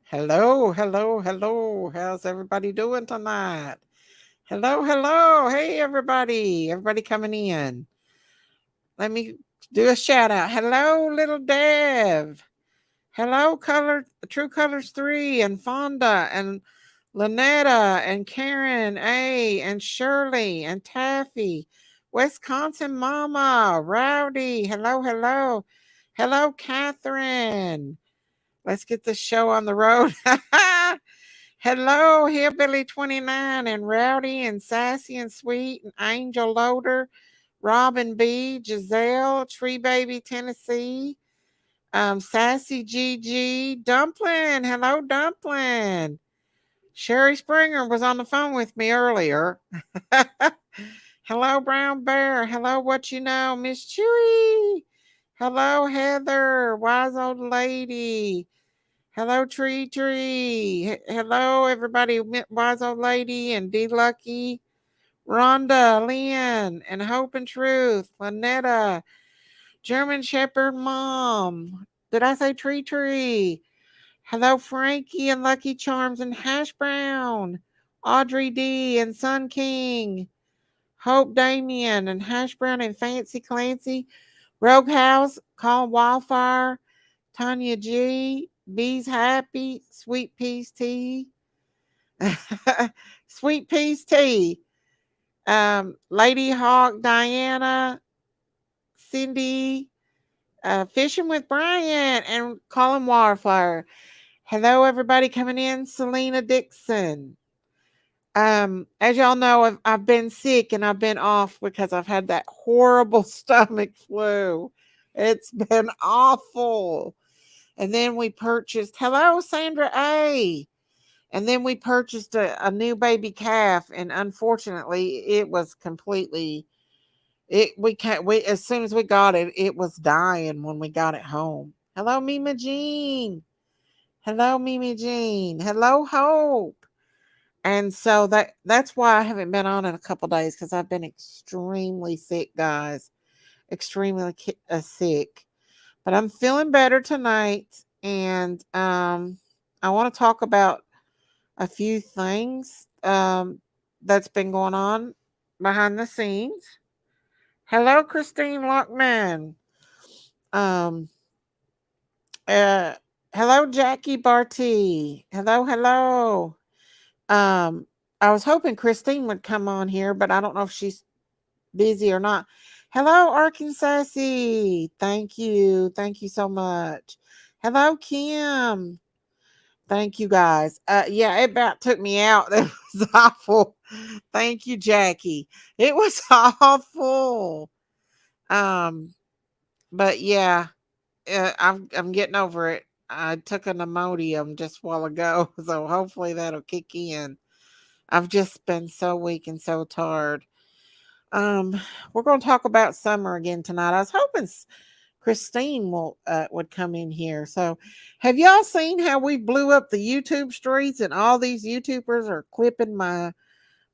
Hello, hello, hello. How's everybody doing tonight? Hello, hello. Hey, everybody. Everybody coming in. Let me do a shout out. Hello, little Dev. Hello, True Colors 3 and Fonda and Lynetta and Karen A and Shirley and Taffy. Wisconsin Mama. Rowdy. Hello, hello. Hello, Catherine. Let's get this show on the road. Hello, Hillbilly 29 and Rowdy and Sassy and Sweet and Angel Loader, Robin B, Giselle, Tree Baby Tennessee, Sassy Gigi, Dumpling. Hello, Dumpling. Sherry Springer was on the phone with me earlier. Hello, Brown Bear. Hello, what you know, Miss Chewy. Hello, Heather, wise old lady. Hello, Tree Tree. Hello, everybody. Wise Old Lady and D Lucky, Rhonda, Lynn, and Hope and Truth, Lynetta, German Shepherd Mom. Did I say Tree Tree? Hello, Frankie and Lucky Charms and Hash Brown, Audrey D and Sun King, Hope Damien and Hash Brown and Fancy Clancy, Rogue House, Call Wildfire, Tanya G, Bees Happy, Sweet Peas Tea, Sweet Peas Tea, Lady Hawk, Diana, Cindy, Fishing with Brian, and Colin Wildfire. Hello, everybody coming in. Selena Dixon. As y'all know, I've been sick and I've been off because I've had that horrible stomach flu. It's been awful. And then we purchased, hello, Sandra A. And then we purchased a new baby calf, and unfortunately, it was completely. It we can't. We as soon as we got it, it was dying when we got it home. Hello, Mima Jean. Hello, Mimi Jean. Hello, Hope. And so that's why I haven't been on in a couple days because I've been extremely sick, guys. Extremely sick. But I'm feeling better tonight, and I want to talk about a few things that's been going on behind the scenes. Hello, Christine Lockman. Um, uh, hello, Jackie Barty. Hello, hello. Um, I was hoping Christine would come on here, but I don't know if she's busy or not. Hello, Arkansas. Thank you. Thank you so much. Hello, Kim. Thank you guys. Yeah, it about took me out. That was awful. Thank you, Jackie. It was awful. Um, but yeah, I'm getting over it. I took an Imodium just a while ago, so hopefully that'll kick in. I've just been so weak and so tired. Um, we're going to talk about summer again tonight. I was hoping Christine will would come in here. So, have y'all seen how we blew up the YouTube streets and all these YouTubers are clipping my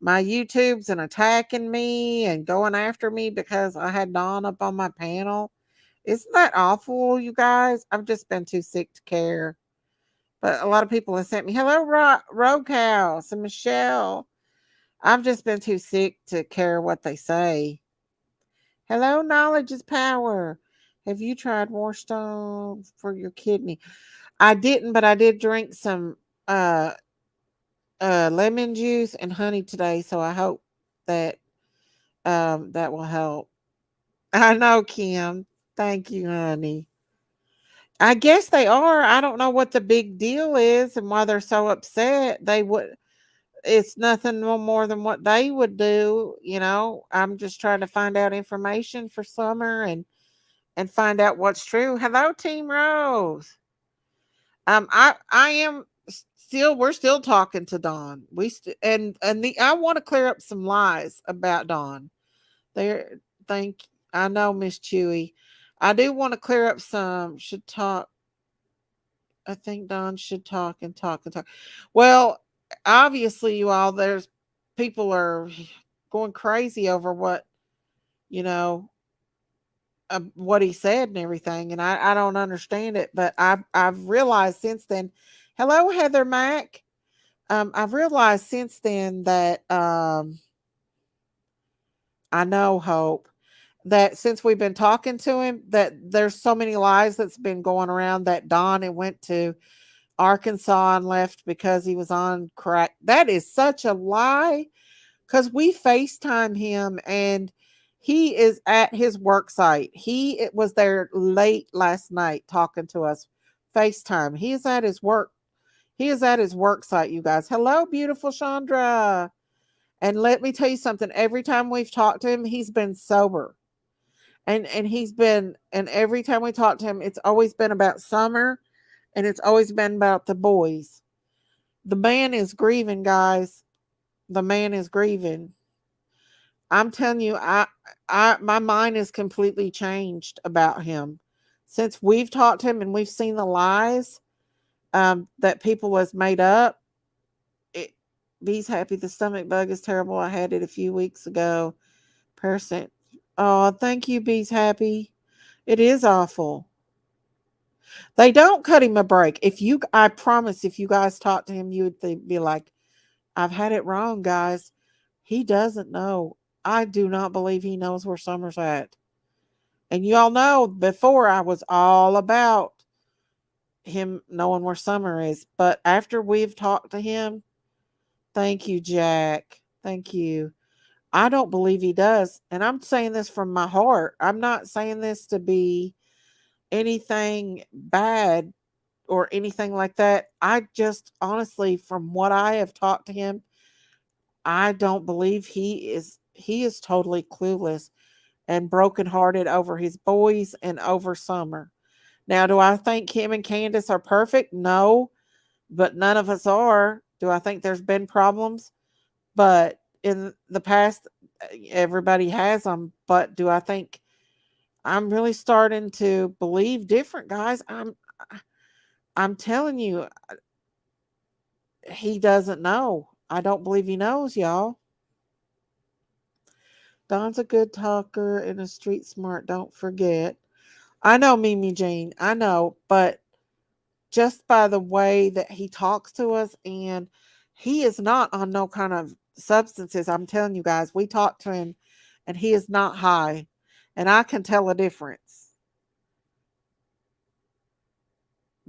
YouTubes and attacking me and going after me because I had Dawn up on my panel? Isn't that awful, you guys? I've just been too sick to care. But a lot of people have sent me, hello, Rogue House and Michelle. I've just been too sick to care what they say. Hello, knowledge is power. Have you tried Warstone for your kidney? I didn't, but I did drink some uh lemon juice and honey today, so I hope that that will help. I know, Kim. Thank you, honey. I guess they are. I don't know what the big deal is and why they're so upset. They would it's nothing no more than what they would do, you know. I'm just trying to find out information for summer and find out what's true. Hello, Team Rose. I am still we're still talking to Dawn. And the I want to clear up some lies about Dawn. There, thank I know Miss Chewy. I do want to clear up some. Should talk. I think Dawn should talk and talk and talk. Well, obviously, you all there's people are going crazy over what you know what he said and everything, and I don't understand it. But I've realized since then Hello, Heather Mack. I've realized since then that I know Hope that since we've been talking to him, that there's so many lies that's been going around that Don had went to Arkansas and left because he was on crack. That is such a lie because we FaceTime him and he is at his work site. He it was there late last night talking to us. FaceTime. He is at his work. He is at his work site, you guys. Hello, beautiful Chandra. And let me tell you something. Every time we've talked to him, he's been sober. And he's been and every time we talk to him, it's always been about summer and it's always been about the boys. The man is grieving, guys. The man is grieving. I'm telling you, I my mind is completely changed about him since we've talked to him and we've seen the lies that people has made up. It, Bee's happy. The stomach bug is terrible. I had it a few weeks ago. Percent. Oh, thank you, Bee's happy. It is awful. They don't cut him a break. If you, I promise, if you guys talk to him, you would be like, "I've had it wrong, guys. He doesn't know. I do not believe he knows where Summer's at." And y'all know before I was all about him knowing where Summer is, but after we've talked to him, thank you, Jack. Thank you. I don't believe he does. And I'm saying this from my heart. I'm not saying this to be anything bad or anything like that. I just honestly, from what I have talked to him, I don't believe he is totally clueless and brokenhearted over his boys and over Summer. Now, do I think him and Candace are perfect? No, but none of us are. Do I think there's been problems? But in the past, everybody has them. But do I think I'm really starting to believe different, guys? I'm telling you, he doesn't know. I don't believe he knows, y'all. Don's a good talker and a street smart. Don't forget. I know, Mimi Jean. I know, but just by the way that he talks to us, and he is not on no kind of substances. I'm telling you guys, we talked to him, and he is not high, and I can tell a difference.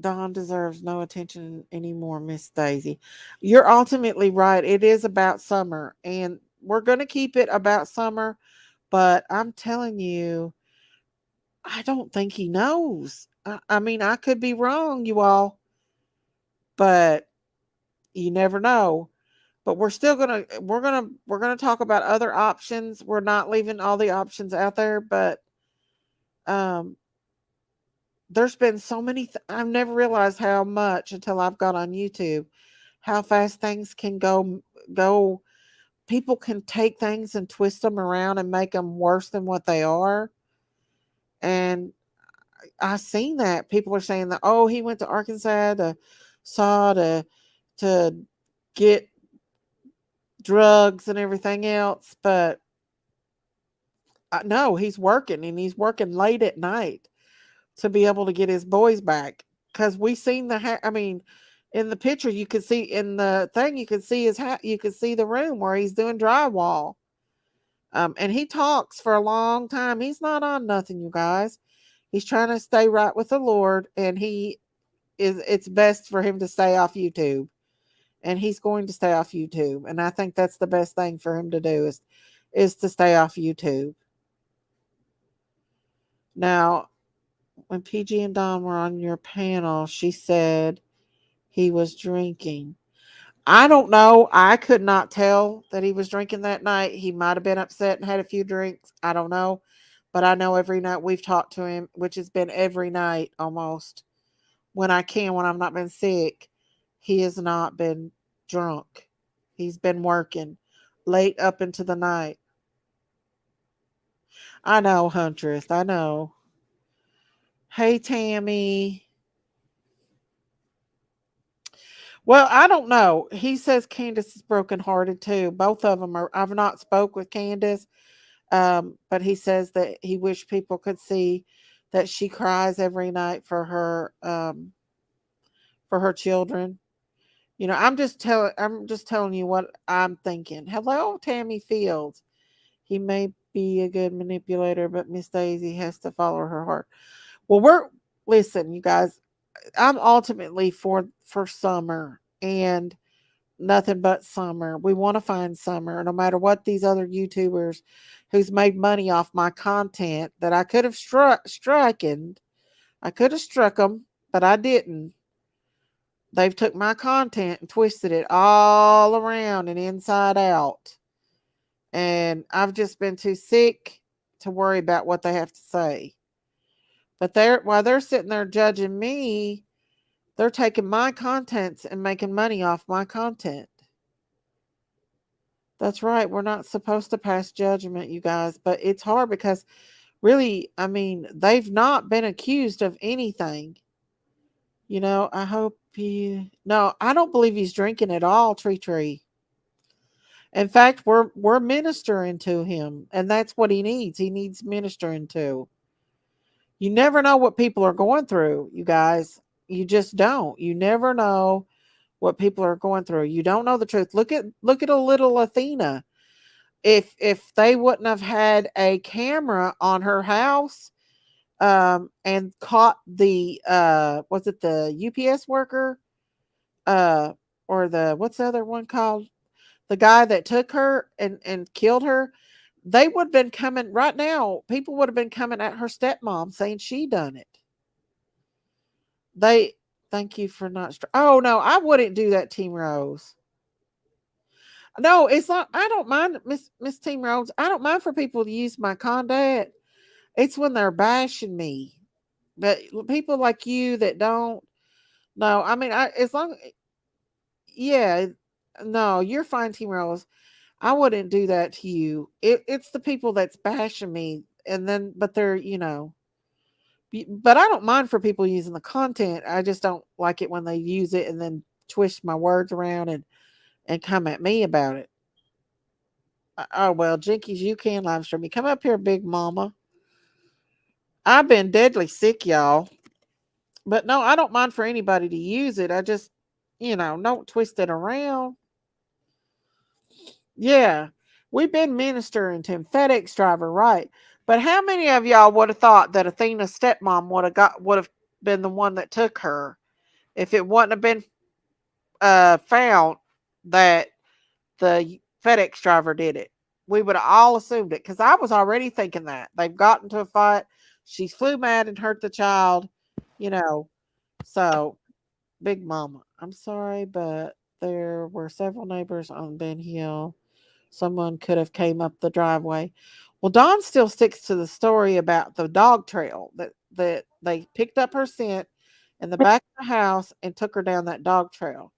Don deserves no attention anymore, Miss Daisy. You're ultimately right. It is about Summer, and we're going to keep it about Summer. But I'm telling you, I don't think he knows. I mean, I could be wrong, you all, but you never know. But we're gonna talk about other options. We're not leaving all the options out there, but um, there's been so many. I've never realized how much until I've got on YouTube how fast things can go. People can take things and twist them around and make them worse than what they are. And I seen that people are saying that, oh, he went to Arkansas to saw to get drugs and everything else, but no, he's working and he's working late at night to be able to get his boys back. Because we seen I mean, in the picture you could see in the thing you could see his you could see the room where he's doing drywall. And he talks for a long time. He's not on nothing, you guys. He's trying to stay right with the Lord, and it's best for him to stay off YouTube. And he's going to stay off YouTube. And I think that's the best thing for him to do is to stay off YouTube. Now, when PG and Don were on your panel, she said he was drinking. I don't know. I could not tell that he was drinking that night. He might have been upset and had a few drinks. I don't know. But I know every night we've talked to him, which has been every night almost, when I can, when I've not been sick, he has not been drunk. He's been working late up into the night. I know, Huntress. I know. Hey, Tammy. Well, I don't know. He says Candace is brokenhearted too. Both of them are. I've not spoke with Candace, but he says that he wished people could see that she cries every night for her children. I'm just telling you what I'm thinking. Hello, Tammy Fields. He may be a good manipulator, but Miss Daisy has to follow her heart. Well, listen, you guys. I'm ultimately for summer and nothing but summer. We want to find summer, no matter what these other YouTubers who's made money off my content that I could have stricken. I could have struck them, but I didn't. They've took my content and twisted it all around and inside out. And I've just been too sick to worry about what they have to say. But while they're sitting there judging me, they're taking my contents and making money off my content. That's right. We're not supposed to pass judgment, you guys, but it's hard because really, I mean, they've not been accused of anything. I hope no, I don't believe he's drinking at all, Tree Tree. In fact, we're ministering to him, and that's what he needs. He needs ministering to. You never know what people are going through, you guys. You just don't. You never know what people are going through. You don't know the truth. Look at a little Athena. If they wouldn't have had a camera on her house, and caught the was it the UPS worker, uh or the what's the other one called, the guy that took her and killed her, they would have been coming right now. People would have been coming at her stepmom saying she done it. They Thank you for not. Oh no, I wouldn't do that, Team Rose. No, it's not. I don't mind, Miss Team Rose. I don't mind for people to use my conduct. It's when they're bashing me, but people like you that don't. No, I mean, as long, yeah, no, you're fine, Team Rose. I wouldn't do that to you. It's the people that's bashing me, and then but they're but I don't mind for people using the content. I just don't like it when they use it and then twist my words around and come at me about it. Oh well, Jinkies, you can live stream me. Come up here, Big Mama. I've been deadly sick, y'all. But no, I don't mind for anybody to use it. I just, don't twist it around. Yeah. We've been ministering to him. FedEx driver, right. But how many of y'all would have thought that Athena's stepmom would have been the one that took her if it wouldn't have been found that the FedEx driver did it? We would have all assumed it because I was already thinking that. They've gotten to a fight. She flew mad and hurt the child, you know. So, Big Mama, I'm sorry, but there were several neighbors on Ben Hill. Someone could have came up the driveway. Well, Dawn still sticks to the story about the dog trail that they picked up her scent in the back of the house and took her down that dog trail.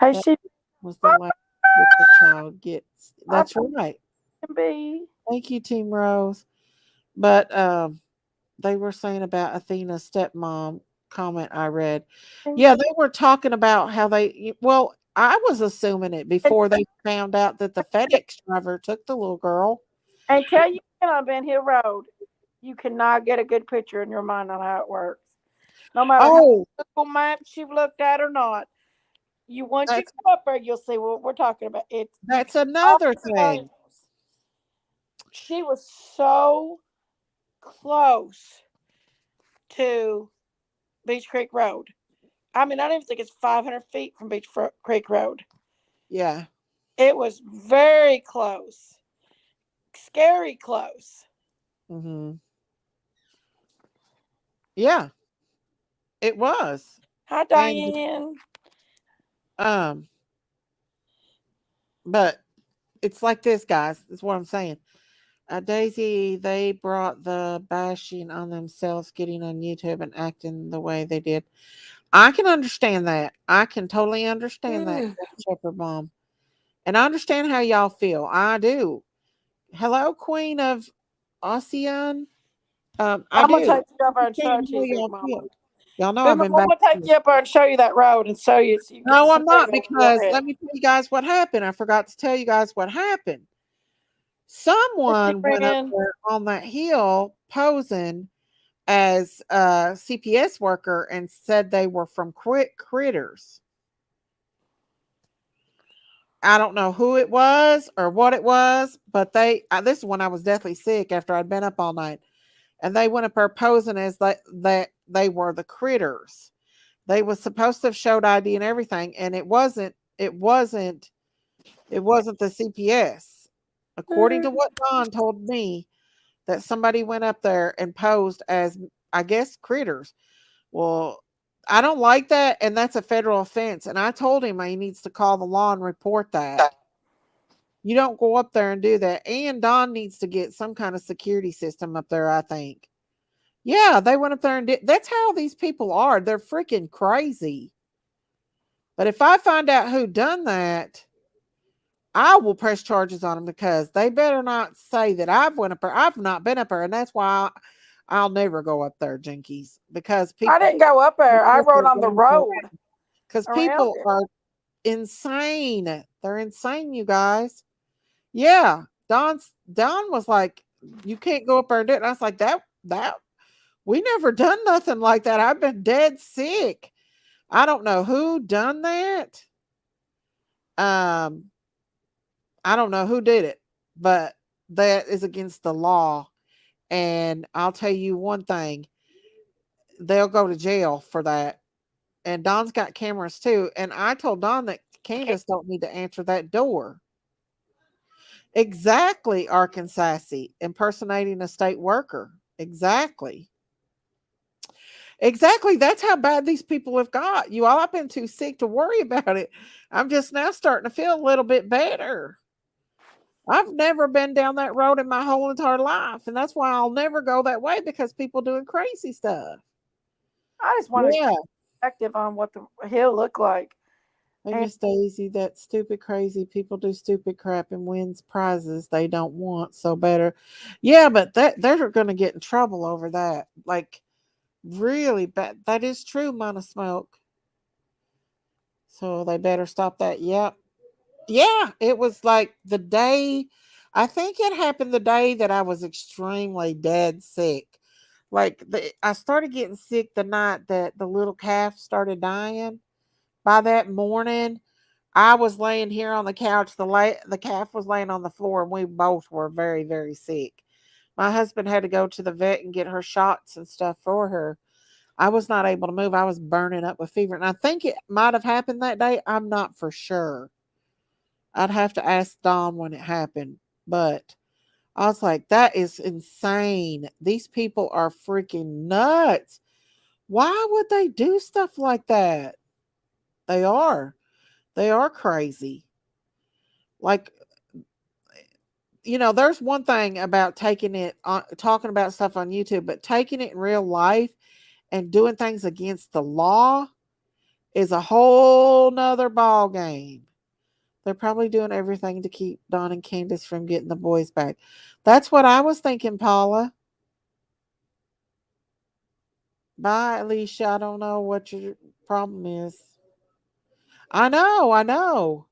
Hey, That she was the last that the child gets. I That's right. can be. Thank you, Team Rose. But they were saying about Athena's stepmom comment I read. Yeah, they were talking about how well, I was assuming it And, before they found out that the FedEx driver took the little girl. and tell you on Ben Hill Road, you cannot get a good picture in your mind on how it works. No matter how Oh, Google Maps you've looked at or not, you once you that's go up there, you'll see what we're talking about. It's you that's can almost another thing. she was so close to Beach Creek Road. I mean, I don't even think it's 500 feet from Creek Road. Yeah. It was very close, scary close. Mhm. Yeah, it was. Hi, And Diane. um but it's like this, guys. That's what I'm saying. Daisy, they brought the bashing on themselves getting on YouTube and acting the way they did. I can understand that. I can totally understand that, Ugh. Shepherd Mom. And I understand how y'all feel. I do. Hello, Queen of Ocean. I I'm gonna do. take you I up there and show understand it to how you, Big y'all Mama. feel. Y'all know Big I've Mama, been I'm back. gonna take you up there and show you that road and show you so you get to No, see I'm what not goes in your because head. let me tell you guys what happened. I forgot to tell you guys what happened. Yes, you Someone went up ran. there on that hill posing as a CPS worker and said they were from critters. I don't know who it was or what it was, but this is when I was deathly sick after I'd been up all night, and they went up there posing as that they were the critters. They was supposed to have showed ID and everything, and it wasn't the CPS. According to what Don told me, that somebody went up there and posed as, I guess, critters. Well, I don't like that, and that's a federal offense. And I told him he needs to call the law and report that. You don't go up there and do that. And Don needs to get some kind of security system up there, I think. Yeah, they went up there and did. That's how these people are. They're freaking crazy. But if I find out who done that, I will press charges on them because they better not say that I've went up there. I've not been up there, and that's why I'll never go up there, Jinkies, because I people didn't go up there. I up there rode on the going for road because around people it. are insane. They're insane, you guys. Yeah, Don was like, "You can't go up there and do it." And I was like, "That we never done nothing like that. I've been dead sick. I don't know who done that. Um, I don't know who did it, but that is against the law. And I'll tell you one thing, they'll go to jail for that. And Don's got cameras too. And I told Don that Candace don't need to answer that door. Exactly, Arkansas, impersonating a state worker. Exactly. Exactly. That's how bad these people have got. You all, I've been too sick to worry about it. I'm just now starting to feel a little bit better. I've never been down that road in my whole entire life. And that's why I'll never go that way because people doing crazy stuff. I just wanted Yeah. perspective on what the hill looked like. Hey, And Miss Daisy, that stupid crazy people do stupid crap and wins prizes they don't want. So better. Yeah, but they're gonna get in trouble over that. Like really bad. That is true, Mana Smoke. So they better stop that. Yep. Yeah, it was like the day, I think it happened the day that I was extremely dead sick. I started getting sick the night that the little calf started dying. By that morning, I was laying here on the couch. The calf was laying on the floor, and we both were very, very sick. My husband had to go to the vet and get her shots and stuff for her. I was not able to move. I was burning up with fever, and I think it might have happened that day. I'm not for sure. I'd have to ask Don when it happened, but I was like, that is insane. These people are freaking nuts. Why would they do stuff like that? They are. They are crazy. Like, there's one thing about taking it on, talking about stuff on YouTube, but taking it in real life and doing things against the law is a whole nother ball game. They're probably doing everything to keep Don and Candace from getting the boys back. That's what I was thinking, Paula. Bye, Alicia. I don't know what your problem is. I know, I know.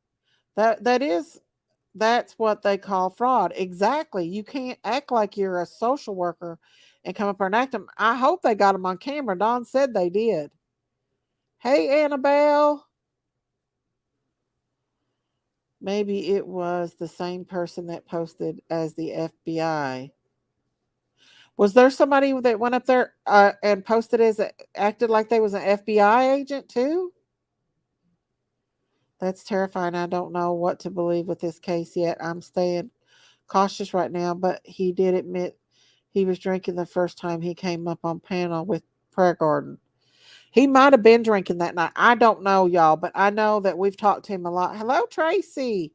That's what they call fraud. Exactly. You can't act like you're a social worker and come up there and act them. I hope they got them on camera. Don said they did. Hey, Annabelle. Maybe it was the same person that posted as the FBI. Was there somebody that went up there and posted acted like they was an FBI agent too? That's terrifying. I don't know what to believe with this case yet. I'm staying cautious right now, but he did admit he was drinking the first time he came up on panel with Prayer Garden. He might have been drinking that night. I don't know, y'all, but I know that we've talked to him a lot. Hello, Tracy.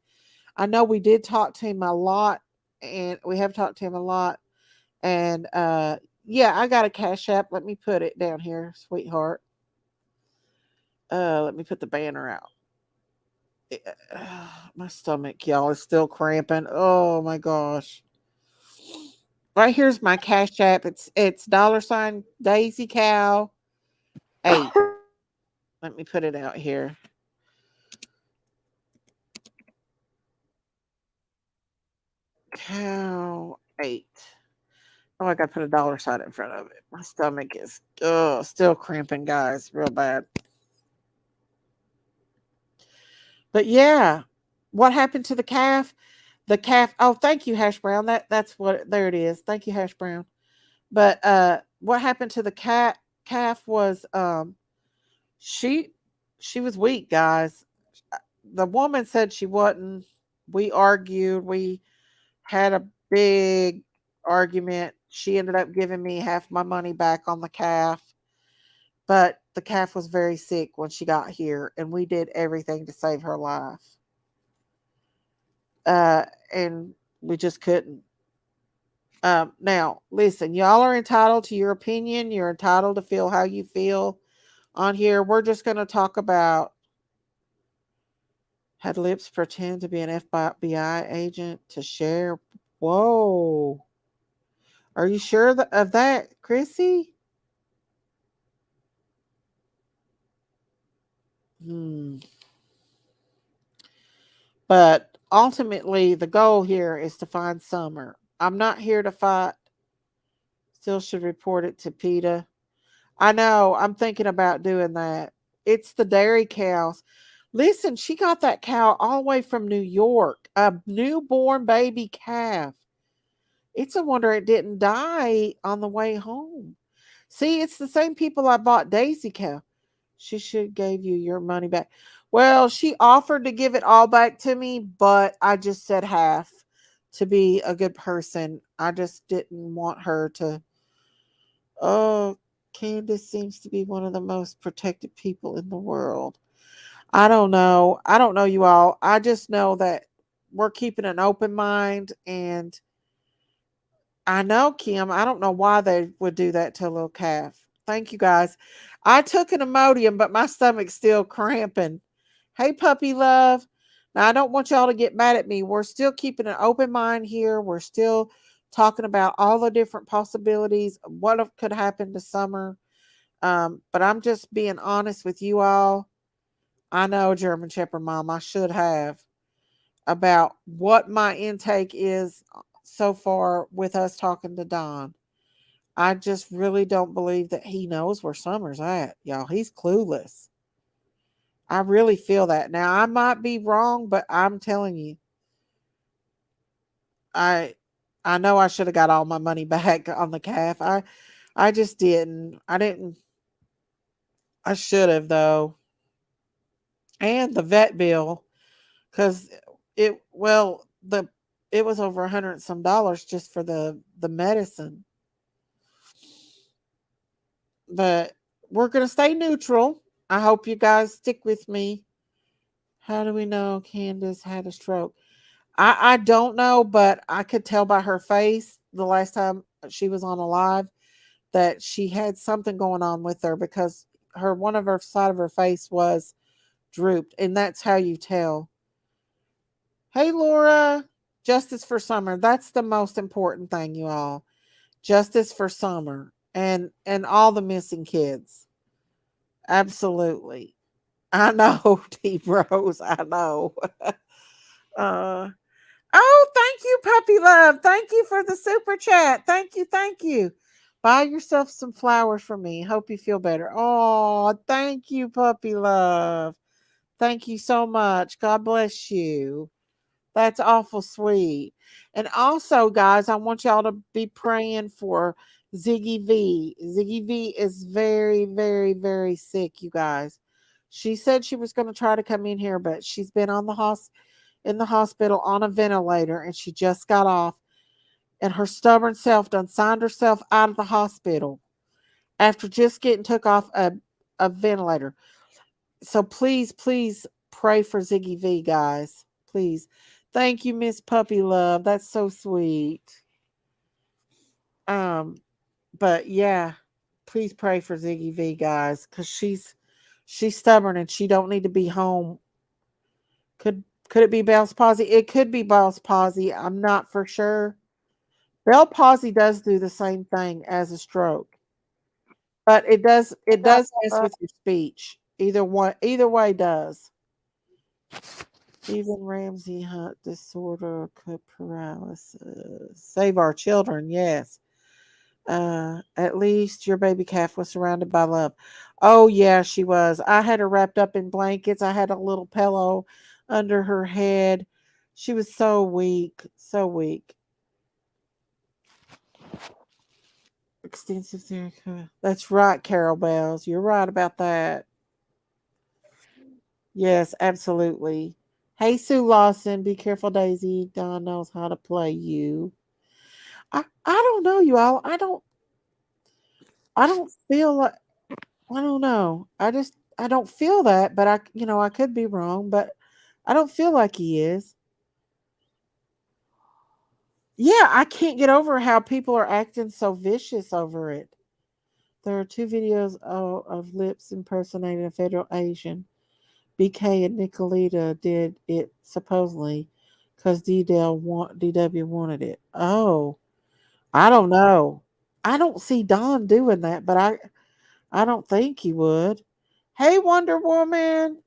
I know we did talk to him a lot, and we have talked to him a lot. And yeah, I got a cash app. Let me put it down here, sweetheart. Let me put the banner out. My stomach, y'all, is still cramping. Oh my gosh. Right here's my cash app. It's $ Daisy Cow 8. Let me put it out here. Cow 8. Oh, I gotta put a $ in front of it. My stomach is still cramping, guys, real bad. But yeah, what happened to the calf? The calf. Oh, thank you, Hash Brown. That's what. There it is. Thank you, Hash Brown. But what happened to the calf was she she was weak, guys. The woman said she wasn't. We argued. We had a big argument. She ended up giving me half my money back on the calf, but the calf was very sick when she got here, and we did everything to save her life. Uh, and we just couldn't. Now, listen, y'all are entitled to your opinion. You're entitled to feel how you feel on here. We're just going to talk about had Lips pretend to be an FBI agent to share. Whoa. Are you sure of that, Chrissy? Hmm. But ultimately, the goal here is to find Summer. I'm not here to fight. Still should report it to PETA. I know. I'm thinking about doing that. It's the dairy cows. Listen, she got that cow all the way from New York, a newborn baby calf. It's a wonder it didn't die on the way home. See, it's the same people I bought Daisy cow. She should gave you your money back. Well, she offered to give it all back to me, but I just said half to be a good person. I just didn't want her to. Oh, Candace seems to be one of the most protected people in the world. I don't know. I don't know you all. I just know that we're keeping an open mind, and I know, Kim. I don't know why they would do that to a little calf. Thank you, guys. I took an Imodium, but my stomach's still cramping. Hey, puppy love. Now, I don't want y'all to get mad at me. We're still keeping an open mind here. We're still talking about all the different possibilities of what could happen to Summer. But I'm just being honest with you all. I know, German Shepherd Mom, I should have about what my intake is so far with us talking to Don. I just really don't believe that he knows where Summer's at, y'all. He's clueless. I really feel that. Now I might be wrong, but I'm telling you, I I know I should have got all my money back on the calf. I just didn't. I didn't. I should have though. And the vet bill, because the it was over $100 and some just for the medicine. But we're gonna stay neutral. I hope you guys stick with me. How do we know Candace had a stroke? I don't know, but I could tell by her face the last time she was on a live that she had something going on with her because her one of her side of her face was drooped, and that's how you tell. Hey Laura, justice for Summer. That's the most important thing, you all. Justice for Summer and all the missing kids. Absolutely. I know, T Rose. I know. uh Oh, thank you, puppy love. Thank you for the super chat. Thank you, thank you. Buy yourself some flowers for me. Hope you feel better. Oh, thank you, puppy love. Thank you so much. God bless you. That's awful sweet. And also, guys, I want y'all to be praying for Ziggy V. Ziggy V is very, very, very sick, you guys. She said she was going to try to come in here, but she's been on the in the hospital on a ventilator, and she just got off. And her stubborn self done signed herself out of the hospital after just getting took off a ventilator. So please, please pray for Ziggy V, guys. Please. Thank you, Miss Puppy Love. That's so sweet. Um, but yeah, please pray for Ziggy V, guys, because she's stubborn and she don't need to be home. Could it be Bell's palsy? It could be Bell's palsy. I'm not for sure. Bell palsy does do the same thing as a stroke, but it Got does mess that. with your speech. Either way does. Even Ramsey Hunt disorder could paralysis. Save our children, yes. At least your baby calf was surrounded by love. Oh yeah, she was. I had her wrapped up in blankets. I had a little pillow under her head. She was so weak, so weak. Extensive therapy. That's right, Carol Bells. You're right about that. Yes, absolutely. Hey, Sue Lawson, be careful, Daisy. Don knows how to play you. I don't know, you all. I don't feel like I don't know. I don't feel that, but I could be wrong, but I don't feel like he is. Yeah, I can't get over how people are acting so vicious over it. There are two videos of Lips impersonating a federal agent. BK and Nicolita did it supposedly because DW wanted it. Oh, I don't know. I don't see Don doing that, but I don't think he would. Hey, Wonder Woman.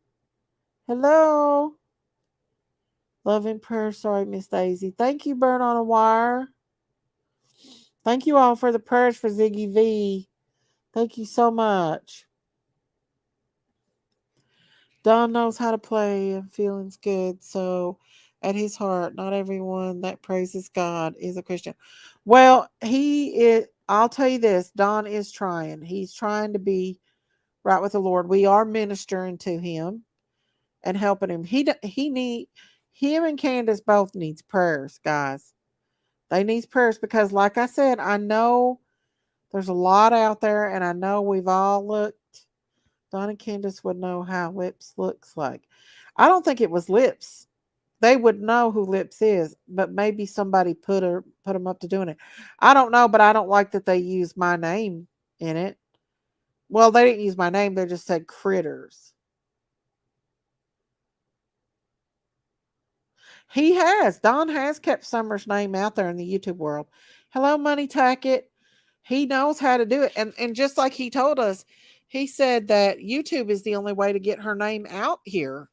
Hello. Love and prayer. Sorry, Miss Daisy. Thank you, Burn on a Wire. Thank you all for the prayers for Ziggy V. Thank you so much. Don knows how to play and feeling's good. So, at his heart, not everyone that praises God is a Christian. Well, he is. I'll tell you this: Don is trying. He's trying to be right with the Lord. We are ministering to him and helping him. He need him and Candace both needs prayers, guys. They needs prayers because, like I said, I know there's a lot out there, and I know we've all looked. Don and Candace would know how Lips looks like. I don't think it was Lips. They would know who Lips is, but maybe somebody put them up to doing it. I don't know, but I don't like that they use my name in it. Well, they didn't use my name; they just said critters. He has. Don has kept Summer's name out there in the YouTube world. Hello, Money Tacket. He knows how to do it, and just like he told us, he said that YouTube is the only way to get her name out here.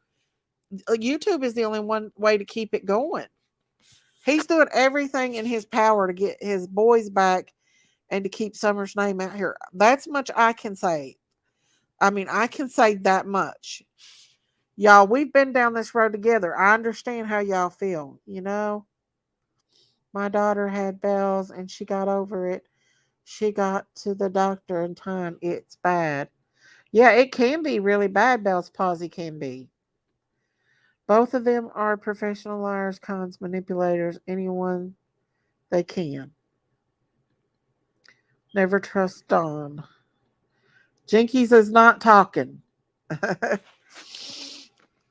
YouTube is the only one way to keep it going. He's doing everything in his power to get his boys back and to keep Summer's name out here. That's much I can say. I mean, I can say that much. Y'all, we've been down this road together. I understand how y'all feel, you know? My daughter had bells and she got over it. She got to the doctor in time. It's bad. Yeah, it can be really bad. Bell's palsy can be. Both of them are professional liars, cons, manipulators, anyone they can. Never trust Dawn. Jinkies is not talking.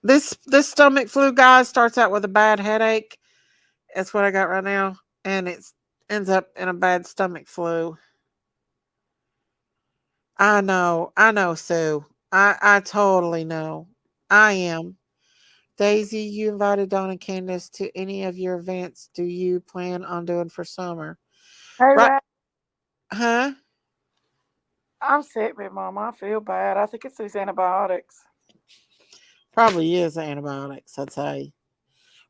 This stomach flu, guys, starts out with a bad headache. That's what I got right now, and it ends up in a bad stomach flu. I know, Sue. I totally know. I am. Daisy, you invited Dawn and Candace to any of your events do you plan on doing for summer? Hey, Right, Rat, huh? I'm sick, big mama. I feel bad. I think it's these antibiotics. Probably is antibiotics, I'd say.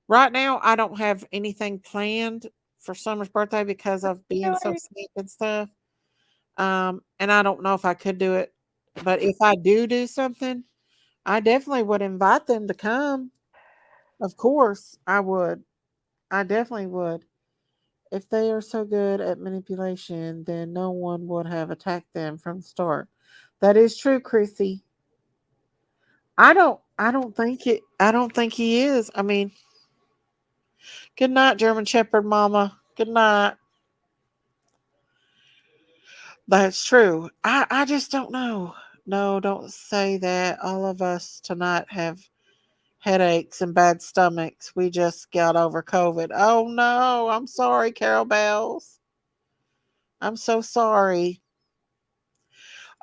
Right now, I don't have anything planned for Summer's birthday because of being so Really? sick and stuff. And I don't know if I could do it, but if I do something, I definitely would invite them to come. Of course, I would. I definitely would. If they are so good at manipulation, then no one would have attacked them from the start. That is true, Chrissy. I don't think he is. I mean, good night, German Shepherd Mama. Good night. That's true. I just don't know. No, don't say that. All of us tonight have headaches and bad stomachs. We just got over COVID. Oh no, I'm sorry, Carol Bells. I'm so sorry.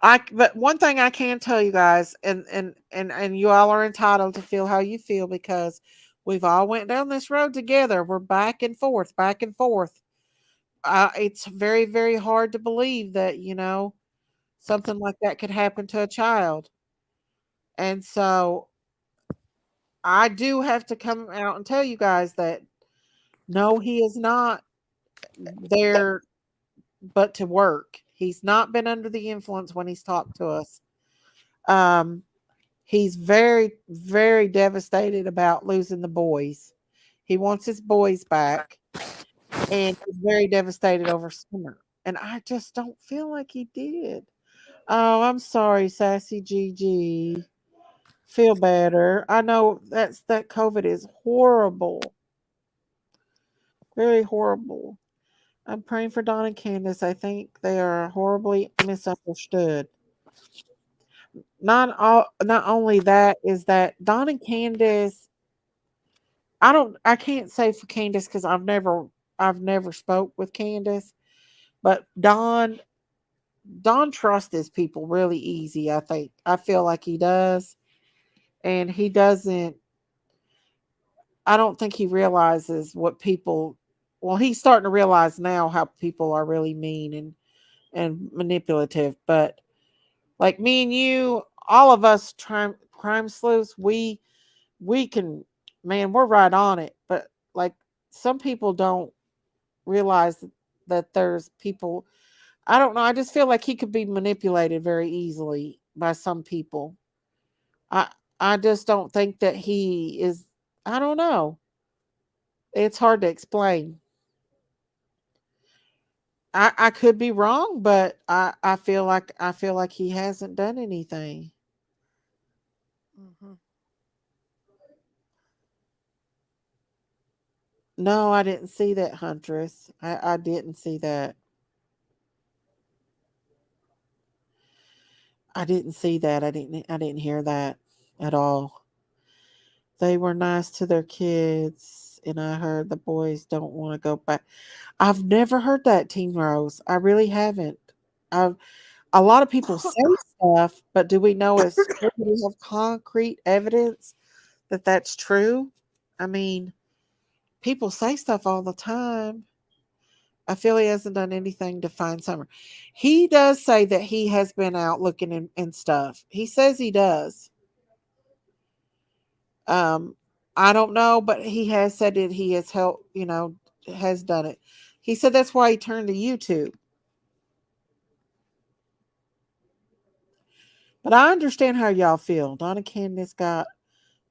But one thing I can tell you guys, and you all are entitled to feel how you feel because we've all went down this road together. We're back and forth, back and forth. It's very, very hard to believe that something like that could happen to a child, and so I do have to come out and tell you guys that no, he is not there, but to work. He's not been under the influence when he's talked to us. Um, He's very, very devastated about losing the boys. He wants his boys back, and he's very devastated over Summer. And I just don't feel like he did. Oh, I'm sorry, Sassy Gigi. Feel better. I know that COVID is horrible, very horrible. I'm praying for Don and Candace. I think they are horribly misunderstood. Not only that is that Don and Candace. I can't say for Candace because I've never spoke with Candace, but Don trusts his people really easy. I feel like he does, and he doesn't. I don't think he realizes what people. Well, he's starting to realize now how people are really mean and manipulative. But like me and you, all of us crime sleuths, we can, man, we're right on it. But like some people don't realize that there's people. I don't know. I just feel like he could be manipulated very easily by some people. I I just don't think that he is. I don't know. It's hard to explain. I could be wrong, but I feel like he hasn't done anything. Hmm. No, I didn't see that, Huntress. I didn't see that. I didn't see that. I didn't hear that at all. They were nice to their kids, and I heard the boys don't want to go back. I've never heard that, Teen Rose. I really haven't. I've A lot of people say stuff, but do we know it's true? Do we have concrete evidence that that's true? I mean, people say stuff all the time. I feel he hasn't done anything to find Summer. He does say that he has been out looking and stuff. He says he does. Um, I don't know, but he has said that he has helped, has done it. He said that's why he turned to YouTube. But I understand how y'all feel. Donna Candace got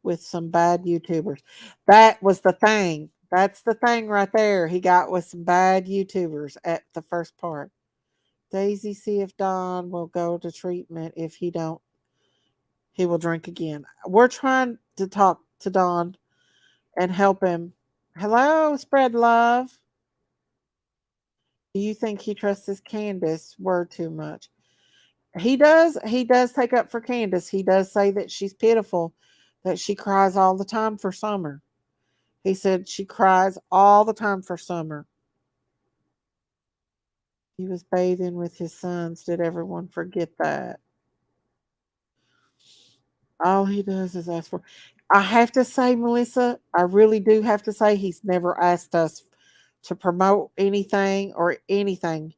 with some bad YouTubers. That was the thing. That's the thing right there. He got with some bad YouTubers at the first part. Daisy, see if Don will go to treatment. If he don't, he will drink again. We're trying to talk to Don and help him. Hello, spread love. Do you think he trusts his Candace word too much? He does take up for Candace. He does say that she's pitiful, that she cries all the time for Summer. He said she cries all the time for Summer. He was bathing with his sons. Did everyone forget that? All he does is ask for. I have to say, Melissa, I really do have to say, he's never asked us to promote anything or anything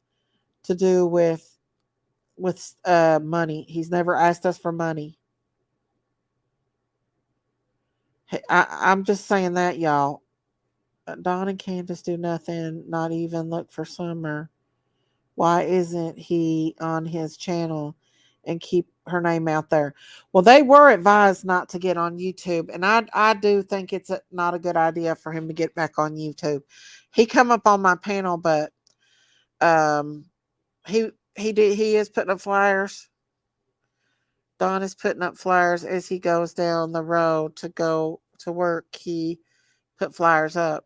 to do with money. He's never asked us for money. I'm just saying that, y'all. Don and Candace do nothing, not even look for Summer. Why isn't he on his channel and keep her name out there? Well, they were advised not to get on YouTube, and I do think it's not a good idea for him to get back on YouTube. He come up on my panel, but um, he is putting up flyers. Don is putting up flyers as he goes down the road to go to work. He put flyers up.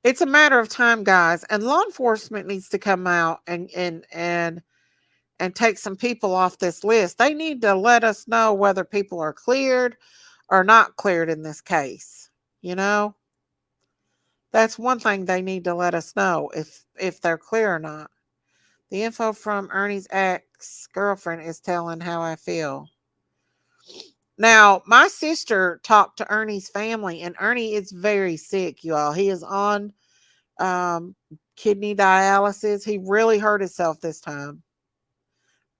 It's a matter of time, guys, and law enforcement needs to come out and take some people off this list. They need to let us know whether people are cleared or not cleared in this case. You know, that's one thing they need to let us know if they're clear or not. The info from Ernie's ex girlfriend is telling how I feel. Now, my sister talked to Ernie's family, and Ernie is very sick, you all. He is on um, kidney dialysis. He really hurt himself this time.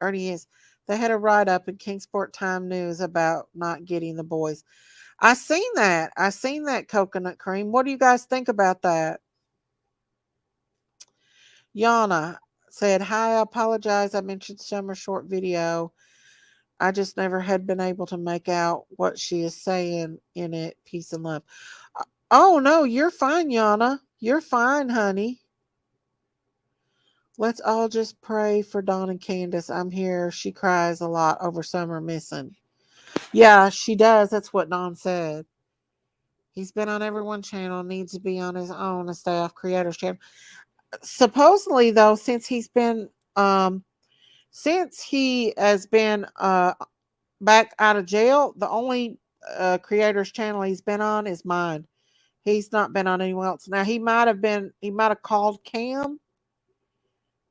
Ernie is. They had a write up in Kingsport Time News about not getting the boys. I seen that coconut cream. What do you guys think about that? Yana said, "Hi, I apologize. I mentioned Summer short video. I just never had been able to make out what she is saying in it. Peace and love. Oh no, you're fine, Yana. You're fine, honey. Let's all just pray for Dawn and Candace. I'm here. She cries a lot over Summer missing. Yeah, she does. That's what Dawn said. He's been on everyone's channel, needs to be on his own and stay off creators channel. Supposedly though, since he has been back out of jail, the only creators channel he's been on is mine. He's not been on anyone else. Now he might have called Cam,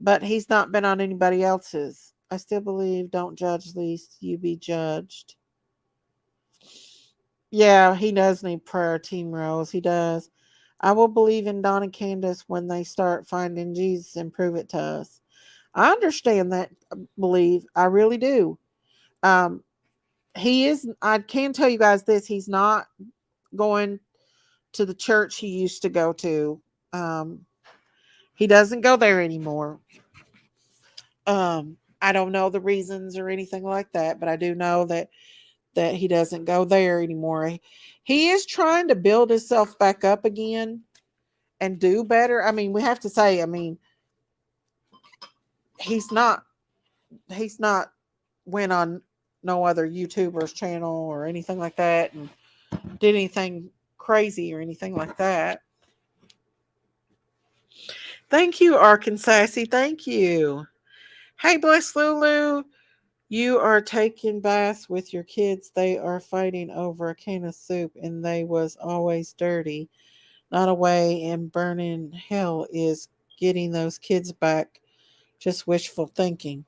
but he's not been on anybody else's. I still believe don't judge least you be judged. Yeah, he does need prayer, Team Rose. He does. I will believe in Don and Candace when they start finding Jesus and prove it to us. I understand that belief. I really do. Um, he is, I can tell you guys this, he's not going to the church he used to go to. Um, he doesn't go there anymore. I don't know the reasons or anything like that, but I do know that he doesn't go there anymore. He is trying to build himself back up again and do better. I mean, we have to say, I mean, he's not he's not went on no other YouTuber's channel or anything like that and did anything crazy or anything like that. Thank you, Arkansas. Thank you. Hey, Bless Lulu. You are taking baths with your kids. They are fighting over a can of soup and they was always dirty. Not away and burning hell is getting those kids back. Just wishful thinking.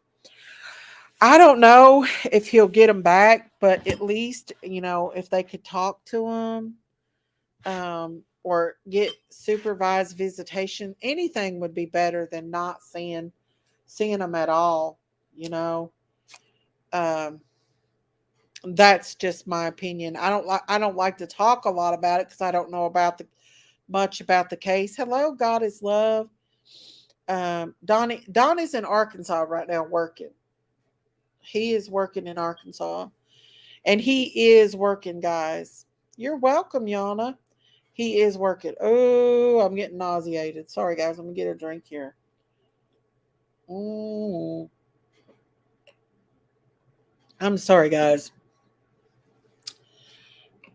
I don't know if he'll get them back, but at least, if they could talk to him or get supervised visitation, anything would be better than not seeing them at all. You know, um, that's just my opinion. I don't like to talk a lot about it because I don't know much about the case. Hello, God is love. Donnie's in Arkansas right now working. He is working in Arkansas. And he is working, guys. You're welcome, Yana. He is working. Oh, I'm getting nauseated. Sorry, guys. I'm going to get a drink here. Mm. I'm sorry, guys.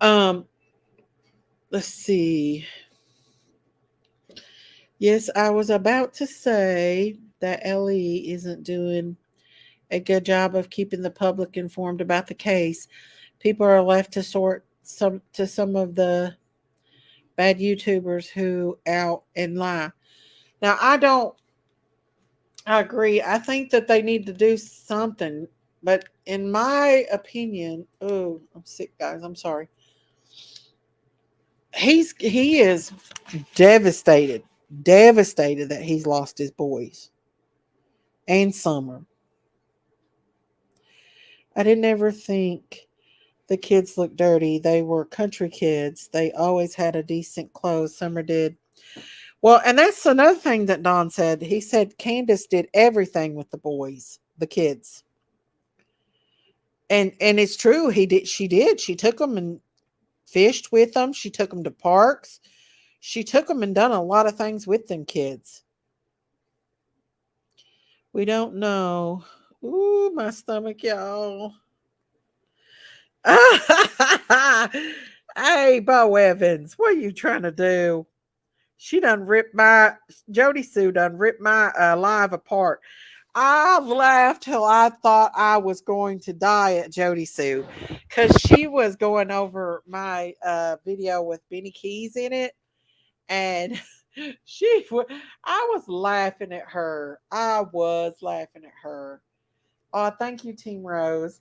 Um, let's see. Yes, I was about to say that Ellie isn't doing a good job of keeping the public informed about the case. People are left to sort some of the bad YouTubers who out and lie. Now, I agree. I think that they need to do something, but in my opinion, oh, I'm sick, guys. I'm sorry. He is devastated, devastated that he's lost his boys and Summer. I didn't ever think the kids looked dirty. They were country kids. They always had a decent clothes. Summer did. Well, and that's another thing that Don said. He said Candace did everything with the boys, the kids. And it's true. He did. She did. She took them and fished with them. She took them to parks. She took them and done a lot of things with them kids. We don't know. Ooh, my stomach, y'all. Hey, Bo Evans, what are you trying to do? She done ripped my Jody Sue done ripped my live apart. I laughed till I thought I was going to die at Jody Sue because she was going over my video with Benny Keys in it, and I was laughing at her. I was laughing at her. Oh, thank you, Team Rose.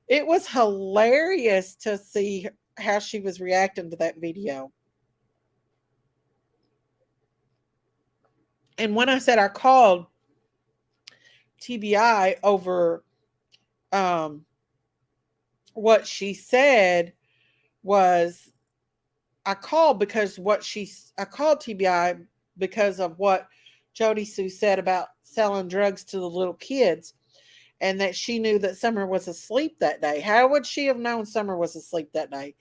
It was hilarious to see how she was reacting to that video. And when I said I called TBI over um, what she said was I called TBI because of what Jody Sue said about selling drugs to the little kids. and that she knew that Summer was asleep that day. How would she have known Summer was asleep that day?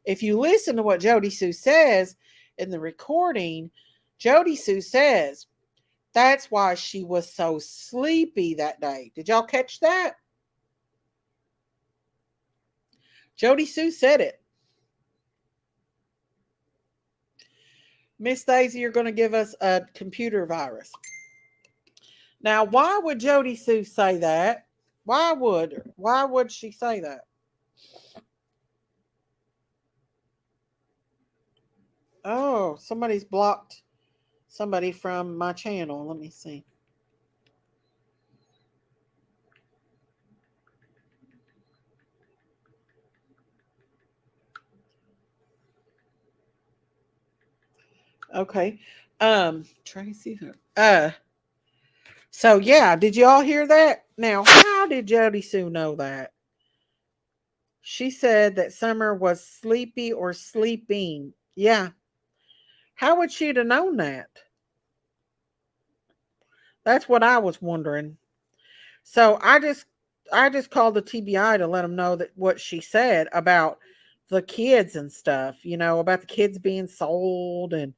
If you listen to what Jody Sue says in the recording, Jody Sue says that's why she was so sleepy that day. Did y'all catch that? Jody Sue said it. Miss Daisy, you're going to give us a computer virus. Now, why would Jody Sue say that? Why would she say that? Oh, somebody's blocked somebody from my channel. Let me see. Okay. Tracy. Uh so yeah, did you all hear that? Now, how did Jody Sue know that? She said that Summer was sleepy or sleeping. Yeah. How would she have known that? That's what I was wondering. So I just called the TBI to let them know that what she said about the kids and stuff, about the kids being sold and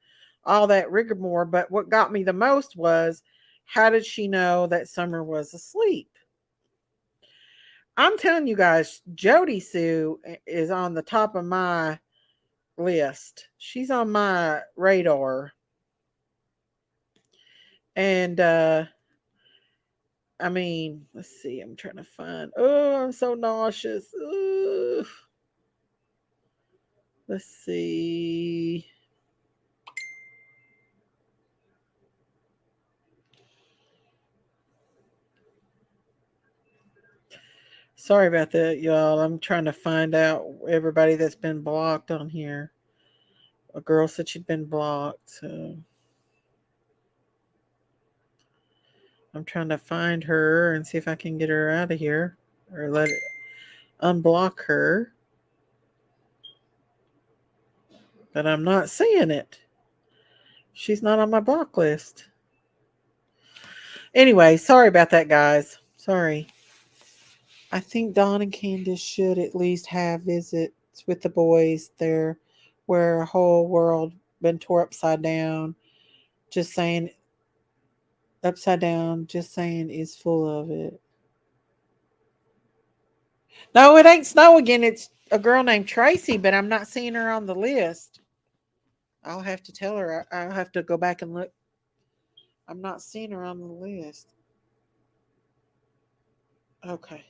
all that rigmarole. But what got me the most was, how did she know that Summer was asleep? I'm telling you guys, Jody Sue is on the top of my list. She's on my radar. And I mean, let's see. I'm trying to find. Oh, I'm so nauseous. Ugh. Let's see. Sorry about that, y'all. I'm trying to find out everybody that's been blocked on here. A girl said she'd been blocked, so I'm trying to find her and see if I can get her out of here or let it unblock her. But I'm not seeing it. She's not on my block list. Anyway, sorry about that, guys. Sorry. I think Dawn and Candace should at least have visits with the boys there where a whole world been tore upside down. Just saying, upside down, just saying is full of it. No, it ain't Snow again. It's a girl named Tracy, but I'm not seeing her on the list. I'll have to tell her. I'll have to go back and look. I'm not seeing her on the list. Okay.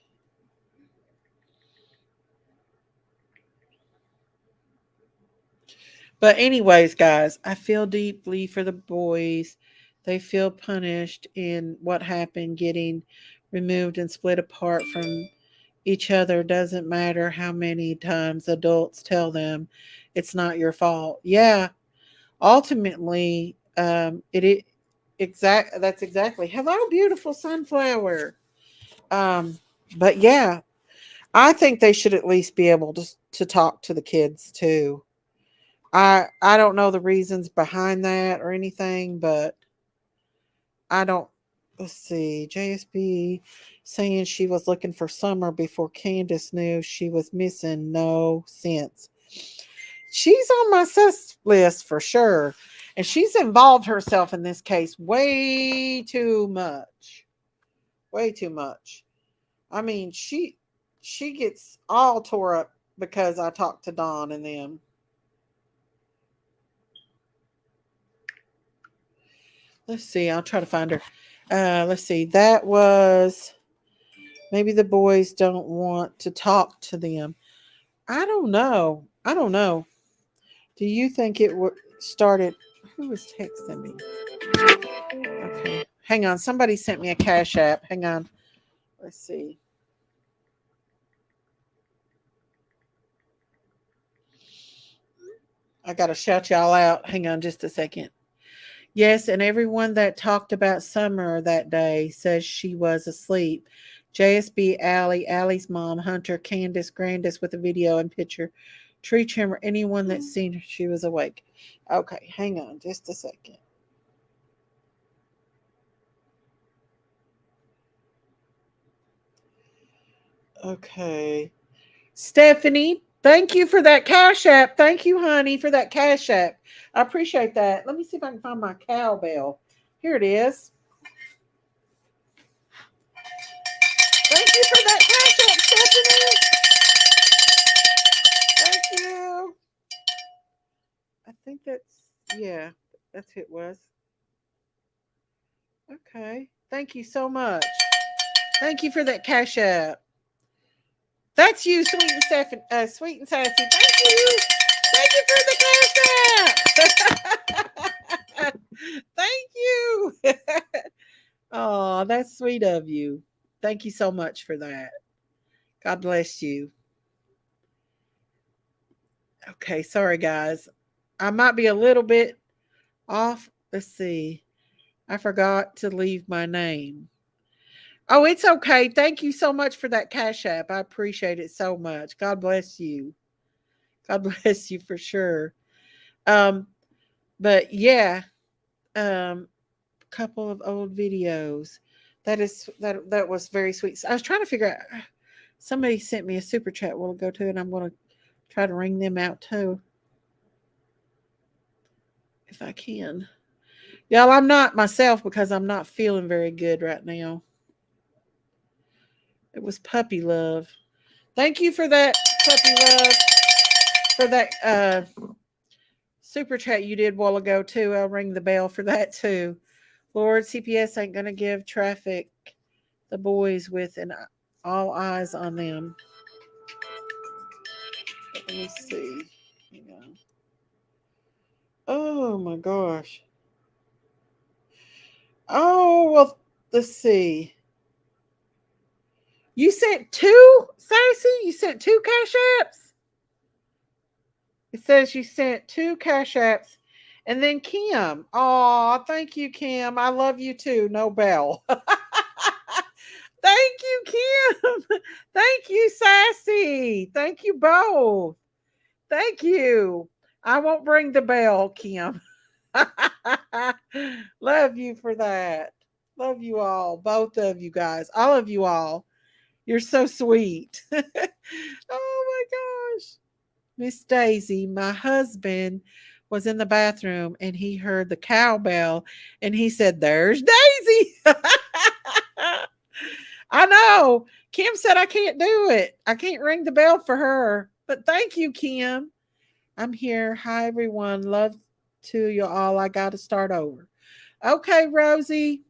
But anyways, guys, I feel deeply for the boys. They feel punished in what happened, getting removed and split apart from each other. Doesn't matter how many times adults tell them it's not your fault. Yeah, ultimately, that's exactly. Hello, beautiful sunflower. Um, but yeah, I think they should at least be able to talk to the kids too. I don't know the reasons behind that or anything, but I don't. Let's see. JSB saying she was looking for Summer before Candace knew she was missing. No sense. She's on my sus list for sure, and she's involved herself in this case way too much. Way too much. I mean, she gets all tore up because I talked to Dawn and them. Let's see. I'll try to find her. Let's see. That was maybe the boys don't want to talk to them. I don't know. I don't know. Do you think it started? Who was texting me? Okay. Hang on. Somebody sent me a cash app. Hang on. Let's see. I got to shout y'all out. Hang on just a second. Yes, and everyone that talked about Summer that day says she was asleep. JSB, Allie's mom, Hunter, Candace, Grandis with a video and picture, Tree Trimmer, anyone that's seen her, she was awake. Okay, hang on just a second. Okay. Stephanie, thank you for that cash app. Thank you, honey, for that cash app. I appreciate that. Let me see if I can find my cowbell. Here it is. Thank you for that cash app, Stephanie. Thank you. I think yeah, that's who it was. Okay. Thank you so much. Thank you for that cash app. That's you, sweet and Stephanie, sweet and sassy. Thank you. Thank you for the cash app. Thank you. Oh, that's sweet of you. Thank you so much for that. God bless you. Okay, sorry guys. I might be a little bit off. Let's see. I forgot to leave my name. Oh, it's okay. Thank you so much for that cash app. I appreciate it so much. God bless you. God bless you for sure. Um, but yeah, couple of old videos. That was very sweet. I was trying to figure out. Somebody sent me a super chat we'll go to, and I'm going to try to ring them out too if I can. Y'all, I'm not myself because I'm not feeling very good right now. It was puppy love. Thank you for that, puppy love, for that super chat you did a while ago too. I'll ring the bell for that too. Lord, CPS ain't gonna give traffic the boys with and all eyes on them. Let me see. Hang on. Oh my gosh. Oh well. Let's see. You sent two, Sassy. You sent two cash apps. It says you sent two cash apps, and then Kim. Oh, thank you, Kim. I love you too. No bell. Thank you, Kim. Thank you, Sassy. Thank you both. Thank you. I won't ring the bell, Kim. Love you for that. Love you all. Both of you guys. All of you all. You're so sweet. Oh my gosh. Miss Daisy, my husband was in the bathroom and he heard the cowbell and he said, "There's Daisy." I know. Kim said I can't do it. I can't ring the bell for her. But thank you, Kim. I'm here. Hi, everyone. Love to you all. I got to start over. Okay, Rosie.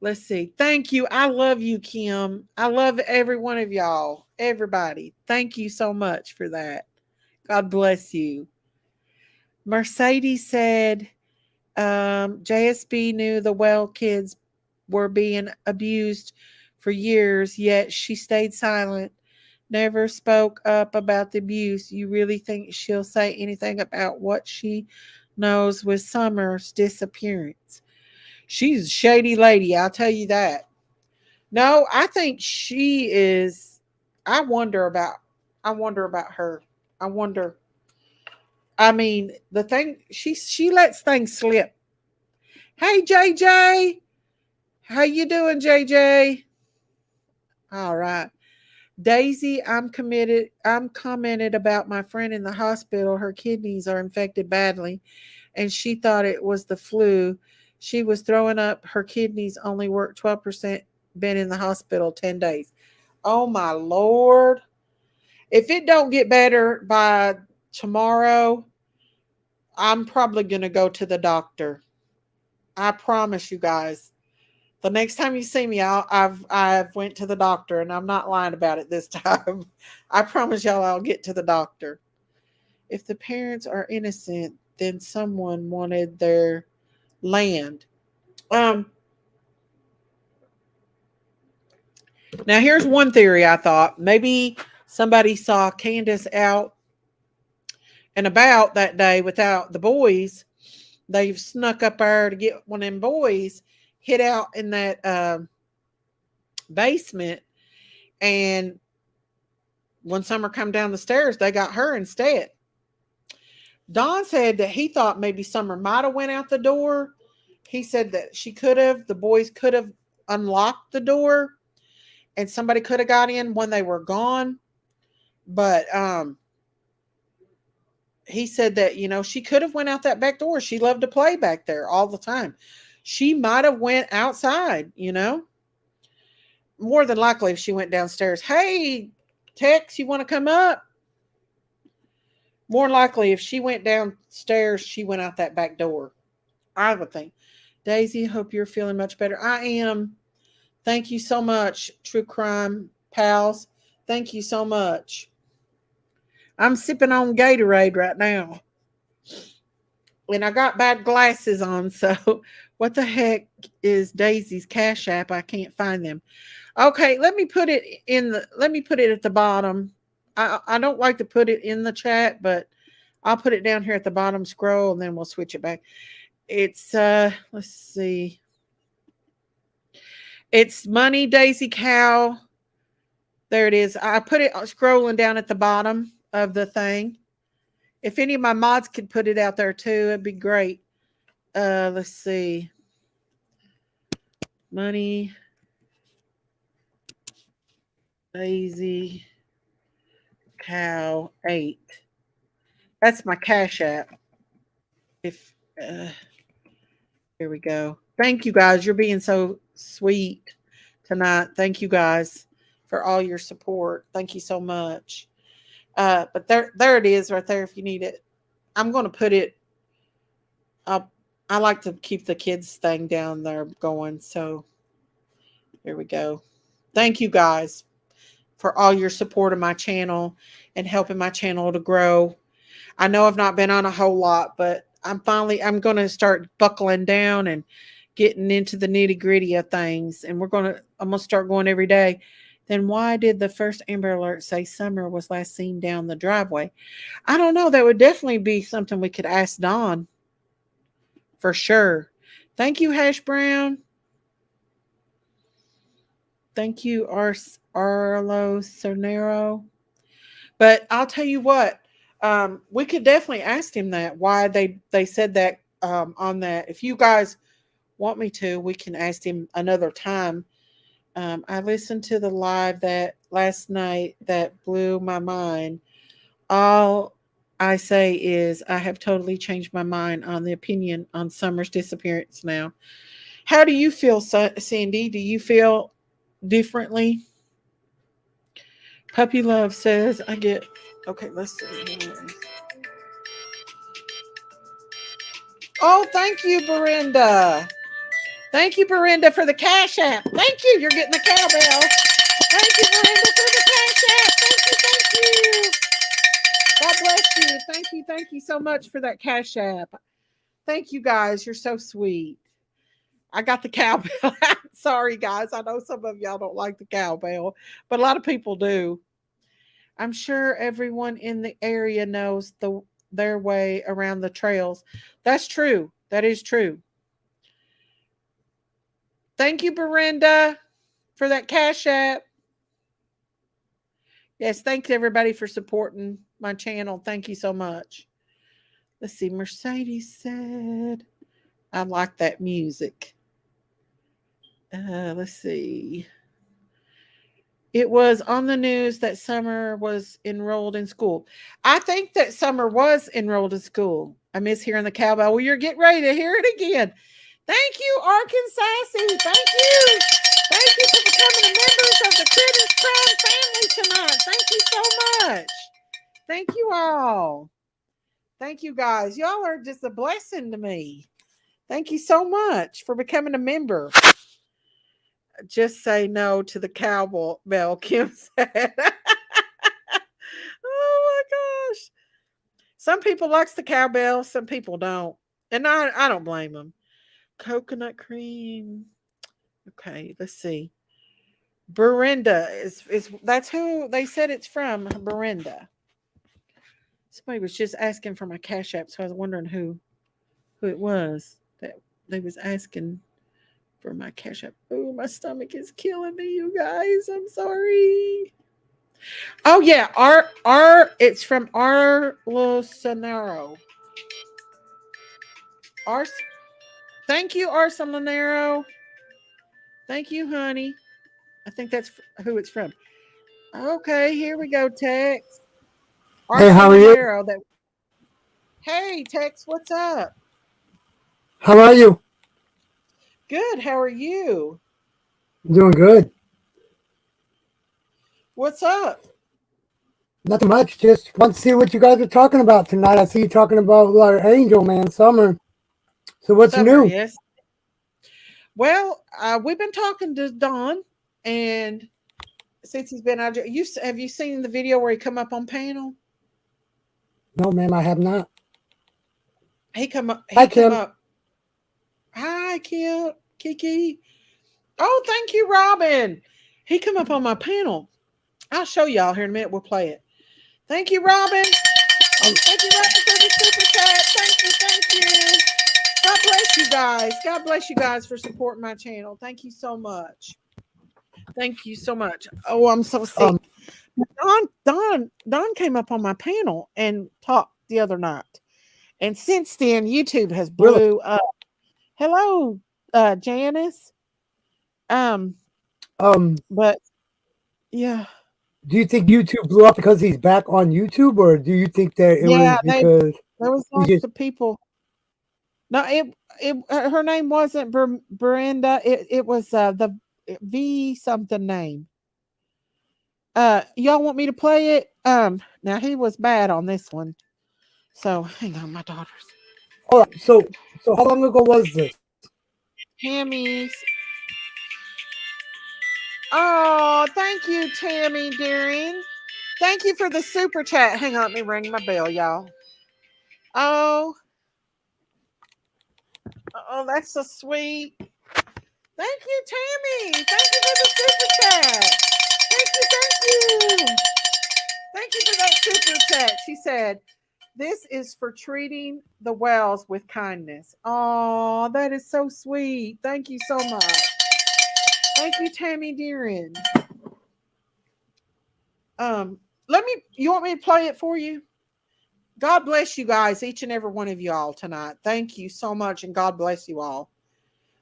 Let's see. Thank you. I love you, Kim. I love every one of y'all. Everybody. Thank you so much for that. God bless you. Mercedes said, JSB knew the well kids were being abused for years, yet she stayed silent, never spoke up about the abuse. You really think she'll say anything about what she knows with Summer's disappearance? She's a shady lady, I'll tell you that. No, I think she is. I wonder about. I wonder about her. I wonder. I mean, the thing she lets things slip. Hey, JJ, how you doing, JJ? All right. Daisy, I'm committed. I'm commented about my friend in the hospital. Her kidneys are infected badly, and she thought it was the flu. She was throwing up. Her kidneys only work 12%. Been in the hospital 10 days. Oh my lord! If it don't get better by tomorrow, I'm probably gonna go to the doctor. I promise you guys. The next time you see me, I've went to the doctor, and I'm not lying about it this time. I promise y'all, I'll get to the doctor. If the parents are innocent, then someone wanted their land. Um. Now here's one theory. I thought maybe somebody saw Candace out and about that day without the boys. They've snuck up there to get one of them boys, hid out in that basement, and when Summer come down the stairs, they got her instead. Don said that he thought maybe Summer might have went out the door. He said that she could have, the boys could have unlocked the door and somebody could have got in when they were gone. But he said that, she could have went out that back door. She loved to play back there all the time. She might have went outside. More than likely, if she went downstairs, hey, Tex, you want to come up? More likely, if she went downstairs, she went out that back door. I would think. Daisy, hope you're feeling much better. I am. Thank you so much, True Crime Pals. Thank you so much. I'm sipping on Gatorade right now. And I got bad glasses on, so what the heck is Daisy's Cash App? I can't find them. Okay, let me put it at the bottom. I don't like to put it in the chat, but I'll put it down here at the bottom scroll and then we'll switch it back. It's let's see. It's Money Daisy Cow. There it is. I put it scrolling down at the bottom of the thing. If any of my mods could put it out there too, it'd be great. Let's see. Money Daisy Cow 8. That's my Cash App. If Here we go. Thank you guys. You're being so sweet tonight. Thank you guys for all your support. Thank you so much. But there it is right there if you need it. I'm going to put it up. I like to keep the kids thing down there going. So here we go. Thank you guys for all your support of my channel and helping my channel to grow. I know I've not been on a whole lot, but I'm going to start buckling down and getting into the nitty-gritty of things, and I'm going to start going every day. Then why did the first Amber Alert say Summer was last seen down the driveway? I don't know. That would definitely be something we could ask Dawn for sure. Thank you, Hash Brown. Thank you, Arlo Cernero. But I'll tell you what, we could definitely ask him that why they said that on that. If you guys want me to, we can ask him another time. I listened to the live that last night that blew my mind. All I say is I have totally changed my mind on the opinion on Summer's disappearance now. How do you feel, Sandy? Do you feel differently? Puppy Love says I get. Okay, let's see. Oh, thank you, Belinda. Thank you, Belinda, for the Cash App. Thank you. You're getting the cowbell. Thank you, Belinda, for the Cash App. Thank you. God bless you. Thank you so much for that Cash App. Thank you, guys. You're so sweet. I got the cowbell out. Sorry, guys. I know some of y'all don't like the cowbell, but a lot of people do. I'm sure everyone in the area knows their way around the trails. That's true. That is true. Thank you, Brenda, for that Cash App. Yes, thanks everybody for supporting my channel. Thank you so much. Let's see. Mercedes said, I like that music. Let's see. It was on the news that Summer was enrolled in school. I think that Summer was enrolled in school. I miss hearing the cowbell. Well, you're getting ready to hear it again. Thank you, Arkansas. Thank you. Thank you for becoming members of the Critters Crime family tonight. Thank you so much. Thank you all. Thank you guys. Y'all are just a blessing to me. Thank you so much for becoming a member. Just say no to the cowbell, Kim said. Oh my gosh. Some people likes the cowbell, some people don't. And I don't blame them. Coconut cream. Okay, let's see. Brenda is that's who they said it's from, Brenda. Somebody was just asking for my Cash App, so I was wondering who it was that they was asking for my Cash App. Oh, my stomach is killing me, you guys. I'm sorry. Oh yeah, it's from Arlo Sonero. Thank you, Arsenalero. Thank you, honey. I think that's who it's from. Okay, here we go, Tex. Hey, Aren't how you are you? aware that? Hey, Tex, what's up? How are you? Good. How are you? Doing good. What's up? Nothing much. Just want to see what you guys are talking about tonight. I see you talking about our Angel Man Summer. So what's Summer, new? yes. Well, we've been talking to Don, and since he's been out, have you seen the video where he come up on panel? No, ma'am, I have not. He come up. Hi, He come Kim. up. Hi, Kim, Kiki. Oh, thank you, Robin. He come up on my panel. I'll show y'all here in a minute. We'll play it. Thank you, Robin. Um, Thank you, Robin, for the super chat. Thank you, thank you. God bless you guys. God bless you guys for supporting my channel. Thank you so much. Thank you so much. Oh, I'm so um, sick. Don came up on my panel and talked the other night. And since then, YouTube has really? blew up. Hello, Janice. Um, Um, but yeah, do you think YouTube blew up because he's back on YouTube, or do you think that it yeah, was because there was he lots just? of people. No, it her name wasn't Brenda. It was the V something name. Y'all want me to play it? Now he was bad on this one. So hang on, my daughters. Hold on. So how long ago was this? Tammy's. Oh, thank you, Tammy Deering. Thank you for the super chat. Hang on, let me ring my bell, y'all. Oh, oh, that's so sweet. Thank you, Tammy. Thank you for the super chat. Thank you, thank you. Thank you for that super chat. She said, "This is for treating the wells with kindness." Oh, that is so sweet. Thank you so much. Thank you, Tammy Deering. Um, let me. You want me to play it for you? God bless you guys, each and every one of you all tonight. Thank you so much, and God bless you all.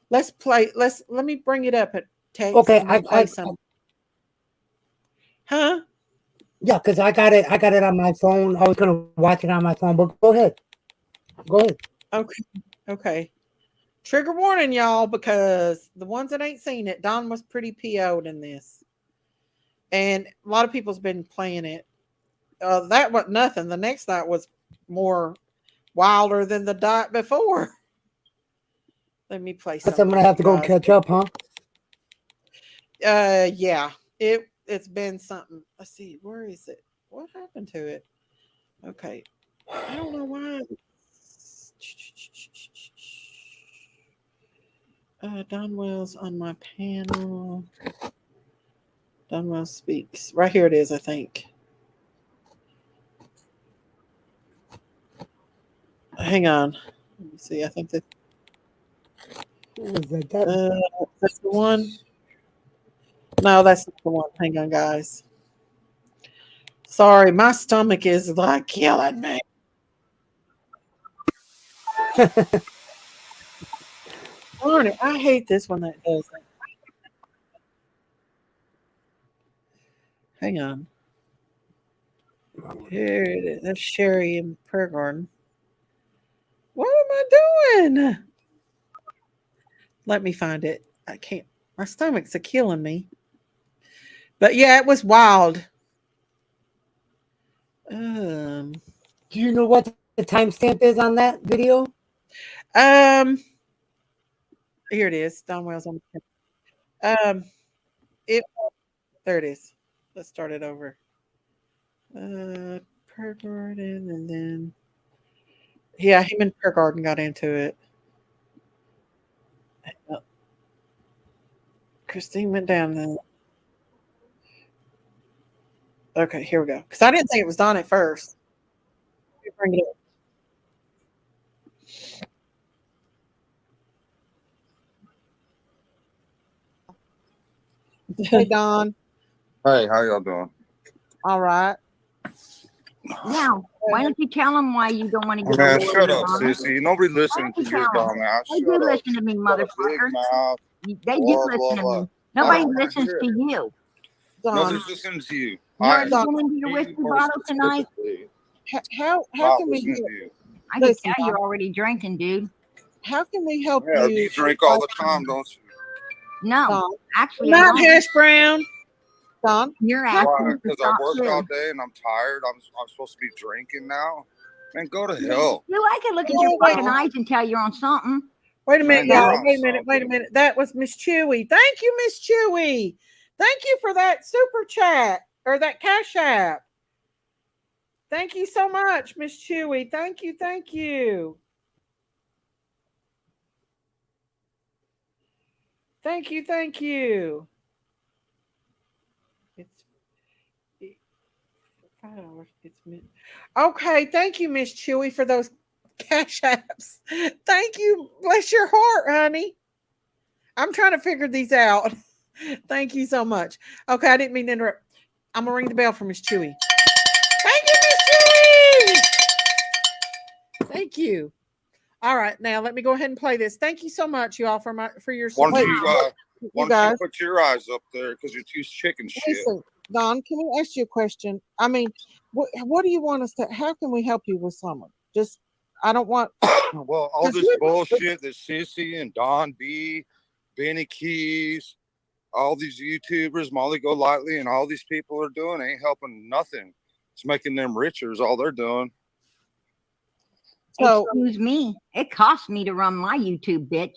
Let's play. Let me bring it up at text, Okay, and we'll play some. Huh? yeah, because I got it. I got it on my phone. I was gonna watch it on my phone, but go ahead. Go ahead. Okay. Okay. Trigger warning, y'all, because the ones that ain't seen it, Don was pretty PO'd in this, and a lot of people's been playing it. That was nothing. The next night was more wilder than the night before. Let me play Guess I'm something gonna for have you to go guys. catch up, huh? Yeah, it's been something. Let's see, where is it? What happened to it? Okay, I don't know why. Don Wells on my panel. Don Wells speaks. Right here it is, I think. Hang on. Let me see. I think that Was that that? uh, that's the one. No, that's not the one. Hang on, guys. Sorry, my stomach is like killing me. Darn it, I hate this one that does that. Hang on. Here it is. That's Sherry and Prayer Garden. What am I doing? Let me find it. I can't. My stomach's a killing me. But yeah, it was wild. Um, Do you know what the timestamp is on that video? um, here it is. Don Wells on. It. There it is. Let's start it over. Prayer Garden, and then yeah, him and Prayer Garden got into it. Uh, Christine went down. Okay, here we go. Because I didn't think it was Don at first. Let me bring it up. Hey, Don. Hey, how y'all doing? All right. Now, why don't you tell them why you don't want to Oh, get a man, lawyer, shut up, Donna? sissy. Nobody Why listening don't to you your tell them? dumb ass. They Shut do up. listen to me, You got a big motherfucker. mouth. They do Blah, blah, listen to blah. me. I Nobody don't want to listens hear to it. you. Nobody's Don, listening to you. You I already Don, been into your you whiskey more bottle tonight? specifically how not can we listening help? to you. I can Listen, tell Don, you're already drinking, dude. how can we help Yeah, you? you drink all the time, don't you? No, Don, actually, I not don't. hash brown. Don, You're how asking Why? me to Because I stop worked all too. day and I'm tired. I'm supposed to be drinking now. Man, go to You, hell. I could look at your oh, wait, fucking eyes and tell you're on something. wait a minute, Man, y'all. you're Wait on a minute. Wait a something. minute. That was Miss Chewy. Thank you, Miss Chewy. Thank you for that super chat or that cash app. Thank you so much, Miss Chewy. Thank you. Thank you. Thank you. Thank you. It's $5. Okay. Thank you, Miss Chewy, for those cash apps. Thank you. Bless your heart, honey. I'm trying to figure these out. Thank you so much. Okay, I didn't mean to interrupt. I'm gonna ring the bell for Miss Chewy. Thank you, Miss Chewy. Thank you. All right, now let me go ahead and play this. Thank you so much, you all, for your Why don't support. you why You don't you guys, put your eyes up there because you're too chicken shit. listen, Don. Can we ask you a question? I mean, what do you want us to? How can we help you with summer? Just, I don't want Well, all because this you. bullshit that Sissy and Don B, Benny Keys, all these YouTubers, Molly Golightly, and all these people are doing ain't helping nothing. It's making them richer is all they're doing. So, Excuse me. It costs me to run my YouTube, bitch.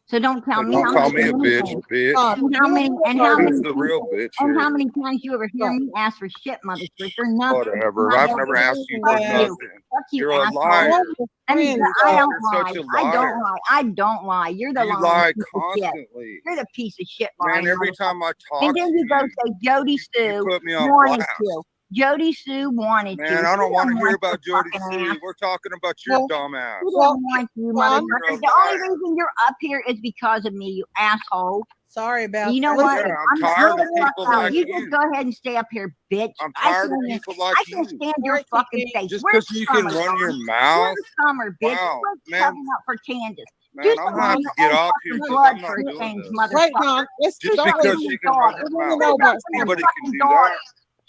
So don't tell But me don't how call much me a bitch, anything. bitch. Don, you know what? Who's the real bitch And how here? many times you ever hear Right. me ask for shit, mother sister? Nothing. I'm Whatever. not I've never helping. asked you Fuck for That you. nothing. Fuck you, You're a asshole. liar. And friend, I don't You're lie. such a I don't liar. lie. I don't lie. You're the You lying lie piece of shit. constantly. You're the piece of shit Man, lying every motherfucker. time I And talk then to you go you, say Jody you Sue put me on wanted to. blast. Jody Sue wanted to. Man, I She don't want didn't to hear want your about Jody fucking Sue. ass. We're talking about your well, dumb ass. She well, didn't want you, Don, You're motherfucker. a The only liar. reason you're up here is because of me, you asshole. sorry about You know that. what? Yeah, Listen, I'm I'm tired not of the fuck people out. like You just you. go ahead and stay up here, bitch. I'm tired of people like I can't you. stand all your right, fucking Kiki. face. Just Where's because you can Summer, run Dawn? your mouth. Where's Summer, bitch? Wow, Quit man, covering up for Candace. Do man, I'm something gonna have on to your get own off here fucking because blood I'm not for a doing change, this. Wait, motherfucker. Don. Let's Just Start Don. with because your she can run daughter. her We want to mouth. know Stick up about for your summer. Anybody can fucking do daughter. that.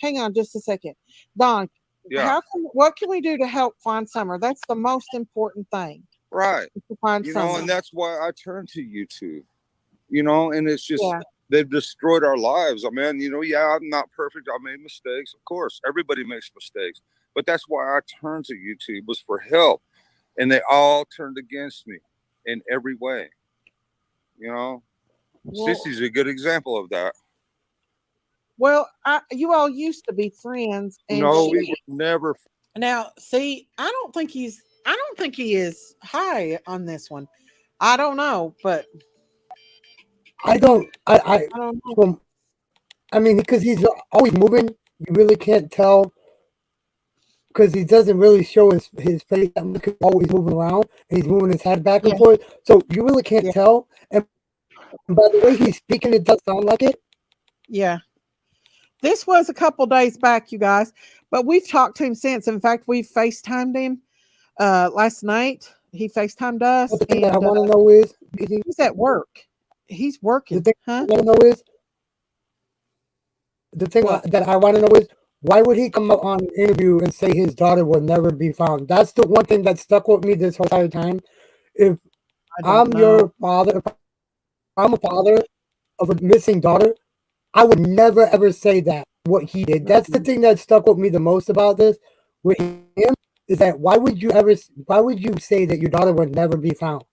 Hang on just a second. Don, Yeah, what can we do to help find summer? That's the most important thing, right. is to find summer. And that's why I turn to YouTube. And it's just Yeah. they've destroyed our lives. I mean, yeah, I'm not perfect. I made mistakes. Of course, everybody makes mistakes. But that's why I turned to YouTube was for help. And they all turned against me in every way. You know, Well, Sissy's a good example of that. you all used to be friends, and No, we she. were never. Now, see, I don't think he is high on this one. I don't know, but I don't. I don't know. From, I mean, because he's always moving. You really can't tell because he doesn't really show his face that much. 'Cause he's always moving around and he's moving his head back Yeah, and forth. So you really can't yeah, tell. And by the way he's speaking, it does sound like it. yeah. This was a couple days back, you guys, but we've talked to him since. In fact, we FaceTimed him last night. He FaceTimed But us, the thing that I and want to know is, he's at work. He's the working, thing huh? I want to know is, the thing What? that I want to know is, why would he come out on an interview and say his daughter will never be found? That's the one thing that stuck with me this whole entire time. If I don't I'm know. your father, if I'm a father of a missing daughter, I would never ever say that what he did. That's the Mm-mm. thing that stuck with me the most about this with him is that why would you say that your daughter would never be found?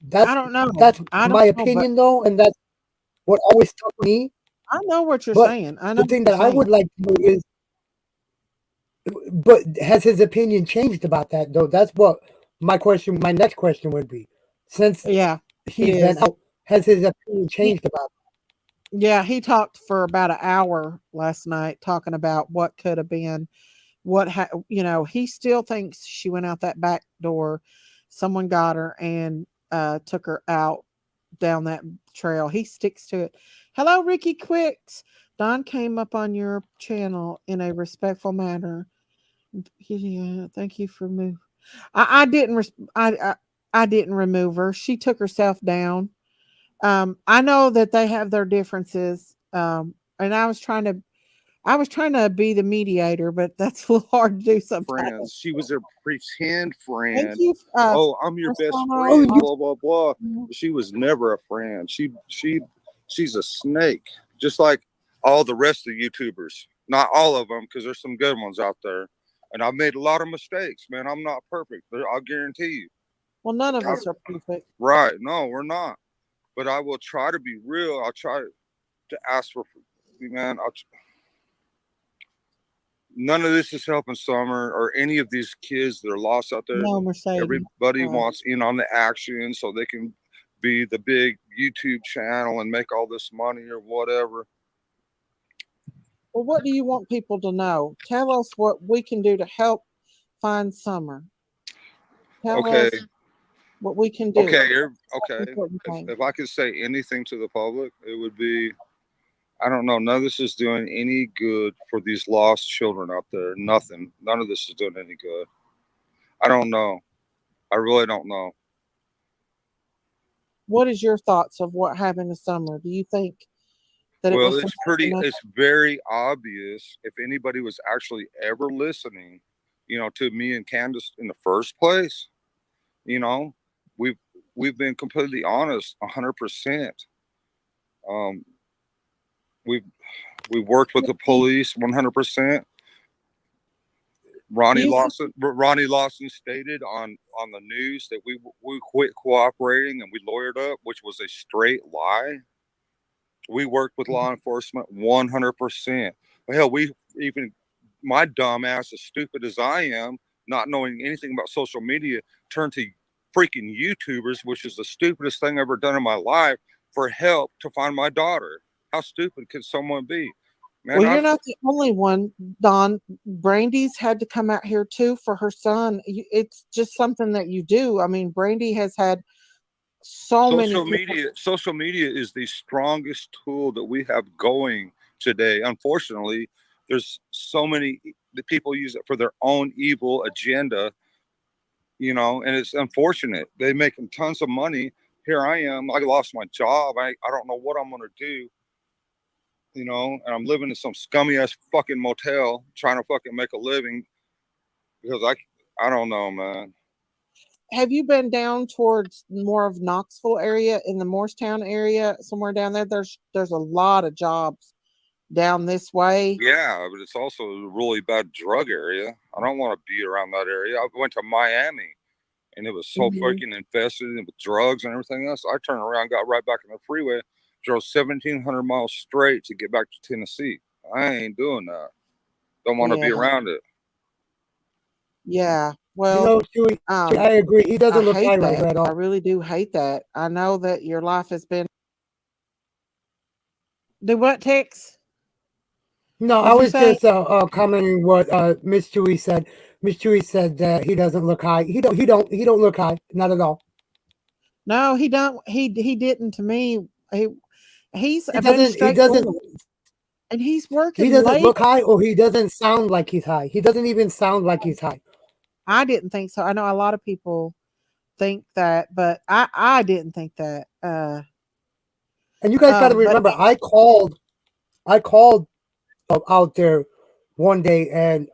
I That's don't know. that's I don't my know, but opinion though, and that's what always stuck with me. I know what you're But saying. I know the what thing you're that I saying. would like to know is, but has his opinion changed about that though? That's what my next question would be. Since Yeah, it he's been is. out, has his opinion He, changed about yeah, he talked for about an hour last night talking about what could have been. He still thinks she went out that back door. Someone got her and took her out down that trail. He sticks to it. Hello, Ricky Quicks. Don came up on your channel in a respectful manner. Yeah, thank you for move. I didn't. I didn't remove her. She took herself down. I know that they have their differences. And I was trying to be the mediator, but that's a little hard to do sometimes. Friends. She was a pretend Thank friend. you, Oh, I'm your best Marcelo. Oh, friend. you Blah blah blah. Mhm. She was never a friend. She's a snake, just like all the rest of the YouTubers. Not all of them, because there's some good ones out there. And I've made a lot of mistakes, man. I'm not perfect, but I'll guarantee you. Well, none of I, us are perfect. right? No, we're not. But I will try to be real. I'll try to ask for, man. None of this is helping Summer or any of these kids that are lost out there. No, Mercedes. Everybody Uh, wants in on the action so they can be the big YouTube channel and make all this money or whatever. well, what do you want people to know? Tell us what we can do to help find Summer. Tell Okay, us what we can do. okay, That's the okay. important If thing. if I could say anything to the public, it would be I don't know. None of this is doing any good for these lost children out there. Nothing. None of this is doing any good. I don't know. I really don't know. What is your thoughts of what happened this summer? Do you think that it Well, was something? it's very obvious if anybody was actually ever listening, to me and Candace in the first place, you know, we've, we've been completely honest 100%. Um, we've, we've worked with the police 100%. Do you think Ronnie Lawson stated on the news that we quit cooperating and we lawyered up, which was a straight lie. We worked with law enforcement 100%. Hell, we even my dumb ass, as stupid as I am, not knowing anything about social media, turned to freaking YouTubers, which is the stupidest thing I've ever done in my life, for help to find my daughter. How stupid could someone be? Man, well, you're not the only one, Don. Brandy's had to come out here too for her son. It's just something that you do. I mean, Brandy has had so many people. social media is the strongest tool that we have going today. Unfortunately, there's so many the people use it for their own evil agenda, and it's unfortunate. They making tons of money. Here I am, I lost my job. I don't know what I'm gonna do, and I'm living in some scummy ass fucking motel trying to fucking make a living because I don't know, man. Have you been down towards more of Knoxville area in the Morristown area, somewhere down there? There's a lot of jobs down this way. Yeah, but it's also a really bad drug area. I don't want to be around that area. I went to Miami and it was so Hmm. fucking infested with drugs and everything else. I turned around, got right back in the freeway, drove 1,700 miles straight to get back to Tennessee. I ain't doing that. Don't want to be Yeah, around it. yeah. you Well, know, Chewy, um, I agree. He I doesn't look hate high right that. at I all. really do hate that. I know that your life has been. Do what, Tex? No, I What'd you was say? just commenting what Miss Chewy said. Miss Chewy said that he doesn't look high. He don't look high, not at all. No, he don't. He didn't to me. He he's He been doesn't. He doesn't. straightforward, and he's He working doesn't late. look high, or he doesn't sound like he's high. He doesn't even sound like he's high. I didn't think so. I know a lot of people think that, but I didn't think that. And you guys got to But remember, I called out there one day, and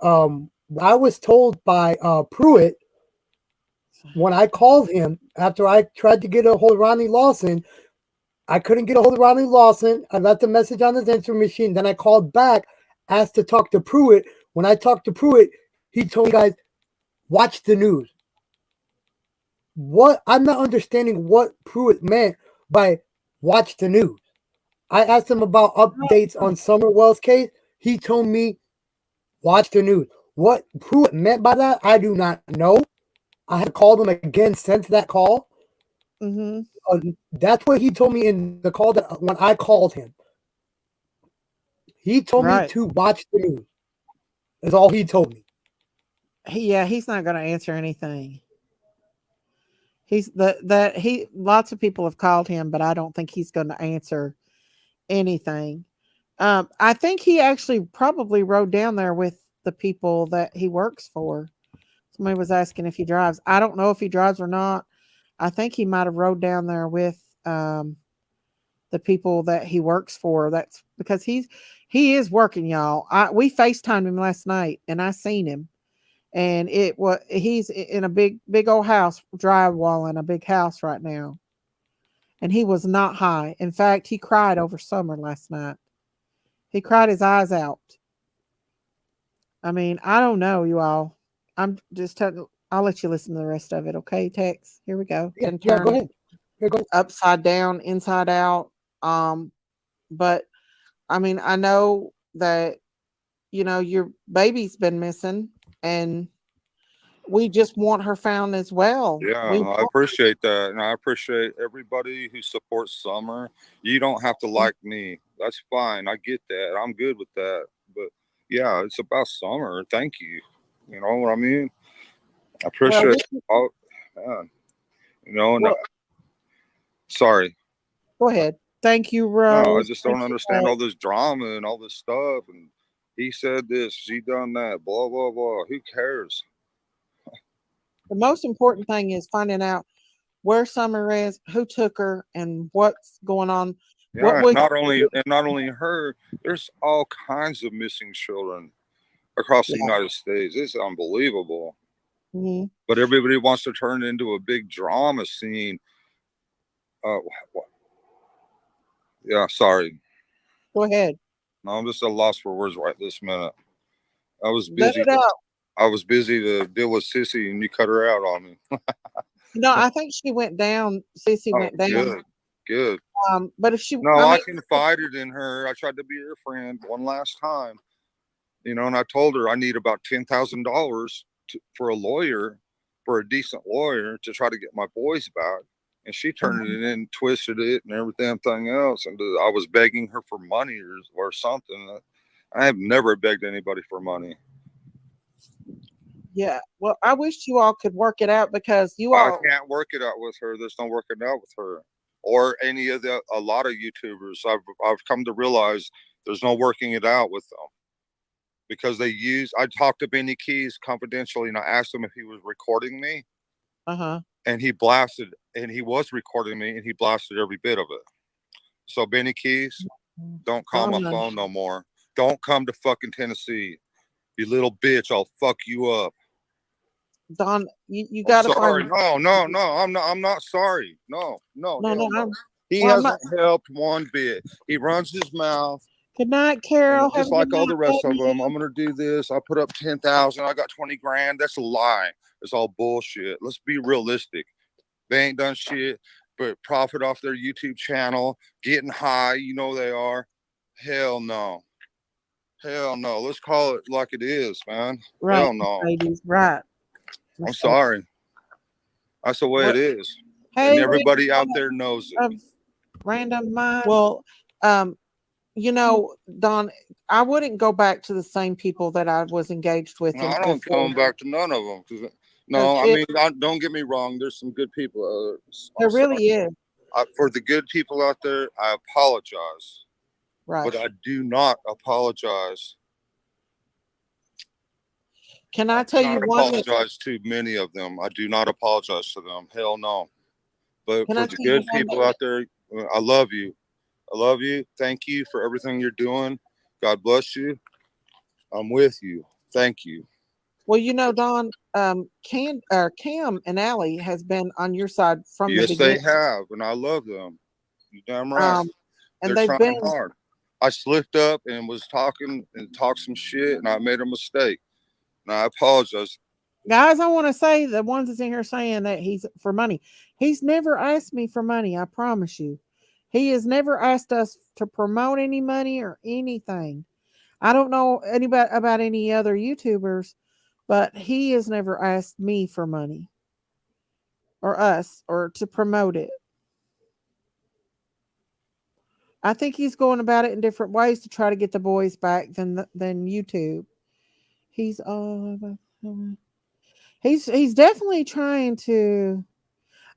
I was told by Pruitt when I called him after I tried to get a hold of Ronnie Lawson. I couldn't get a hold of Ronnie Lawson. I left a message on his answering machine. Then I called back, asked to talk to Pruitt. When I talked to Pruitt, he told me, guys, watch the news. What? I'm not understanding what Pruitt meant by watch the news. I asked him about updates on Summerwell's case. He told me watch the news. What Pruitt meant by that, I do not know. I have called him again since that call. mm-hmm, That's what he told me in the call that when I called him. He told me right. to watch the news. Is all he told me. Yeah, he's not going to answer anything. He's that he. Lots of people have called him, but I don't think he's going to answer anything. I think he actually probably rode down there with the people that he works for. Somebody was asking if he drives. I don't know if he drives or not. I think he might have rode down there with the people that he works for. That's because he is working, y'all. We FaceTimed him last night and I seen him. And he's in a big old house, drywalling a big house right now. And he was not high. In fact, he cried over Summer last night. He cried his eyes out. I mean, I don't know, you all. I'm just telling. I'll let you listen to the rest of it, okay? Tex. Here we go. Yeah, Gonna yeah, go turn ahead. Yeah, go ahead. upside down, inside out. Um, but I mean, I know that your baby's been missing, and we just want her found as well. Yeah, I appreciate that, and I appreciate everybody who supports Summer. You don't have to like me. That's fine. I get that. I'm good with that. But yeah, it's about Summer. Thank you. You know what I mean? I Well, appreciate all. Yeah, and well, sorry. go ahead. Thank you, No, I Rose. just Thank don't you, understand all Tex. this drama and all this stuff. And he said this, she done that, blah blah blah. Who cares? The most important thing is finding out where Summer is, who took her, and what's going on. What Yeah, we not only her. There's all kinds of missing children across the yeah. United States. It's unbelievable. Mhm. But everybody wants to turn it into a big drama scene. Uh, yeah, sorry. Go ahead. No, I'm just at a loss for words right this minute. I was Let busy. it out. I was busy to deal with Sissy, and you cut her out on me. I think she went down. Cece Oh, went down. good, good. But if she, I No, I mean, confided in her. I tried to be her friend one last time, and I told her I need about $10,000 for a lawyer, for a decent lawyer to try to get my boys back. And she turned Mhm. it in, twisted it, and everything else. And I was begging her for money or something. I have never begged anybody for money. Yeah. Well, I wish you all could work it out because you I all, can't work it out with her. There's no working out with her or any of a lot of YouTubers. I've come to realize there's no working it out with them because I talked to Benny Keys confidentially and I asked him if he was recording me uh huh. and he was recording me and he blasted every bit of it. So Benny Keys, don't call my Donna, phone no more. Don't come to fucking Tennessee. You little bitch, I'll fuck you up. Don, you I'm got to sorry. find. No, no, no. I'm not sorry. No, no, No, no, hell no. He well, I'm not. hasn't helped one bit. He runs his mouth, Good night, and Carol. Have just a good like all night. the rest Love of them, you. I'm gonna do this. I put up 10,000. I got 20 grand. That's a lie. It's all bullshit. Let's be realistic. They ain't done shit but profit off their YouTube channel, getting high. You know they are. Hell no. Hell no. Let's call it like it is, man. Right, Hell no. Mercedes. Right, I'm Mercedes. sorry. That's the way it What? is. And Hey, everybody out there knows it. of random mind. Well, um, Don, I wouldn't go back to the same people that I was engaged with No, in I don't before come back to none of them. because No, I it mean, don't get me wrong. There's some good people. I'm there sorry. really is. For the good people out there, I apologize. Right. But I do not apologize. Can I I do tell you not one that? apologize to many of them. I do not apologize to them. Hell no. But Can I for the tell you good one people that? out there, I love you. I love you. Thank you for everything you're doing. God bless you. I'm with you. Thank you. Well, Don, Cam and Allie has been on your side from the Yes, they beginning. have, and I love them. You damn right. Um, and They're they've trying been hard. I slipped up and was talking and talked some shit, and I made a mistake. And I apologize. guys. I want to say the ones that's in here saying that he's for money. He's never asked me for money. I promise you, he has never asked us to promote any money or anything. I don't know anybody about any other YouTubers, but he has never asked me for money or us or to promote it. I think he's going about it in different ways to try to get the boys back than YouTube. He's he's definitely trying to.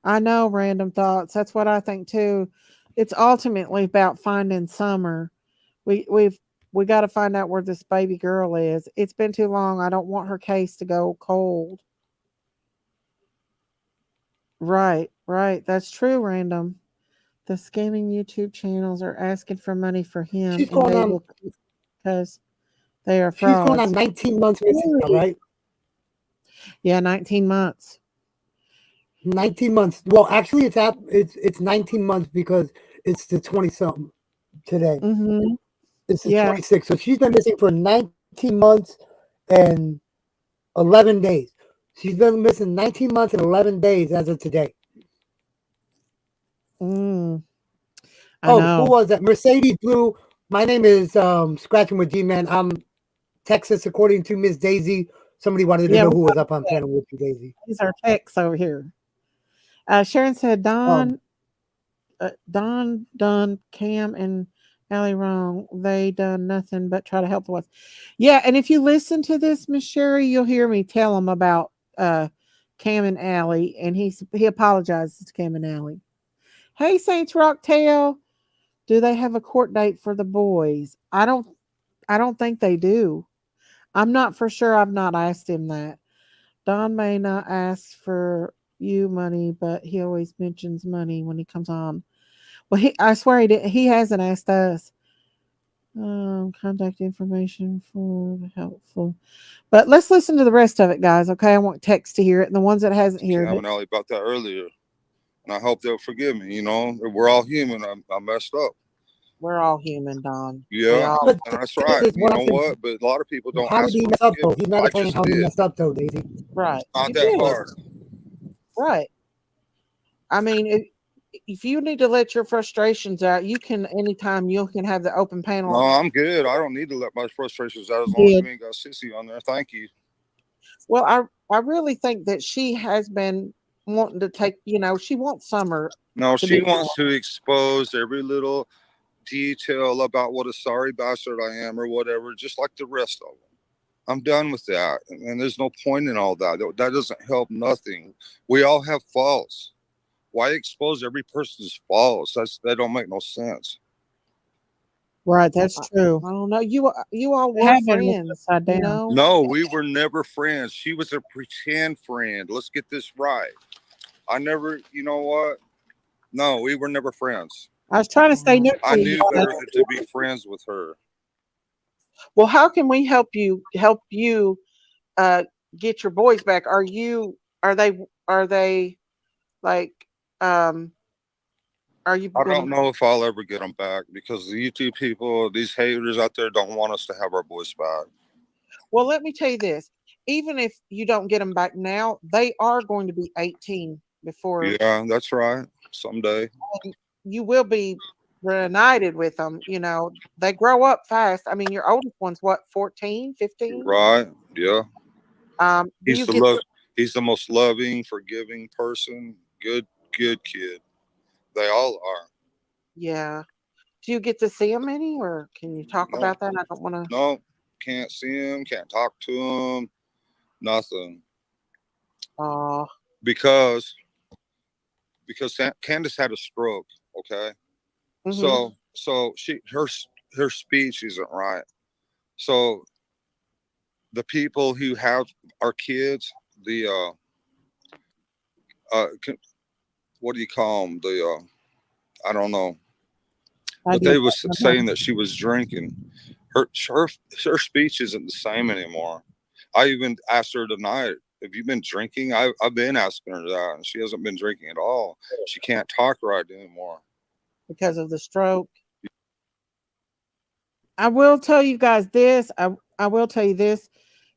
I know random thoughts. That's what I think too. It's ultimately about finding Summer. We got to find out where this baby girl is. It's been too long. I don't want her case to go cold. Right, right. That's true, random. The scamming YouTube channels are asking for money for him, She's and going they on. will because they are She's going frauds. on 19 months missing now, Really? right? Yeah, 19 months. 19 months. Well, actually, it's 19 months because it's the 20 something today. Mm-hmm. It's the Yeah. 26th. So she's been missing for 19 months and 11 days. She's been missing 19 months and 11 days as of today. Mm, I Oh, who know. was that? Mercedes Blue. My name is Scratching with G Man. I'm Texas, according to Miss Daisy. Somebody wanted to Yeah, know we who was got up on panel with you, Daisy. these are texts over here. Sharon said, Um, Don, Cam, and Allie wrong. They done nothing but try to help us. Yeah, and if you listen to this, Miss Sherry, you'll hear me tell him about Cam and Allie, and he apologizes to Cam and Allie. Hey, Saints Rocktail, do they have a court date for the boys? I don't think they do. I'm not for sure. I've not asked him that. Don may not ask for you money, but he always mentions money when he comes on. Well, I swear he did. He hasn't asked us. Contact information for the helpful. But let's listen to the rest of it, guys. Okay, I want text to hear it, and the ones that hasn't heard Cam it. and Allie about that earlier, and I hope they'll forgive me. You know, we're all human. I messed up. We're all human, Don. We Yeah, all but and that's this right. is You what I'm know saying. what? But a lot of people don't How did ask he for mess up though? He's forgiveness. not I explaining just how he did. messed up though, Daisy. right. Not You that did hard. right. I mean, if you need to let your frustrations out, you can anytime. You can have the open No, panel. I'm good. I don't need to let my frustrations out as long as Did you ain't got sissy on there. Thank you. well. I really think that she has been wanting to take. She wants Summer No, to she be. wants to expose every little detail about what a sorry bastard I am or whatever, just like the rest of them. I'm done with that. And there's no point in all that. That doesn't help nothing. We all have faults. Why expose every person's faults? That don't make no sense. Right, that's true. I don't know. You all were Have been with friends, I do yeah. know. No, we were never friends. She was a pretend friend. Let's get this right. I never, you know what? No, we were never friends. I was trying to stay Mm. neutral, I you knew guys. better than to be friends with her. Well, how can we help you uh get your boys back? Are they like um are you I gonna don't know if I'll ever get them back because the YouTube people, these haters out there, don't want us to have our boys back. well, let me tell you this. Even if you don't get them back now, they are going to be 18 before Yeah, that's right. Someday. you will be reunited with them. They grow up fast. I mean, your oldest one's what, 14, 15? Right? Yeah. Do He's you the get love. to, He's the most loving, forgiving person. Good, good kid. They all are. yeah. Do you get to see them any, or can you talk No, about that? I don't want to. no, can't see him. Can't talk to him. Nothing Oh, because Candace had a stroke. Okay, mm-hmm. so her speech isn't right. So the people who have our kids, the what do you call them? The I don't know, I but do. they was saying that she was drinking. Her her her speech isn't the same anymore. I even asked her tonight, "Have you been drinking?" I've been asking her that, and she hasn't been drinking at all. She can't talk right anymore. Because of the stroke. I will tell you guys this. I will tell you this.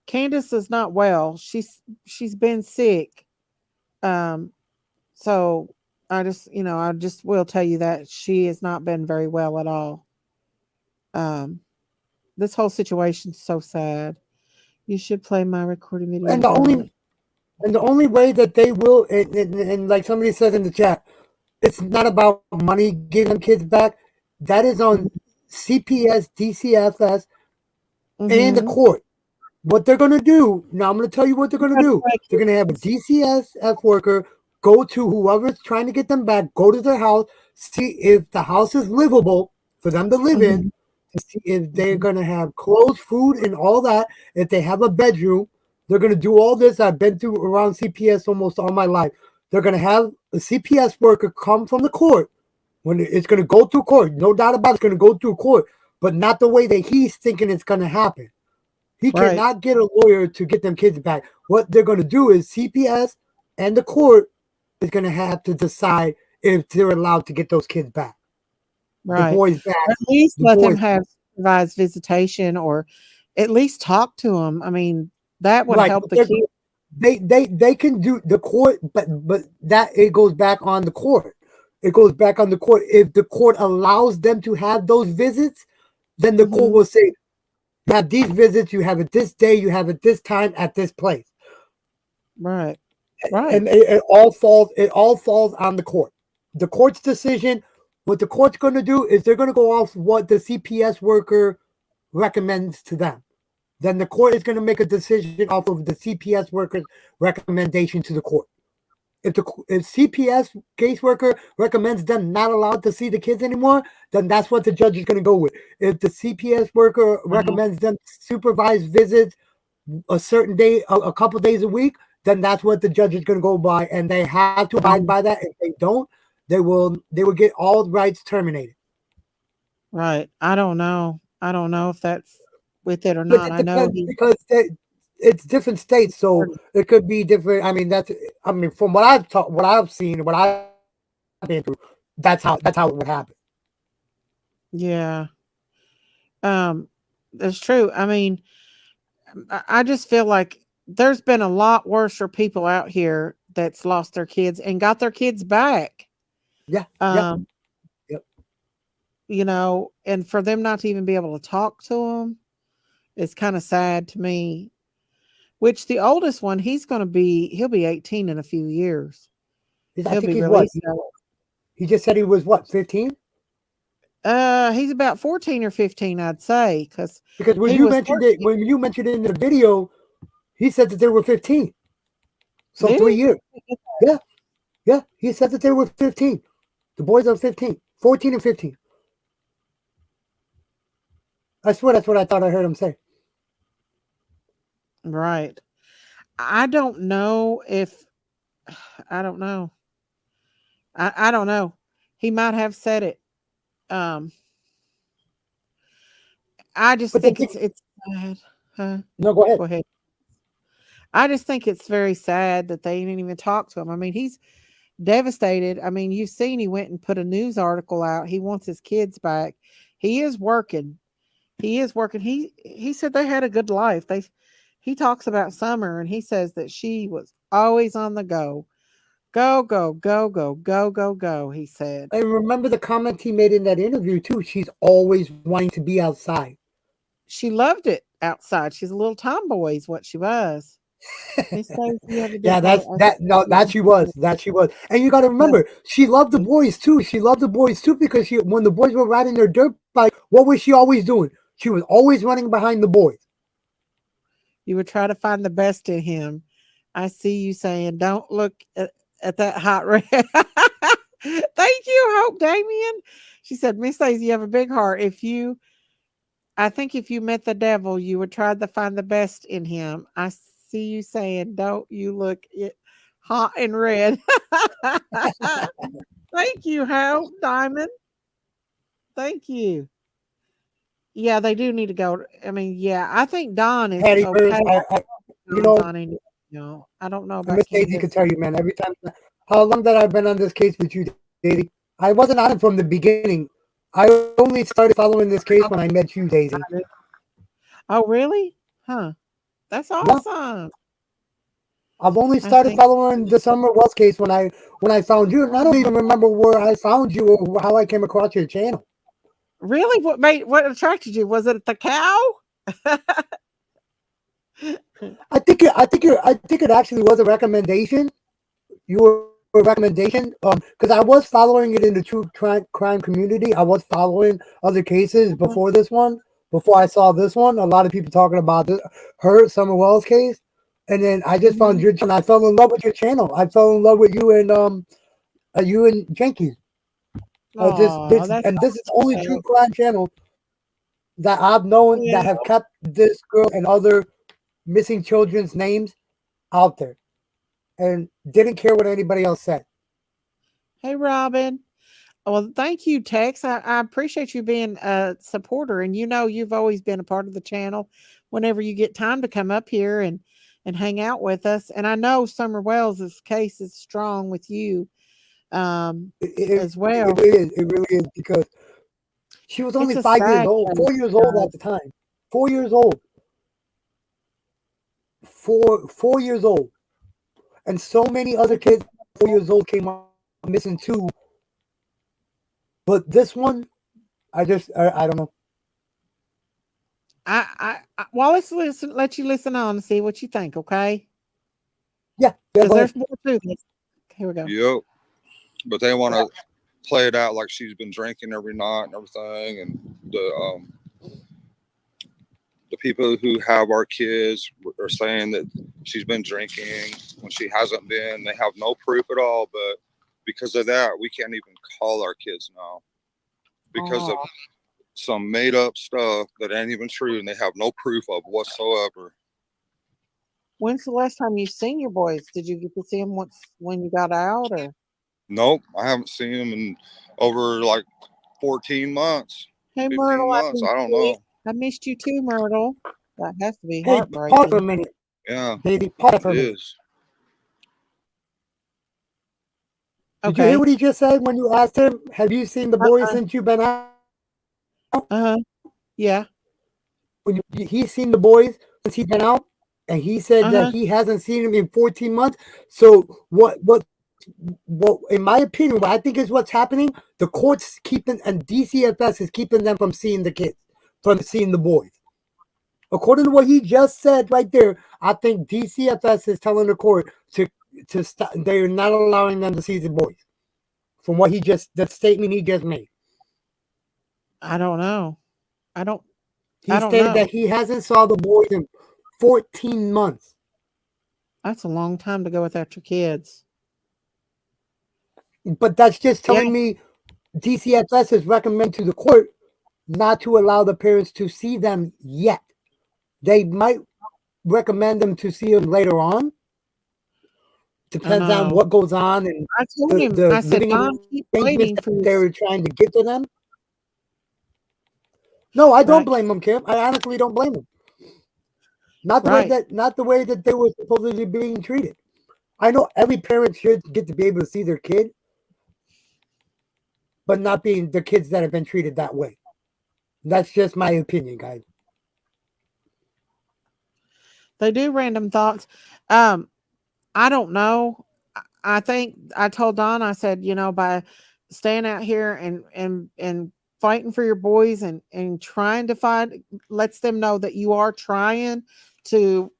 Candace is not well. She's been sick. Um, so I just will tell you that she has not been very well at all. Um, this whole situation's so sad. You should play my recording video, and the Don. only and the only way that they will, and like somebody said in the chat, it's not about money getting them kids back. That is on CPS, DCFS, and the Mm-hmm. court. What they're going to do, now I'm going to tell you what they're going to do. They're going to have a DCSF worker go to whoever's trying to get them back, go to their house, see if the house is livable for them to live in, Mm-hmm. to see if they're going to have clothes, food, and all that. If they have a bedroom, they're going to do all this. I've been through around CPS almost all my life. They're going to have a CPS worker come from the court When it's going to go through court, no doubt about it, it's going to go through court, but not the way that he's thinking it's going to happen. He Right. cannot get a lawyer to get them kids back. What they're going to do is CPS and the court is going to have to decide if they're allowed to get those kids back, the Right. boys back, Or at least the let them boys. have supervised visitation, or at least talk to them. I mean, that would Right, help but the kid. they can do the court, but that it goes back on the court. It goes back on the court. If the court allows them to have those visits, then the court Mhm. will say, you have these visits, you have it this day, you have it this time at this place. Right. Right. And it all falls on the court. The court's decision, what the court's going to do is they're going to go off what the CPS worker recommends to them. Then the court is going to make a decision off of the CPS worker's recommendation to the court. If CPS caseworker recommends them not allowed to see the kids anymore, then that's what the judge is going to go with. If the CPS worker Uh-huh. recommends them supervised visits a certain day, a couple days a week, then that's what the judge is going to go by, and they have to abide Mhm. by that. If they don't, they will get all rights terminated. Right. I don't know. I don't know if that's with it or But not. it I know depends he because it's different states, so it could be different. I mean, from what what I've seen, what I've been through, that's how it would happen. yeah. Um, that's true. I mean, I just feel like there's been a lot worse for people out here that's lost their kids and got their kids back. Yeah, yep, Um, yep. and for them not to even be able to talk to them, it's kind of sad to me. Which the oldest one, he'll be 18 in a few years. I He'll think be he's what? released. He just said he was what, 15? He's about 14 or 15, I'd say, because Because he was when you mentioned it in the video, he said that they were 15. So did 3 years. he? Yeah, yeah. He said that they were 15. The boys are 15, 14 and 15. I swear that's what I thought I heard him say. Right. I don't know if I don't know. I don't know. He might have said it. Um, I just But the think thing, it's sad. Huh? no, go ahead. Go ahead. I just think it's very sad that they didn't even talk to him. I mean, he's devastated. I mean, you've seen he went and put a news article out. He wants his kids back. He is working. He is working. He said they had a good life. He talks about Summer and he says that she was always on the go. Go, go, go, go, go, go, go, he said. And remember the comment he made in that interview too. She's always wanting to be outside. She loved it outside. She's a little tomboy, is what she was. Miss Daisy, you have a big Yeah, heart. that's I that. No, see that she was. That she was. And you got to remember, she loved the you. boys too. She loved the boys too because when the boys were riding their dirt bike, what was she always doing? She was always running behind the boys. You would try to find the best in him. I see you saying, don't look at that hot red. Thank you, Hope Damien. She said, Miss Daisy, you have a big heart. I think if you met the devil, you would try to find the best in him. I see you saying, don't you look hot and red. Thank you, Hope Diamond. Thank you. Yeah, they do need to go. I mean, yeah, I think Don is Patty okay. Burns, you Don's know, on any, I don't know Miss about Daisy could Candace. tell you, man. Every time, how long that I've been on this case with you, Daisy, I wasn't on it from the beginning. I only started following this case when I met you, Daisy. Oh, really? Huh. That's Yeah, awesome. I've only I started think following the Summer Wells case when I found you, and I don't even remember where I found you or how I came across your channel. really what attracted you? Was it the cow? I think it actually was a recommendation. You were a recommendation, because I was following it in the crime community. I was following other cases before this one. Before I saw this one, a lot of people talking about her Summer Wells case, and then I just found Mhm. your channel. I fell in love with your channel. I fell in love with you and Jenkins. Oh, that's This is the only true awesome. crime channel that I've known that Yeah. have kept this girl and other missing children's names out there and didn't care what anybody else said. Hey, Robin. Well, thank you, Tex. I appreciate you being a supporter, and you've always been a part of the channel. Whenever you get time to come up here and hang out with us, and I know Summer Wells' case is strong with you, It as well. is. It really is because she was only It's a 5 years sad old, case, 4 years old guys. at the time. 4 years old. 4 years old. And so many other kids 4 years old came up missing too. But this one, I don't know. Well, let's listen. Let you listen on and see what you think, okay? Yeah, yeah, Because go ahead. there's more to this. Here we go. Yep. But they want to play it out like she's been drinking every night and everything. And the people who have our kids are saying that she's been drinking when she hasn't been. They have no proof at all. But because of that, we can't even call our kids now because of Oh, some made up stuff that ain't even true and they have no proof of whatsoever. when's the last time you seen your boys? Did you get to see them once when you got out, or? Nope, I haven't seen them in over like 14 months, Hey, 15 Myrtle, I months. missed I don't you. know. I missed you too, Myrtle. That has to be Hey, pause for a heartbreaking. minute, Yeah, baby. Pause it for a minute. is. Did you hear Okay. what he just said when you asked him, have you seen the boys Uh-uh. since you've been out? Uh-huh. Yeah. He's seen the boys since he's been out, and he said that Uh-huh. he hasn't seen them in 14 months. So what in my opinion, what I think is what's happening, the courts keeping and DCFS is keeping them from seeing the kids, from seeing the boys. According to what he just said right there, I think DCFS is telling the court to stop. They're not allowing them to see the boys. From what the statement he just made, I don't know. I don't I he don't stated know. that he hasn't saw the boys in 14 months. That's a long time to go without your kids. But that's just Yeah, telling me DCFS is recommending to the court not to allow the parents to see them yet. They might recommend them to see them later on. I Depends on know. what goes on and I told him, the I said, living Mom, keep arrangements waiting that for your they're trying to get to them. No, I don't right, blame them, Kim. I honestly don't blame them. right. Not the way that they were supposedly being treated. I know every parent should get to be able to see their kid, but not being the kids that have been treated that way. That's just my opinion, guys. They do random thoughts. Um, I don't know. I think I told Don, I said, by staying out here and fighting for your boys and trying to find lets them know that you are trying to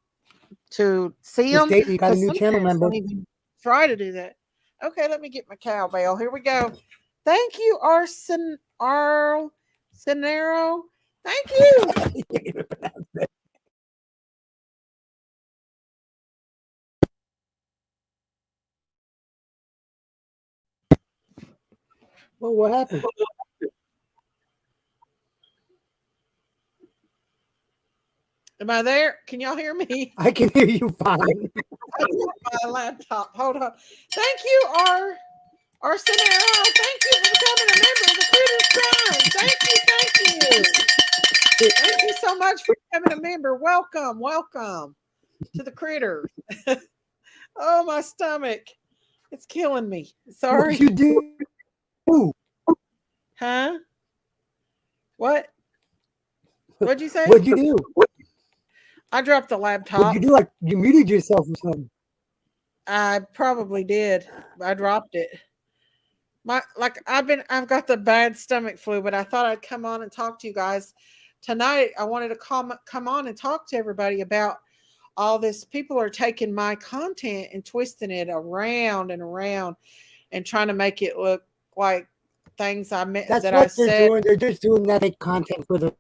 see Miss them, Daisy, you got a because new some channel parents member. don't even try to do that. Okay, let me get my cowbell. Here we go. Thank you, Arsenero. Thank you. Well, what happened? Am I there? Can y'all hear me? I can hear you fine. I got my laptop. Hold on. Thank you, Arsenero. Thank you for becoming a member of the Critters Crime. Thank you, thank you. Thank you so much for becoming a member. Welcome, welcome to the Critters. Oh, my stomach. It's killing me. What'd Sorry. you do? Huh? What? What'd you say? What'd you do? I dropped the What'd you laptop. do? Like you muted yourself or something? I probably did. I dropped it. I've got the bad stomach flu, but I thought I'd come on and talk to you guys tonight. I wanted to come on and talk to everybody about all this. People are taking my content and twisting it around and around and trying to make it look like things That's that I what they're said. doing. They're just doing that to make content for them.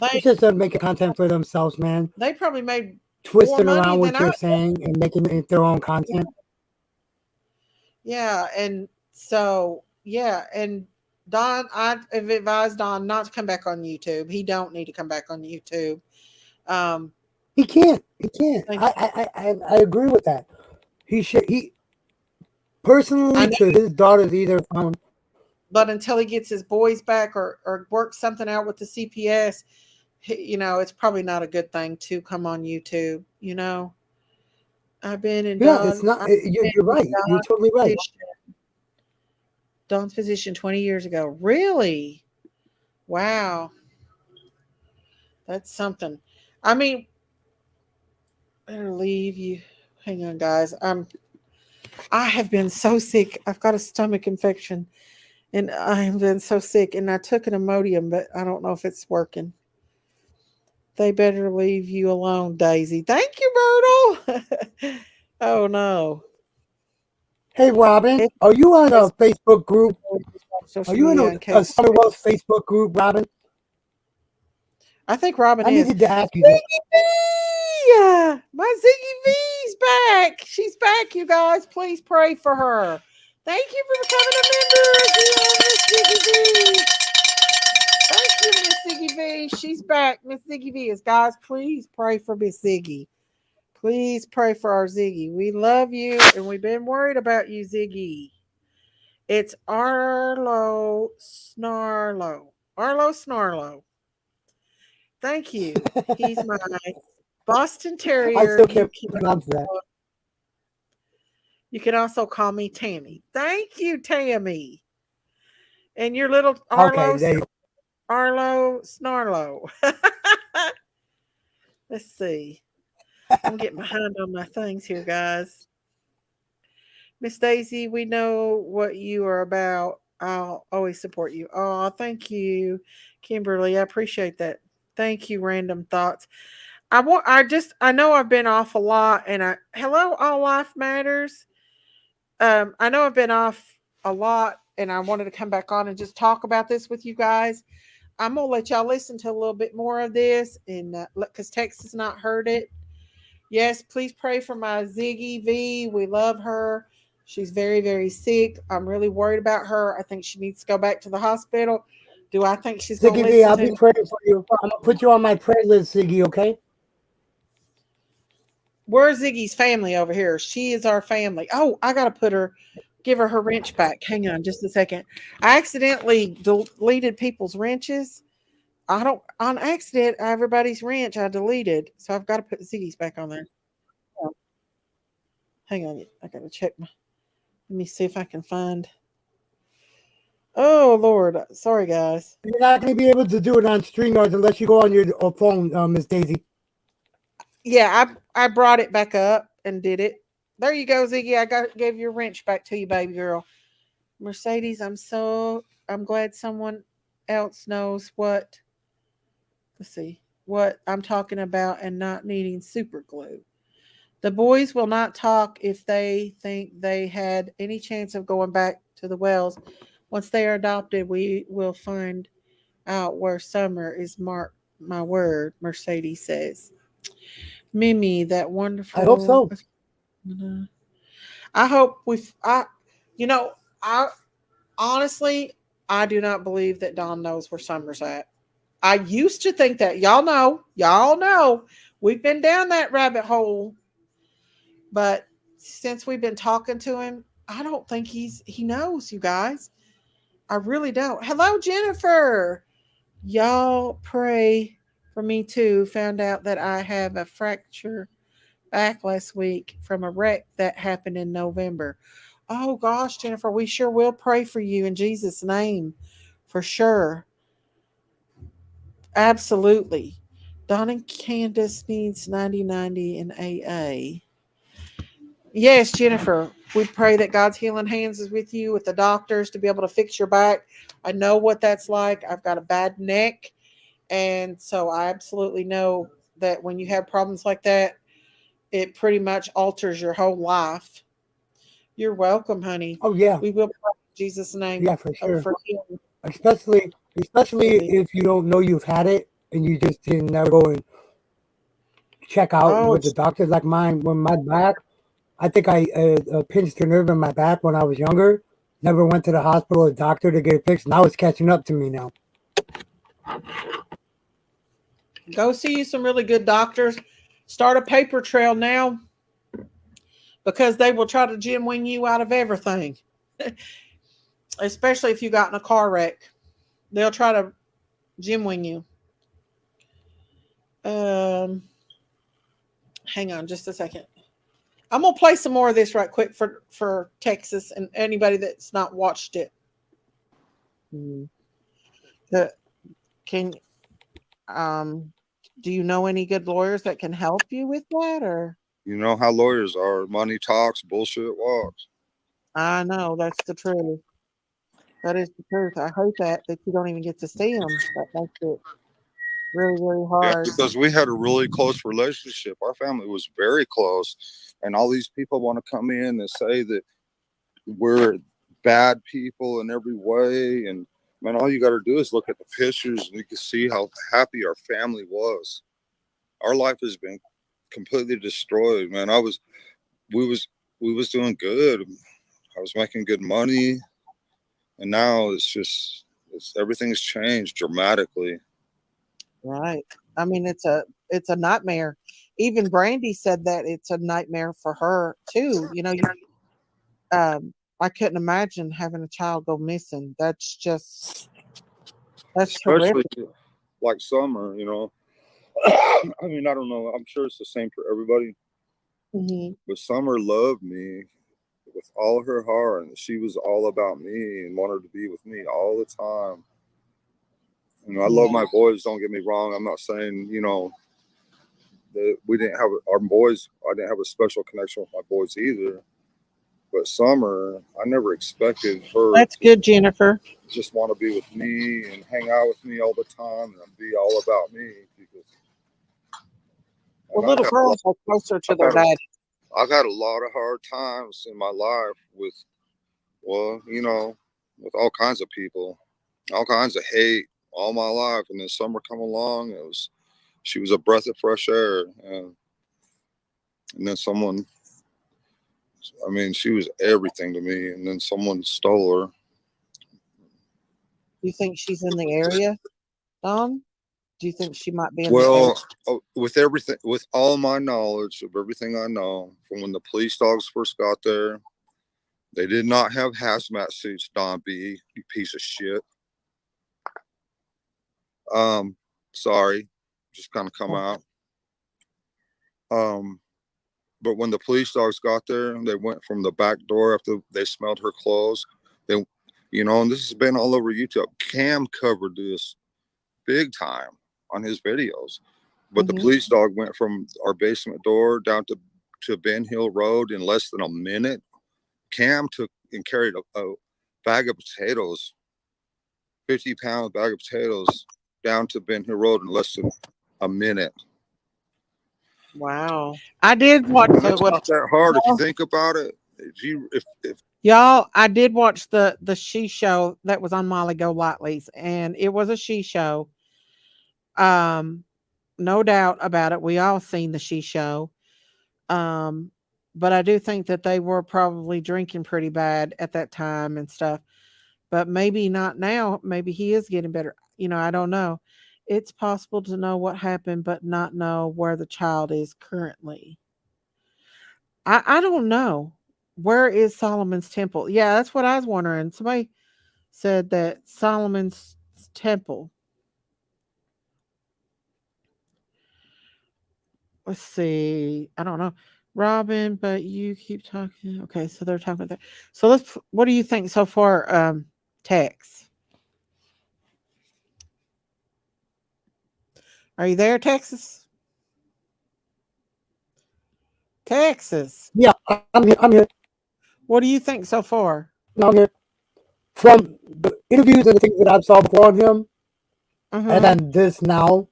They It's just to make content for themselves, man. they probably made more Twisting money around than what I. you're saying and making it their own content. Yeah, and so yeah, and Don, I've advised Don not to come back on YouTube. He don't need to come back on YouTube. Um, He can't. He can't. like, I agree with that. He should. He I personally know, to his daughter's either found. but until he gets his boys back or works something out with the CPS, it's probably not a good thing to come on YouTube. I've been in Yeah, it's not. I've been You're in right. You're Don's totally right. position, Don's position 20 years ago. Really? Wow, that's something. I mean, better leave you. Hang on, guys. I have been so sick. I've got a stomach infection, and I have been so sick. And I took an Imodium, but I don't know if it's working. They better leave you alone, Daisy. Thank you, Myrtle. Oh no. Hey, Robin, It are you on a is Facebook group? Are social you in media in a case. Summerwell Facebook group, Robin? I think Robin I is. needed to ask you that. Ziggy V! My Ziggy V's back. She's back, you guys. Please pray for her. Thank you for becoming a member again, Miss Ziggy V. Thank you, Miss Ziggy V. She's back. Miss Ziggy V is. Guys, please pray for Miss Ziggy. Please pray for our Ziggy. We love you and we've been worried about you, Ziggy. It's Arlo Snarlo. Arlo Snarlo. Thank you. He's my Boston I Terrier. still can't pronounce that. You can also call me Tammy. Thank you, Tammy. And your little Okay, Arlo there you Arlo Snarlo. Let's see. I'm getting behind on my things here, guys. Miss Daisy, we know what you are about. I'll always support you. Oh, thank you, Kimberly. I appreciate that. Thank you, Random Thoughts. I know I've been off a lot and hello, All Life Matters. I know I've been off a lot and I wanted to come back on and just talk about this with you guys. I'm gonna let y'all listen to a little bit more of this and because Tex has not heard it. Yes, please pray for my Ziggy V. We love her. She's very, very sick. I'm really worried about her. I think she needs to go back to the hospital. Do I think she's going to Ziggy V, listen I'll to be me? praying for you. I'm gonna put you on my prayer list, Ziggy. Okay? Where's Ziggy's family over here? She is our family. Oh, I got to give her wrench back. Hang on just a second. I accidentally deleted people's wrenches. I don't, on accident, everybody's wrench I deleted. So I've got to put Ziggy's back on there. Hang on. I got to check let me see if I can find. Oh Lord, sorry guys. You're not gonna be able to do it on StreamYard unless you go on your phone, Miss Daisy. Yeah, I brought it back up and did it. There you go, Ziggy. Gave your wrench back to you, baby girl. Mercedes, I'm glad someone else knows what. Let's see what I'm talking about and not needing super glue. The boys will not talk if they think they had any chance of going back to the wells. Once they are adopted, we will find out where summer is marked. My word, Mercedes says. Mimi, that I hope wonderful. so. I hope you know, I honestly, I do not believe that Don knows where Summer's at. I used to think that. Y'all know, we've been down that rabbit hole, but since we've been talking to him, I don't think he knows, you guys. I really don't. Hello, Jennifer. Y'all pray for me too. Found out that I have a fracture back last week from a wreck that happened in November. Oh gosh, Jennifer, we sure will pray for you in Jesus' name. For sure. Absolutely. Don and Candace needs 90/90 in AA. Yes, Jennifer. We pray that God's healing hands is with you with the doctors to be able to fix your back. I know what that's like. I've got a bad neck. And so I absolutely know that when you have problems like that, it pretty much alters your whole life. You're welcome, honey. Oh yeah, We will pray in Jesus' name yeah, for sure. for healing. Especially Absolutely. if you don't know you've had it and you just didn't never go and check out Oh, with the doctors. Like mine, when my back, I think I pinched a nerve in my back when I was younger. Never went to the hospital or doctor to get it fixed. Now it's catching up to me now. go see you some really good doctors. Start a paper trail now because they will try to gym wing you out of everything, especially if you got in a car wreck. They'll try to gym wing you. Um, Hang on just a second. I'm gonna play some more of this right quick for Texas and anybody that's not watched it. Mm. The, can um, do you know any good lawyers that can help you with that? Or You know how lawyers are. Money talks, bullshit walks. I know that's the truth. That is the truth. I hate that you don't even get to see them. That makes it really really Yeah, hard. because we had a really close relationship. Our family was very close. And all these people want to come in and say that we're bad people in every way. And man, all you got to do is look at the pictures and you can see how happy our family was. Our life has been completely destroyed, man. We was, we was doing good. I was making good money, and now everything's changed dramatically. Right. I mean, it's a nightmare. Even Brandy said that it's a nightmare for her too. I couldn't imagine having a child go missing. That's Especially horrific. like Summer, you know. I mean, I don't know. I'm sure it's the same for everybody, Hmm. but Summer loved me with all her heart, and she was all about me and wanted to be with me all the time. You know, I love Yeah. my boys. Don't get me wrong. I'm not saying that we didn't have our boys. I didn't have a special connection with my boys either. But Summer, I never expected her That's to good, Jennifer. just want to be with me and hang out with me all the time and be all about me. Because and Well, little girls are closer to I've their had a, dad. I've had a lot of hard times in my life with, well, with all kinds of people, all kinds of hate all my life. And then Summer come along. She was a breath of fresh air, and then someone. I mean, she was everything to me, and then someone stole her. Do you think she's in the area, Don? Do you think she might be in the area? Well, with everything, with all my knowledge of everything I know, from when the police dogs first got there, they did not have hazmat suits. Don B, you piece of shit. Um, Sorry, just kind of come Oh, out. Um, but when the police dogs got there, they went from the back door after they smelled her clothes. They, and this has been all over YouTube. Cam covered this big time on his videos. But the mm-hmm. police dog went from our basement door down to Ben Hill Road in less than a minute. Cam took and carried a bag of potatoes, 50-pound bag of potatoes, down to Ben Hill Road in less than a minute. Wow. I did watch And the it's what not that hard if you think about it. If y'all. I did watch the she show that was on Molly Go Lightly's, and it was a she show. Um, no doubt about it. We all seen the she show. Um, but I do think that they were probably drinking pretty bad at that time and stuff. But maybe not now. Maybe he is getting better. I don't know. It's possible to know what happened, but not know where the child is currently. I don't know. Where is Solomon's temple? Yeah, that's what I was wondering. Somebody said that Solomon's temple. Let's see. I don't know. Robin, but you keep talking. Okay, so they're talking about that. So what do you think so far, Tex? Are you there, Texas? Texas. Yeah, I'm here. I'm here. What do you think so far? No, I'm here. From the interviews and the things that I've saw before on him, and Mm-hmm. then this now,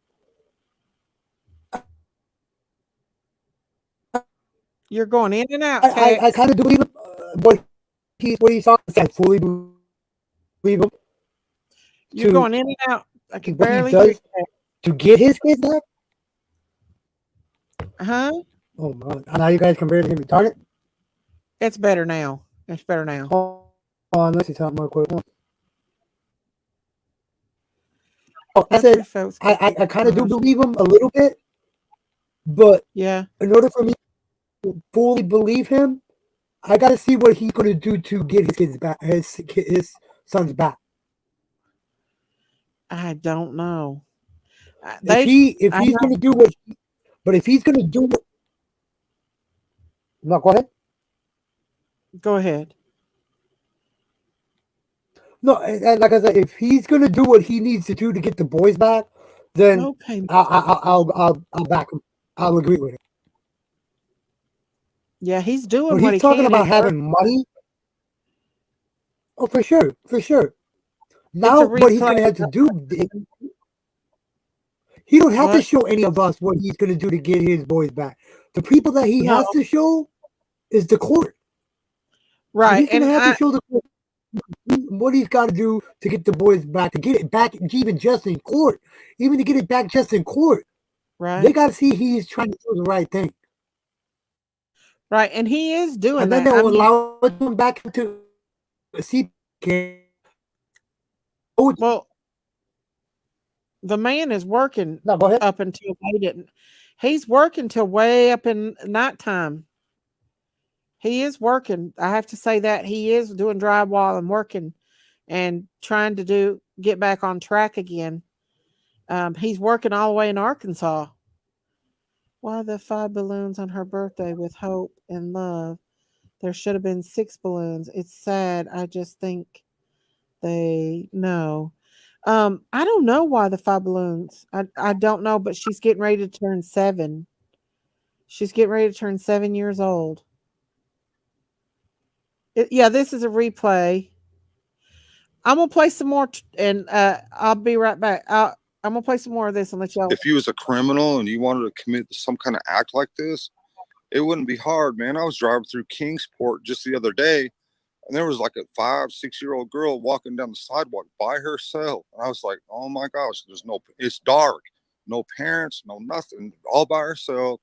You're going in and out, I Tex. kind of do believe what he's talking. I fully believe him You're to going in and out. I can what he barely hear does you. to get his kids back. Huh? Oh my! And now you guys compare to him. Darn it! It's better now. It's better now. Hold on, let's see something real quick. Oh, I Every said folks can I kind of do uh, believe him a little bit, but yeah. in order for me to fully believe him, I got to see what he's going to do to get his kids back, his sons back. I don't know. If They, if I he's know. going to do what, but if he's going to do what, no, go ahead. Go ahead. No, and like I said, if he's going to do what he needs to do to get the boys back, then Okay. I'll back him. I'll agree with him. Yeah, he's doing But what he's he talking can. about having money. Oh, for sure, for sure. It's a Now, what he's replay. going to have to do, he don't have to What? show any of us what he's going to do to get his boys back. The people that he No. has to show is the court. So Right. he's going to And have to show the court what he's got to do to get the boys back, to get it back, even just in court, even to get it back just in court. They right. got to see he's trying to do the right thing, Right. And he is doing and then that. I they'll mean, allow it to come back into CPK. well, the man is working No, go ahead. up until they didn't. He's working till way up in nighttime. He is working. I have to say that he is doing drywall and working and trying to get back on track again. He's working all the way in Arkansas. Why the 5 balloons on her birthday with hope and love? There should have been 6 balloons. It's sad. I just think they know. I don't know why the 5 balloons. I don't know, but she's getting ready to turn 7. She's getting ready to turn 7 years old. Yeah, this is a replay. I'm gonna play some more, and I'll be right back. I'm gonna play some more of this and let y'all. If you was a criminal and you wanted to commit some kind of act like this, it wouldn't be hard, man. I was driving through Kingsport just the other day, and there was like a 5, 6 year old girl walking down the sidewalk by herself. And I was like, oh my gosh, it's dark, no parents, no nothing, all by herself.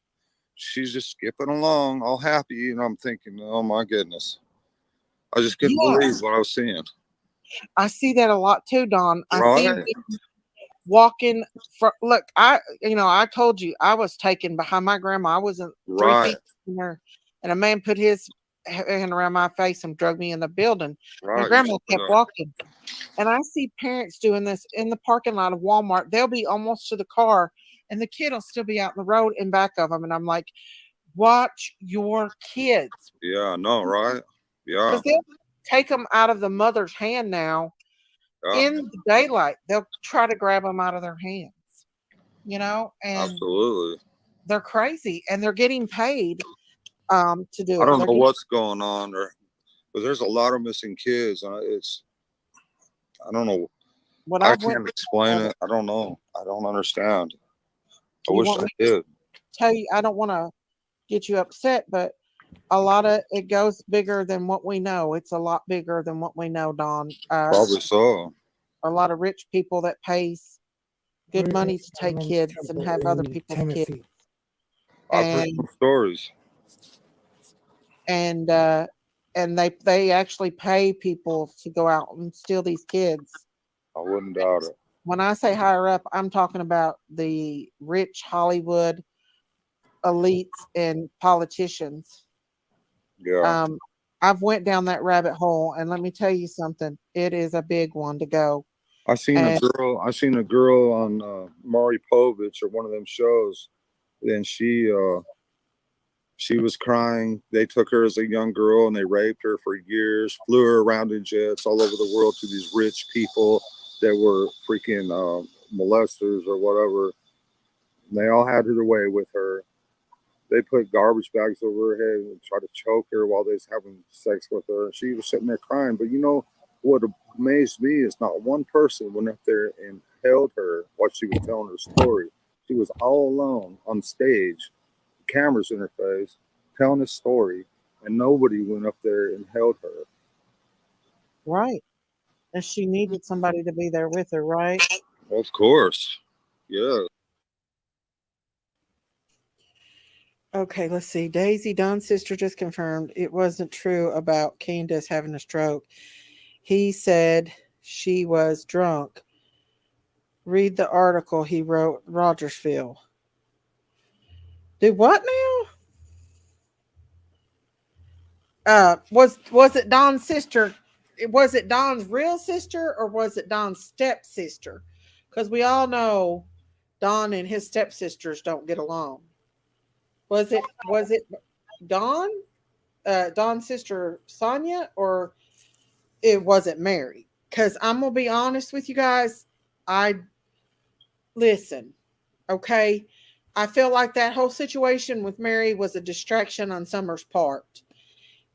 She's just skipping along, all happy. And I'm thinking, oh my goodness. I just couldn't believe Yes, what I was seeing. I see that a lot too, Don. I see Right, women walking. Look, I told you I was taken behind my grandma. I wasn't 3 feet right, from her, and a man put his hand around my face and drug me in the building. And right. You grandma told me kept that. walking. And I see parents doing this in the parking lot of Walmart. They'll be almost to the car, and the kid will still be out in the road in back of them. And I'm like, watch your kids, Yeah, I know, right? Yeah, because they'll take them out of the mother's hand now yeah, in the daylight. They'll try to grab them out of their hands, and absolutely. they're crazy, and they're getting paid to do I it. don't They're know getting what's going on there, but there's a lot of missing kids. I don't know. what I I've went can't through explain of it. it. I don't know. I don't understand. I You wish want I me to did. tell you? I don't want to get you upset, but a lot of it goes bigger than what we know. It's a lot bigger than what we know, Don. Probably so. A lot of rich people that pays good We're money to take in kids and Temple have other in people's kids, Tennessee. I've heard and some stories. and uh, and they actually pay people to go out and steal these kids. I wouldn't doubt it. When I say higher up, I'm talking about the rich Hollywood elites and politicians. Yeah. Um, I've went down that rabbit hole, and let me tell you something. It is a big one to go. And I seen a girl on Maury Povich or one of them shows. And she was crying. They took her as a young girl and they raped her for years, flew her around in jets all over the world to these rich people that were freaking molesters or whatever. And they all had their way with her. They put garbage bags over her head and tried to choke her while they was having sex with her. She was sitting there crying. But you know what amazed me is not one person went up there and held her while she was telling her story. She was all alone on stage, cameras in her face, telling a story, and nobody went up there and held her. right, and she needed somebody to be there with her, right? Of course. Yeah. Okay, let's see. Daisy, Don's sister, just confirmed it wasn't true about Candace having a stroke. He said she was drunk. Read the article he wrote, Rogersville. Do what now? Was it Don's sister? Was it Don's real sister or was it Don's stepsister? Because we all know Don and his stepsisters don't get along. Was it Don, Don's sister Sonia, or it wasn't Mary? Because I'm gonna be honest with you guys. I listen, okay. I feel like that whole situation with Mary was a distraction on Summer's part,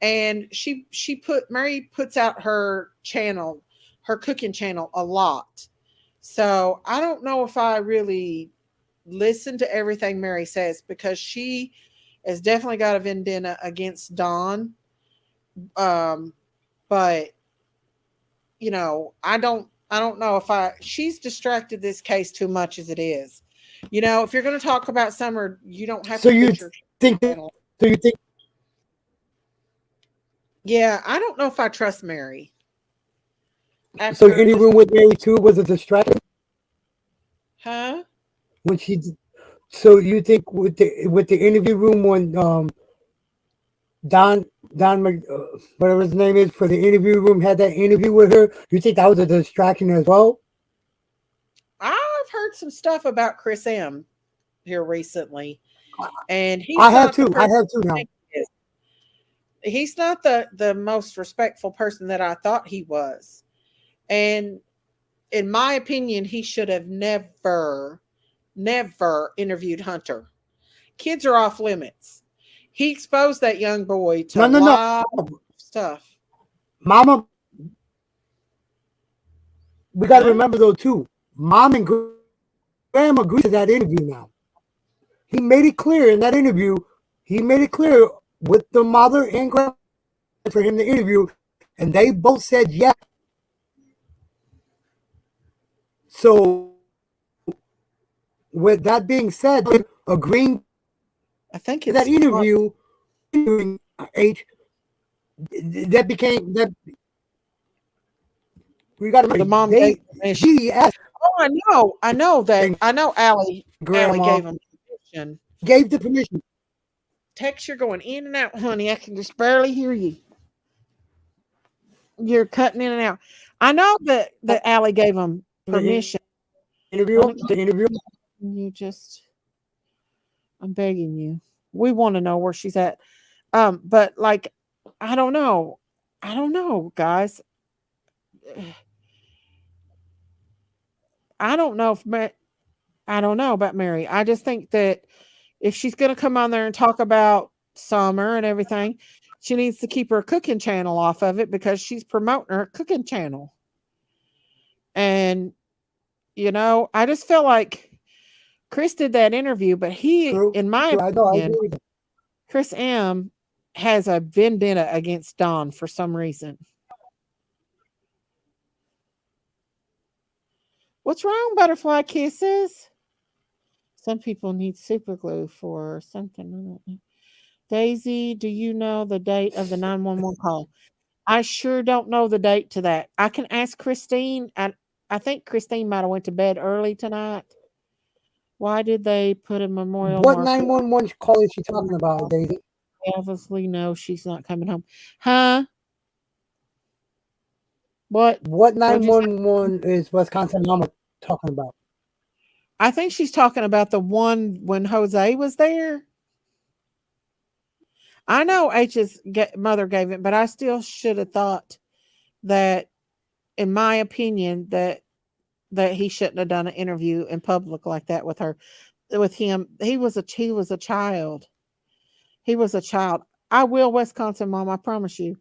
and she put Mary puts out her channel, her cooking channel a lot. So I don't know if I really listen to everything Mary says because she has definitely got a vendetta against Dawn. Um, but I don't know if I she's distracted this case too much as it is. If you're going to talk about Summer, you don't have So to you put your think that, channel. so you think Yeah, I don't know if I trust Mary so after any just room with Mary too was a distraction huh? when so you think with the interview room when Don whatever his name is for the interview room had that interview with her, you think that was a distraction as well? I've heard some stuff about Chris M here recently, and I he's have not the too. I person have too I now. think he is. He's not the most respectful person that I thought he was. And in my opinion, he should have never interviewed Hunter. Kids are off limits. He exposed that young boy to a No, no, no. lot of stuff. Mama, we got to Huh? remember though too. Mom and Graham agreed to that interview now. He made it clear in that interview. He made it clear with the mother and grandmother for him to interview, and they both said yes. So, with that being said, agreeing to that interview I think and it's interviewing H, that became that we got to the remember mom gave permission. he asked Oh, I know that. and I know Allie grandma gave him permission. gave the permission. Text, you're going in and out, honey. I can just barely hear you. You're cutting in and out. I know that Allie gave him permission. The interview, Honey, the interview. can you just I'm begging you. We want to know where she's at. But like I don't know. I don't know, guys. I don't know if I don't know about Mary. I just think that if she's going to come on there and talk about Summer and everything, she needs to keep her cooking channel off of it because she's promoting her cooking channel. And I just feel like Chris did that interview, but he, True, in my true. I know. I opinion, agree with that. Chris M has a vendetta against Don for some reason. What's wrong, butterfly kisses? Some people need super glue for something. Daisy, do you know the date of the 911 call? I sure don't know the date to that. I can ask Christine. I think Christine might have went to bed early tonight. Why did they put a memorial What marker? 911 call is she talking about, Daisy? Obviously, no, she's not coming home. Huh? What? What What'd you say? 911 is Wisconsin Mama talking about? I think she's talking about the one when Jose was there. I know H's mother gave it, but I still should have thought that, in my opinion, that he shouldn't have done an interview in public like that with her, with him. He was a child. He was a child. I will, Wisconsin mom. I promise you.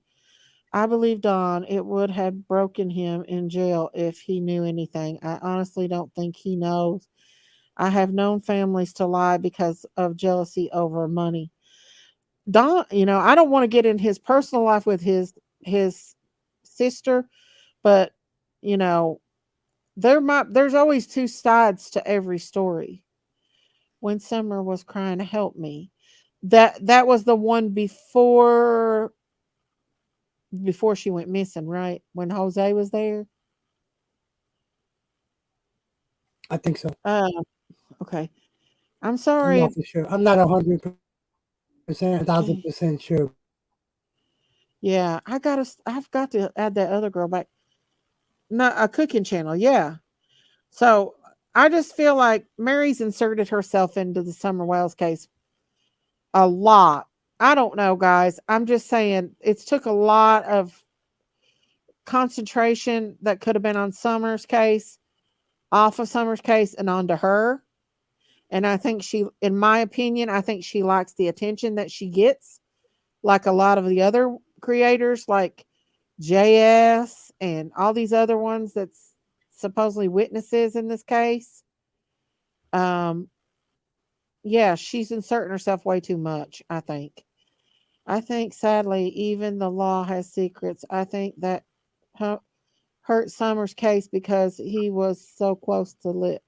I believe Don. It would have broken him in jail if he knew anything. I honestly don't think he knows. I have known families to lie because of jealousy over money. Don, I don't want to get in his personal life with his sister, but you know, there's always two sides to every story. When Summer was crying to help me, that was the one before she went missing, right? When Jose was there. I think so. Uh, okay. I'm I'm sorry not if for sure. I'm not 100%, 1,000% sure, but I think so. Yeah, I've got to add that other girl back. Not a cooking channel. Yeah. So I just feel like Mary's inserted herself into the Summer Wells case a lot. I don't know, guys. I'm just saying it's took a lot of concentration that could have been on Summer's case, off of Summer's case, and onto her. And I think she, in my opinion, I think she likes the attention that she gets, like a lot of the other creators, like JS and all these other ones that's supposedly witnesses in this case. Um, yeah, she's inserting herself way too much, I think. I think sadly, even the law has secrets. I think that hu- hurt Summers' case because he was so close to lit.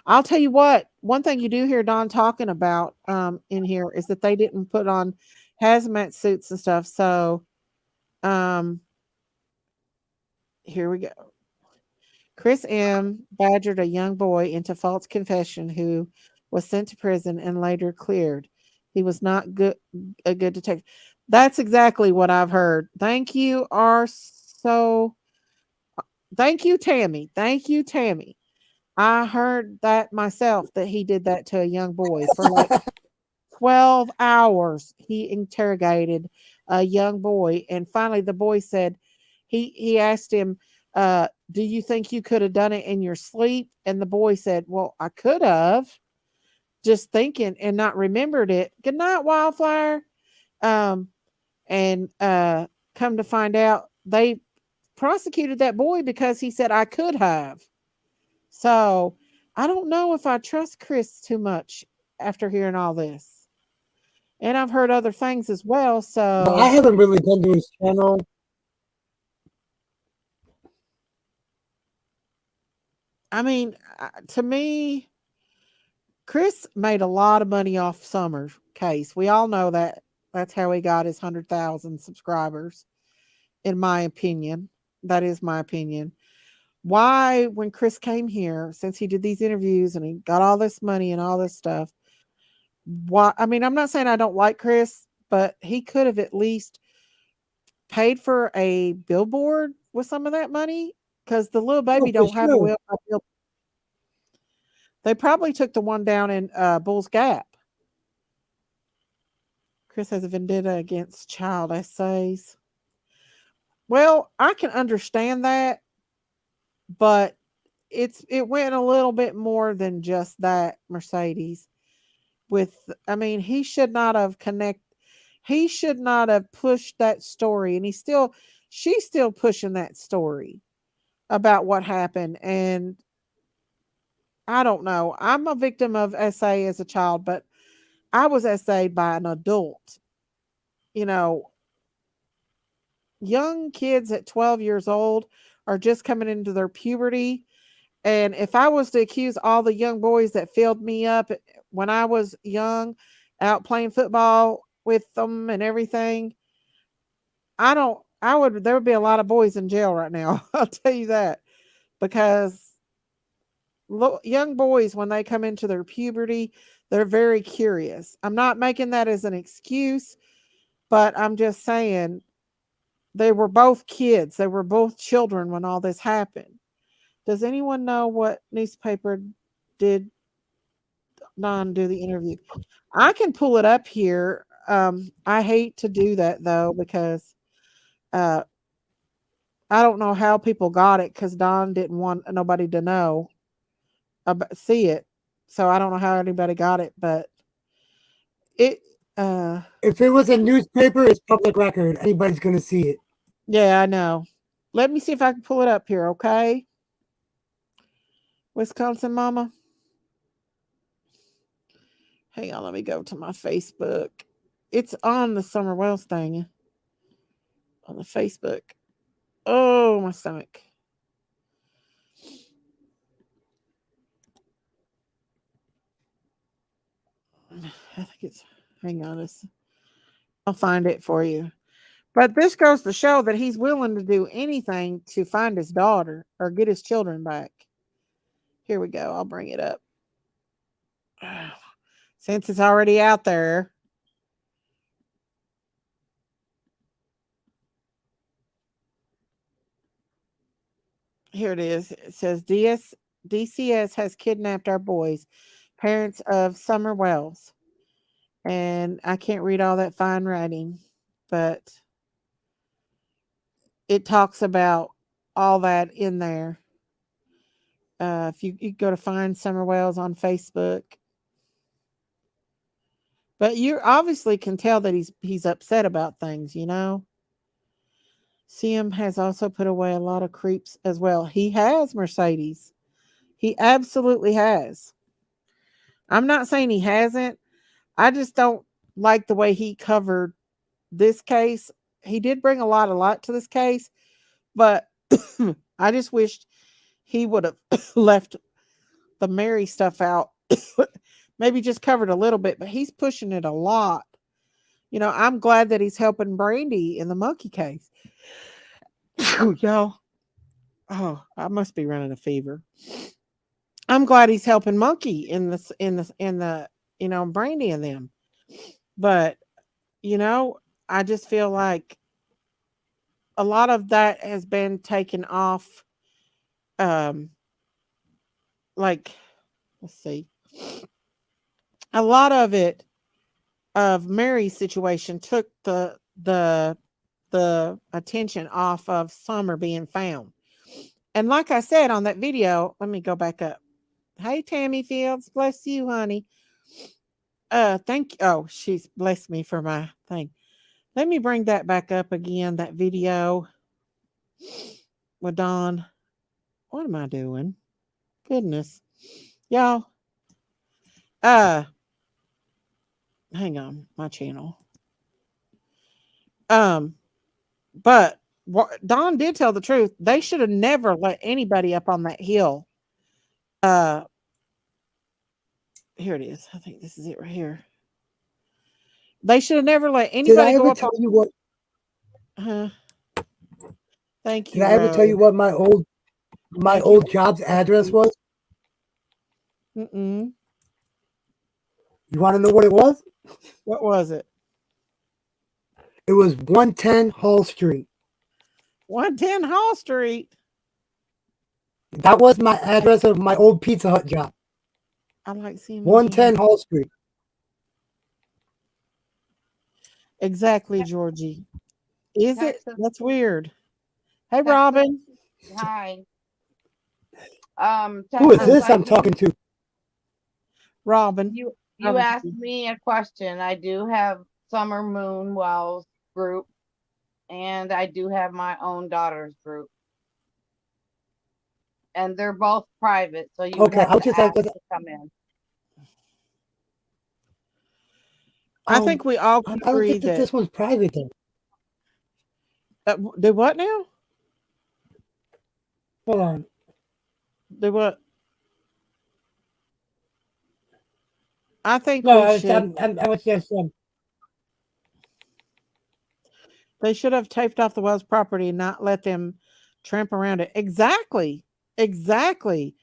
I'll tell you what, one thing you do hear Don talking about in here is that they didn't put on hazmat suits and stuff. So um here we go. Chris M. badgered a young boy into false confession who was sent to prison and later cleared. He was not good a good detective. That's exactly what I've heard. Thank you, are so thank you, Tammy. Thank you, Tammy. I heard that myself that he did that to a young boy for like 12 hours. He interrogated a young boy, and finally the boy said he asked him, do you think you could have done it in your sleep? And the boy said, well, I could have, just thinking and not remembered it. Good night, Wildflower. Um, and come to find out, they prosecuted that boy because he said I could have. So I don't know if I trust Chris too much after hearing all this. And I've heard other things as well. But I So, haven't really gone to his channel. I mean, to me, Chris made a lot of money off Summer's case. We all know that. That's how he got his 100,000 subscribers, in my opinion. That is my opinion. Why, when Chris came here, since he did these interviews and he got all this money and all this stuff, why? I mean, I'm not saying I don't like Chris, but he could have at least paid for a billboard with some of that money because the little Oh, baby for don't have sure. a bill. They probably took the one down in Bull's Gap. Chris has a vendetta against child essays. Well, I can understand that, but it went a little bit more than just that, Mercedes. With I mean, he should not have pushed that story, and she's still pushing that story about what happened. And I don't know. I'm a victim of SA as a child, but I was SA by an adult. You know, young kids at 12 years old are just coming into their puberty. And if I was to accuse all the young boys that filled me up when I was young, out playing football with them and everything, there would be a lot of boys in jail right now. I'll tell you that because young boys, when they come into their puberty, they're very curious. I'm not making that as an excuse, but I'm just saying they were both kids. They were both children when all this happened. Does anyone know what newspaper did Don do the interview? I can pull it up here. I hate to do that though because uh, I don't know how people got it because Don didn't want nobody to know see it. So I don't know how anybody got it, but it uh If it was a newspaper, it's public record. Anybody's gonna see it. yeah, I know. Let me see if I can pull it up here, okay? Wisconsin Mama. Hang on, let me go to my Facebook. It's on the Summer Wells thing on the Facebook. Oh, my stomach. I think it's hang on, I'll find it for you. But this goes to show that he's willing to do anything to find his daughter or get his children back. Here we go. I'll bring it up. Since it's already out there. Here it is. It says DCS has kidnapped our boys, parents of Summer Wells. And I can't read all that fine writing, but it talks about all that in there. If you go to find Summer Wells on Facebook, but you obviously can tell that he's upset about things, you know. CM has also put away a lot of creeps as well. He has, Mercedes. He absolutely has. I'm not saying he hasn't. I just don't like the way he covered this case. He did bring a lot of light to this case, but I just wished he would have left the Mary stuff out. Maybe just covered a little bit, but he's pushing it a lot. You know, I'm glad that he's helping Brandy in the monkey case. Y'all, oh, I must be running a fever. I'm glad he's helping Monkey in the Brandy and them. But you know, I just feel like a lot of that has been taken off. Um, like let's see, a lot of it of Mary's situation took the attention off of Summer being found. And like I said on that video, let me go back up. Hey Tammy Fields, bless you, honey. Thank you. Oh, she's blessed me for my thing. Let me bring that back up again, that video with Don. What am I doing? Goodness. Y'all. Uh hang on, my channel. Um, but Don did tell the truth. They should have never let anybody up on that hill. Uh Here it is. I think this is it right here. They should have never let Did I anybody go ever up tell on. you what? Thank Did you, I ever tell Rose. you what my Thank you. old job's address was? Mm-mm. You want to know what it was? What was it? It was 110 Hall Street. 110 Hall Street. That was my address of my old Pizza Hut job. I like seeing my channel. 110 Hall Street. Exactly, Georgie. Is it? Texas, That's weird. Hey, Texas. Robin. Hi. Who is Hi, Texas, this I I'm do talking to? Robin. you Robin. asked me a question. I do have Summer Moon Wells group and I do have my own daughter's group. And they're both private, so you would Okay, have I'll to just ask have to come in. I think we all I can don't agree think that that. this one's private then. Do what now? Hold on. Do what? I think No, we should. I was just They should have taped off the Wells property and not let them tramp around it. Exactly. Exactly.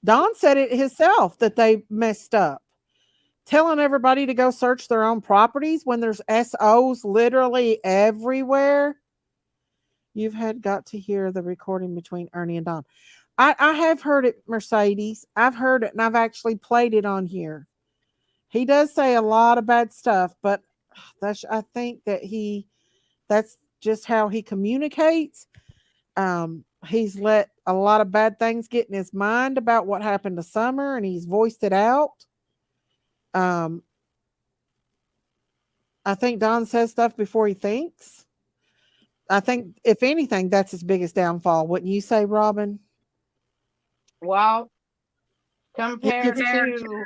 Don said it himself that they messed up. Telling everybody to go search their own properties when there's SOs literally everywhere. You've had got to hear the recording between Ernie and Don. I have heard it, Mercedes. I've heard it and I've actually played it on here. He does say a lot of bad stuff, but I think that that's just how he communicates. He's let a lot of bad things get in his mind about what happened to Summer and he's voiced it out. Um, I think Don says stuff before he thinks. I think, if anything, that's his biggest downfall. Wouldn't you say, Robin? Well, He compared gets, to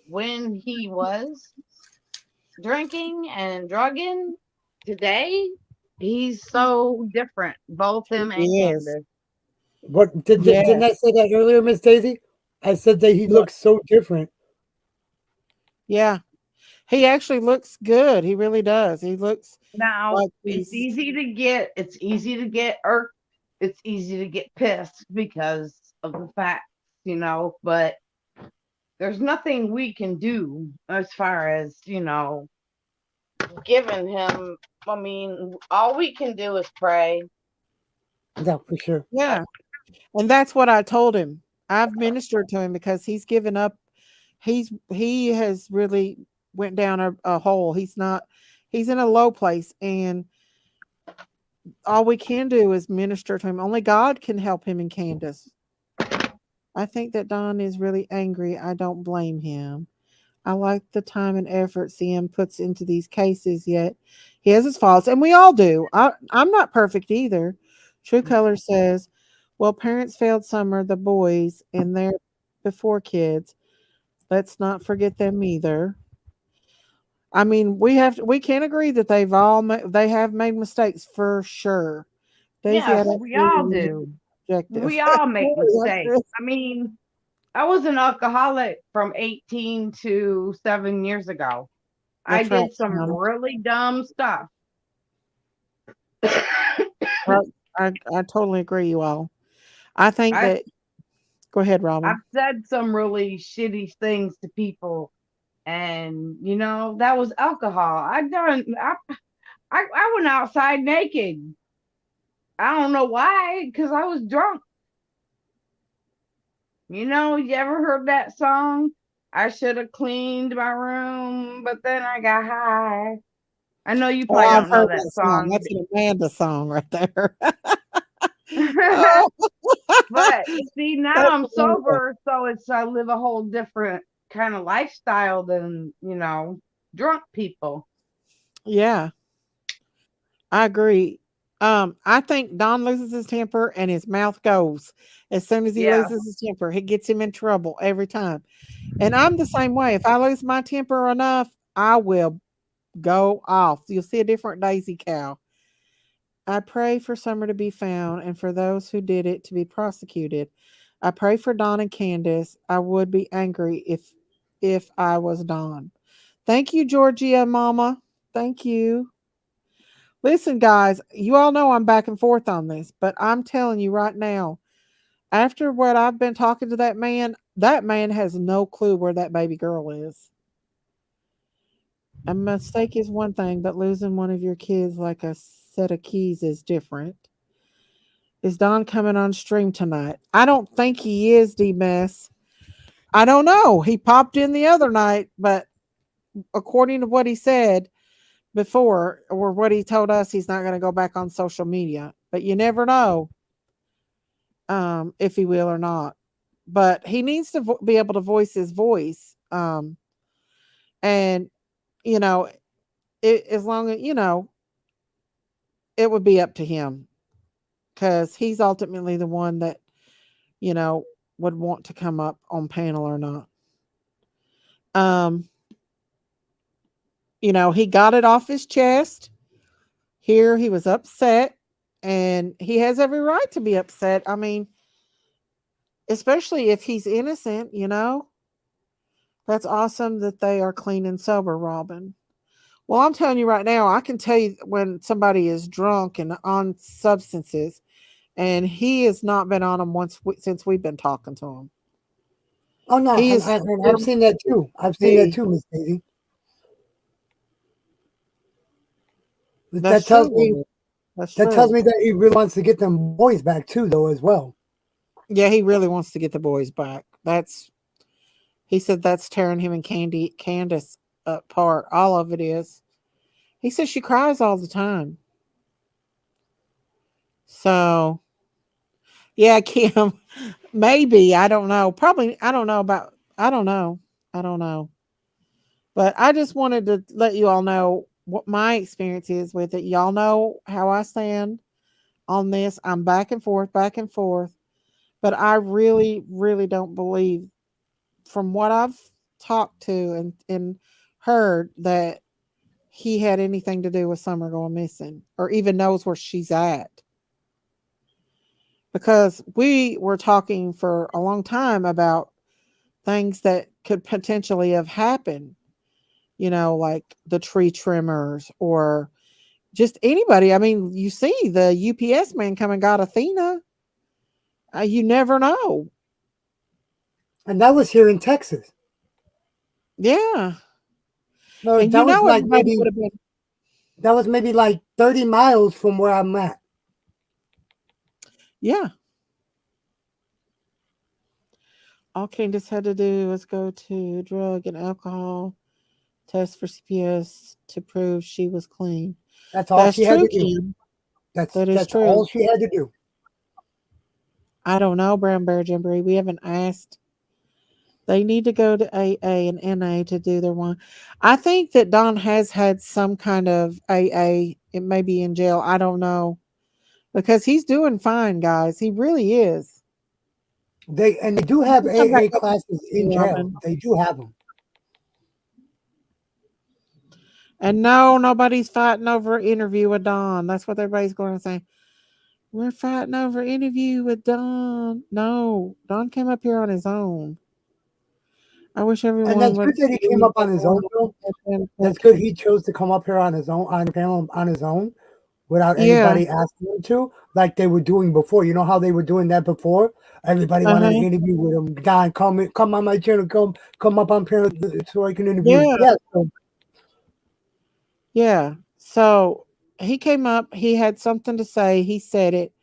when he was drinking and drugging, today he's so different, both him and he is. Candace. what didn't I Yes. say that earlier, Miss Daisy? I said that he What? looks so different. Yeah. He actually looks good. He really does. He looks Now like he's. it's easy to get irked, it's easy to get pissed because of the facts, but there's nothing we can do as far as, giving him. I mean, all we can do is pray. Yeah, for sure. Yeah. And that's what I told him. I've ministered to him because he's given up. He has really went down a hole. He's in a low place, and all we can do is minister to him. Only God can help him and Candace. I think that Don is really angry. I don't blame him. I like the time and effort CM puts into these cases, yet he has his faults, and we all do. I'm not perfect either. True Color says, well, parents failed Summer, the boys, and their before kids. Let's not forget them either. I mean, we can't agree that they have made mistakes for sure. Daisy, I Yes, don't we see all any do. objective. We all make That's mistakes. true. I mean, I was an alcoholic from 18 to 7 years ago. I That's right, did some Sean. really dumb stuff. Right. I totally agree, you all. I think I've that go ahead, Robin. I've said some really shitty things to people, and that was alcohol. I went outside naked. I don't know why, because I was drunk. You ever heard that song? I should have cleaned my room, but then I got high. I know you Oh, probably I've don't know heard that that song. song. That's an Amanda song right there. Oh, But see, now that's I'm Amanda. sober, so I live a whole different kind of lifestyle than, drunk people. Yeah, I agree. I think Don loses his temper and his mouth goes. As soon as he Yeah. loses his temper, it gets him in trouble every time. And I'm the same way. If I lose my temper enough, I will go off. You'll see a different Daisy Cow. I pray for Summer to be found and for those who did it to be prosecuted. I pray for Don and Candace. I would be angry if I was Don. Thank you, Georgia Mama. Thank you. Listen, guys, you all know I'm back and forth on this, but I'm telling you right now, after what I've been talking to that man has no clue where that baby girl is. A mistake is one thing, but losing one of your kids like a set of keys is different. Is Don coming on stream tonight? I don't think he is, D Mess. I don't know. He popped in the other night, but according to what he said before, or what he told us, he's not going to go back on social media. But you never know if he will or not. But he needs to be able to voice his voice. And, you know, as long as, it would be up to him because he's ultimately the one that, you know, would want to come up on panel or not. Um, he got it off his chest. Here he was upset and he has every right to be upset. I mean, especially if he's innocent. That's awesome that they are clean and sober, Robin. Well, I'm telling you right now, I can tell you when somebody is drunk and on substances, and he has not been on them since we've been talking to him. Oh no, He and, is and, and I've seen that too. I've seen that he. too, Miss Daisy. But That's true. That's that tells true. me that he really wants to get them boys back too, though, as well. Yeah, he really wants to get the boys back. He said that's tearing him and Candace apart. All of it is. He says she cries all the time. So yeah, Kim, maybe I don't know. Probably I don't know about. I don't know. I don't know. But I just wanted to let you all know what my experience is with it. Y'all know how I stand on this. I'm back and forth, back and forth. But I really, really don't believe, from what I've talked to and heard, that he had anything to do with Summer going missing or even knows where she's at. Because we were talking for a long time about things that could potentially have happened, like the tree trimmers or just anybody. I mean, you see the UPS man come and got Athena. You never know. And that was here in Texas. Yeah. No, And that was like everybody would maybe have been, 30 miles from where I'm at. yeah. All Candace had to do was go to drug and alcohol test for CPS to prove she was clean. That's all That's she had true, to do. Kim. That's That is that's all true. she had to do. I don't know, Brown Bear Jamboree. We haven't asked. They need to go to AA and NA to do their one. I think that Don has had some kind of AA. It may be in jail. I don't know. Because he's doing fine, guys. He really is. They do He have should come back AA up classes here, in jail. Robin. They do have them. And no, nobody's fighting over an interview with Don. That's what everybody's going to say. We're fighting over interview with Don. No, Don came up here on his own. I wish And everyone that's would good that he came leave up on his everyone own, though. alone. That's good he chose to come up here on his own, on the panel on his own, without Yeah. anybody asking him to, like they were doing before. You know how they were doing that before? Everybody Uh wanted to huh. interview with him. Don, come on my channel, come up on panel so I can interview. Yeah. Yeah, so Yeah. So he came up. He had something to say. He said it.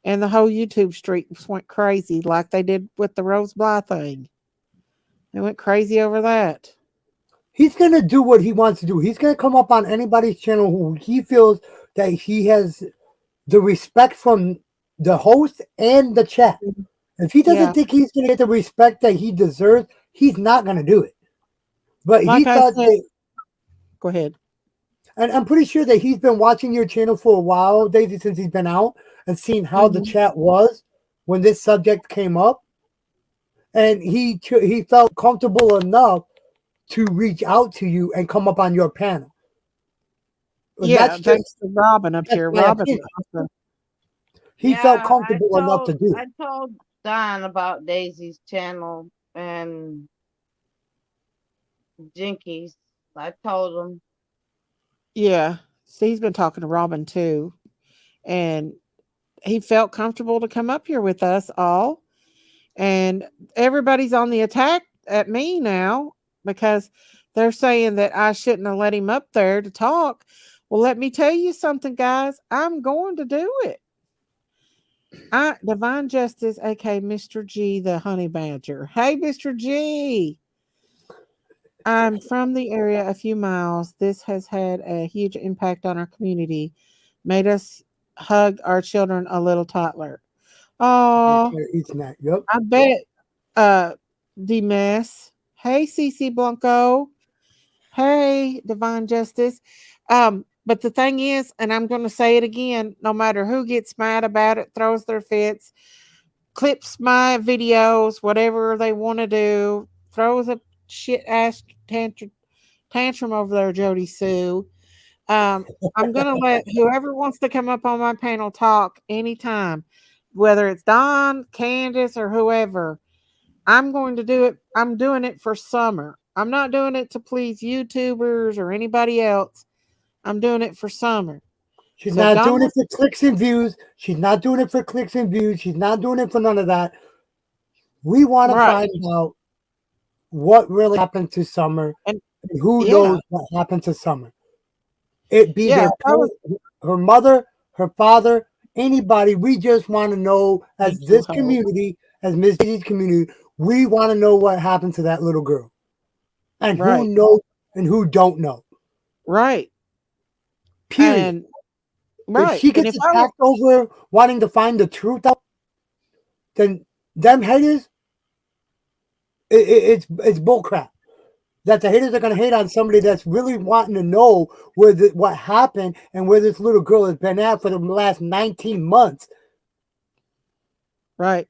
And the whole YouTube streets went crazy like they did with the Rose Bly thing. They went crazy over that. he's gonna do what he wants to do. He's gonna come up on anybody's channel who he feels that he has the respect from the host and the chat. Mhm. If he doesn't Yeah. think he's gonna get the respect that he deserves, he's not gonna do it. But he Like I thought said, that, go ahead. and I'm pretty sure that he's been watching your channel for a while, Daisy, since he's been out and seen how the Hmm. chat was when this subject came up, and he felt comfortable enough to reach out to you and come up on your panel. And Yeah. Thanks to Robin up that's here. my Robin opinion. also. He felt Yeah, comfortable enough to do it. I told Don about Daisy's channel and Jinkies. I told him. Yeah. See, he's been talking to Robin too. And he felt comfortable to come up here with us all. And everybody's on the attack at me now because they're saying that I shouldn't have let him up there to talk. Well, let me tell you something, guys. I'm going to do it. Divine Justice, aka Mr. G, the honey badger. Hey, Mr. G. I'm from the area a few miles. This has had a huge impact on our community. Made us hug our children a little toddler. Oh, Each night. Yep. I bet uh D Mess. Hey, CC Blanco. Hey, Divine Justice. But the thing is, and I'm going to say it again, no matter who gets mad about it, throws their fits, clips my videos, whatever they want to do, throws a shit ass tantrum over there, Jody Sue. Um, I'm gonna let whoever wants to come up on my panel talk anytime, whether it's Don, Candace, or whoever. I'm going to do it. I'm doing it for summer. I'm not doing it to please YouTubers or anybody else. I'm doing it for summer. She's So if not Don doing it wants, for clicks and views. She's not doing it for clicks and views. She's not doing it for none of that. We want to right, find out what really happened to Summer and and who yeah, knows what happened to Summer. It be yeah, their if I was, parent, her mother, her father, anybody. We just want to know, as thank you, this Hope. community, as Miss Daisy's community, we want to know what happened to that little girl and who Right, knows and who don't know. right, Period. and If right, she and gets if I was, attacked over wanting to find the truth out, then them haters, it's bullcrap. That the haters are gonna hate on somebody that's really wanting to know what happened and where this little girl has been at for the last 19 months. right,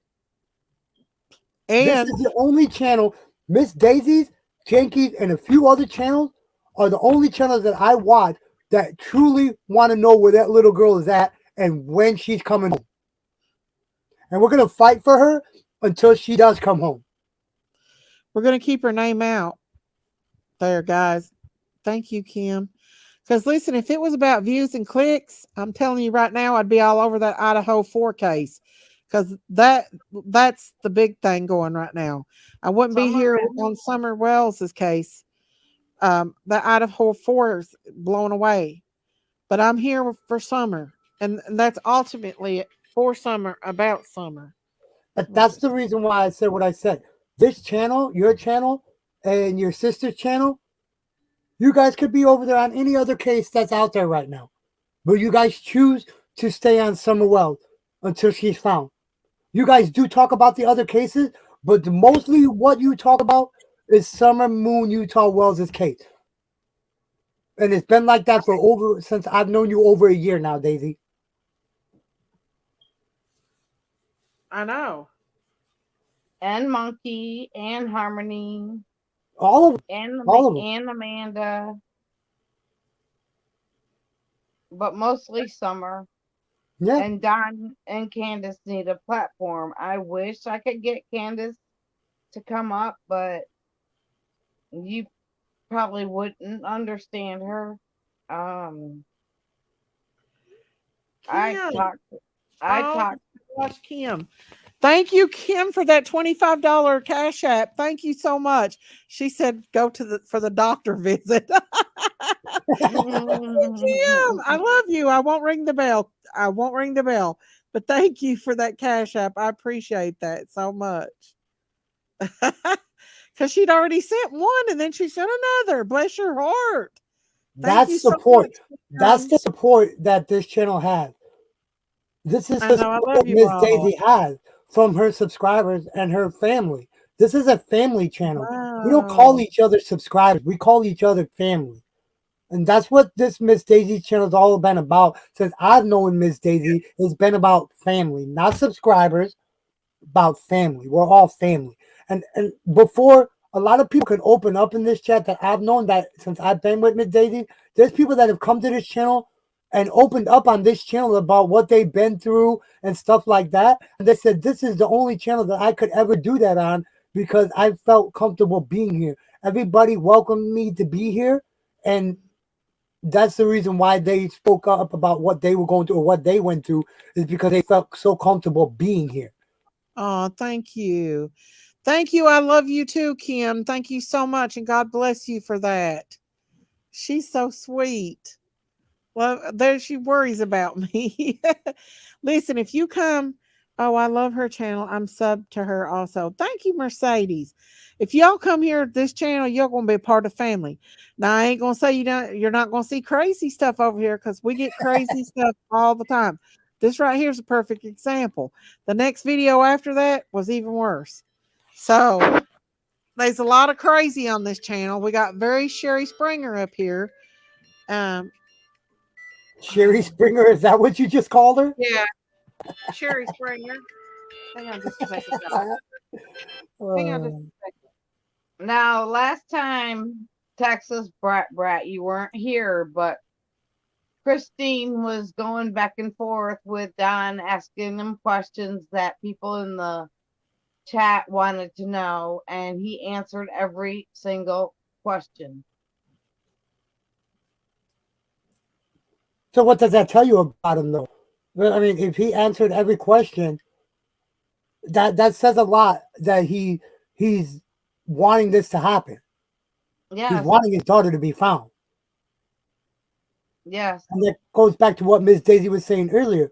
This and is the only channel, Miss Daisy's, Janky's, and a few other channels are the only channels that I watch that truly want to know where that little girl is at and when she's coming home. And we're gonna fight for her until she does come home. we're gonna keep her name out there, guys. Thank you, Kim. Because listen, if it was about views and clicks, I'm telling you right now, I'd be all over that Idaho 4 case. Because that's the big thing going right now. I wouldn't be Summer here ready. on Summer Wells's case. The Idaho 4 is blown away. But I'm here for summer. And that's ultimately for summer, about summer. But Let me that's just the reason why I said what I said. this channel, your channel, and your sister's channel, you guys could be over there on any other case that's out there right now. But you guys choose to stay on Summer Wells until she's found. You guys do talk about the other cases, but mostly what you talk about is Summer Moon Utah Wells' case. And it's been like that for over since I've known you over a year now, Daisy. I know. And Monkey and Harmony All of them. and All of them. and Amanda, but mostly Summer. Yeah. And Don and Candace need a platform. I wish I could get Candace to come up, but you probably wouldn't understand her. Um, I Kim. talked. I Oh, talked. watch Kim. Thank you, Kim, for that $25 cash app. Thank you so much. She said go to the for the doctor visit. Kim, I love you. I won't ring the bell. I won't ring the bell. But thank you for that cash app. I appreciate that so much. Because she'd already sent one and then she sent another. Bless your heart. Thank That's you so support. much, That's Kim. the support that this channel has. This is I the know. I support love that you Miss all. Daisy has from her subscribers and her family. This is a family channel. We don't call Wow. each other subscribers. We call each other family. And that's what this Miss Daisy channel has all been about. Since I've known Miss Daisy, it's been about family, not subscribers, about family. We're all family. And before a lot of people can open up in this chat that I've known that since I've been with Miss Daisy, there's people that have come to this channel and opened up on this channel about what they've been through and stuff like that. And they said this is the only channel that I could ever do that on because I felt comfortable being here. Everybody welcomed me to be here, and that's the reason why they spoke up about what they were going through or what they went through is because they felt so comfortable being here. Oh, thank you. Thank you. I love you too, Kim. Thank you so much. And God bless you for that. She's so sweet. Well, there she worries about me. Listen, if you come, oh, I love her channel. I'm sub to her also. Thank you, Mercedes. If y'all come here this channel, you're gonna be a part of family. Now I ain't gonna say you're not gonna see crazy stuff over here because we get crazy stuff all the time. This right here is a perfect example. The next video after that was even worse. So there's a lot of crazy on this channel. We got very Sherry Springer up here. Um, Sherry Springer, is that what you just called her? yeah, Sherry Springer. Hang on just a second, y'all. Hang on just Uh, a second. Now, last time, Texas Brat, you weren't here, but Christine was going back and forth with Don, asking him questions that people in the chat wanted to know, and he answered every single question. so what does that tell you about him, though? Well, I mean, if he answered every question, that says a lot that he's wanting this to happen. He's Yes, wanting his daughter to be found. yes, And that goes back to what Miss Daisy was saying earlier.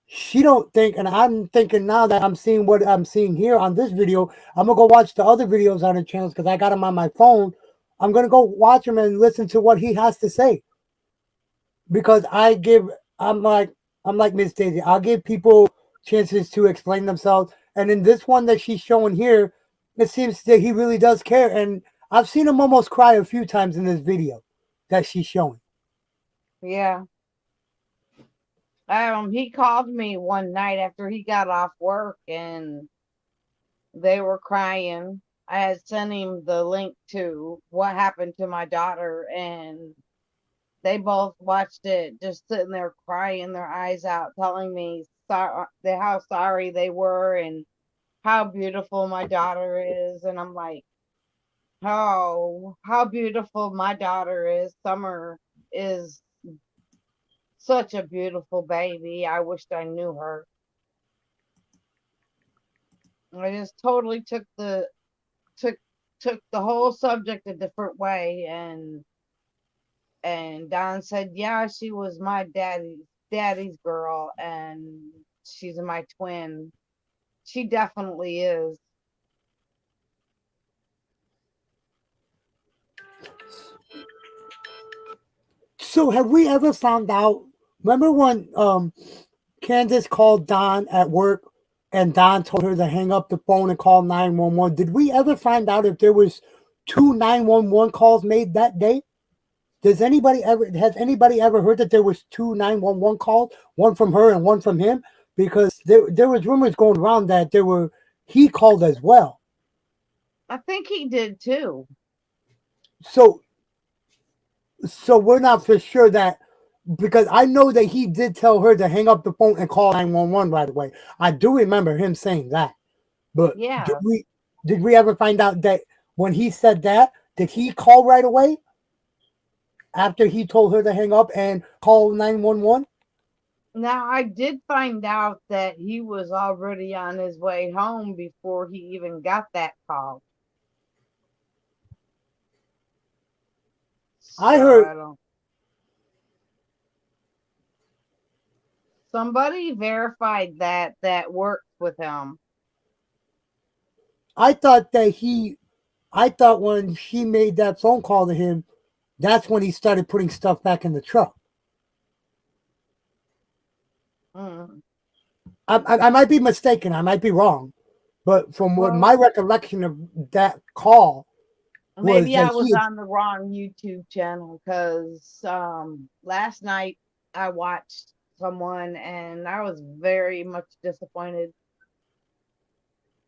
She don't think, and I'm thinking now that I'm seeing what I'm seeing here on this video, I'm gonna go watch the other videos on her channels because I got them on my phone. I'm gonna go watch them and listen to what he has to say because I'm like I'm like Miss Daisy. I'll give people chances to explain themselves, and in this one that she's showing here, it seems that he really does care, and I've seen him almost cry a few times in this video that she's showing. yeah. He called me one night after he got off work, and they were crying. I had sent him the link to what happened to my daughter, and they both watched it, just sitting there crying their eyes out, telling me how sorry they were and how beautiful my daughter is. And I'm like, oh, how beautiful my daughter is. Summer is such a beautiful baby. I wished I knew her. I just totally took took the whole subject a different way, and Don said, yeah, she was my daddy's girl, and she's my twin. She definitely is. So have we ever found out? Remember when Candace called Don at work, and Don told her to hang up the phone and call 911? Did we ever find out if there was two 911 calls made that day? Has anybody ever heard that there was two 911 calls, one from her and one from him? Because there was rumors going around that there were he called as well. I think he did too. So we're not for sure that, because I know that he did tell her to hang up the phone and call 911 right away. I do remember him saying that. But Yeah. did we ever find out that when he said that, did he call right away after he told her to hang up and call 911? Now, I did find out that he was already on his way home before he even got that call. I So heard I don't. Somebody verified that worked with him. I thought that I thought when she made that phone call to him, that's when he started putting stuff back in the truck. Mm. I might be mistaken. I might be wrong. But from what Well, my recollection of that call was maybe that I was he, on the wrong YouTube channel because last night I watched someone and I was very much disappointed.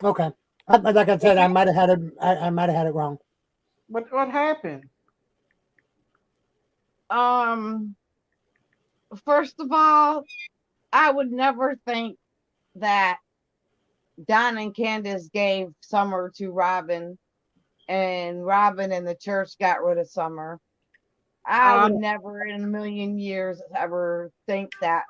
okay. Like I said, I might have had it. I might have had it wrong. What happened? Um, First of all, I would never think that Don and Candace gave Summer to Robin, and Robin and the church got rid of Summer. I I would don't, never in a million years ever think that.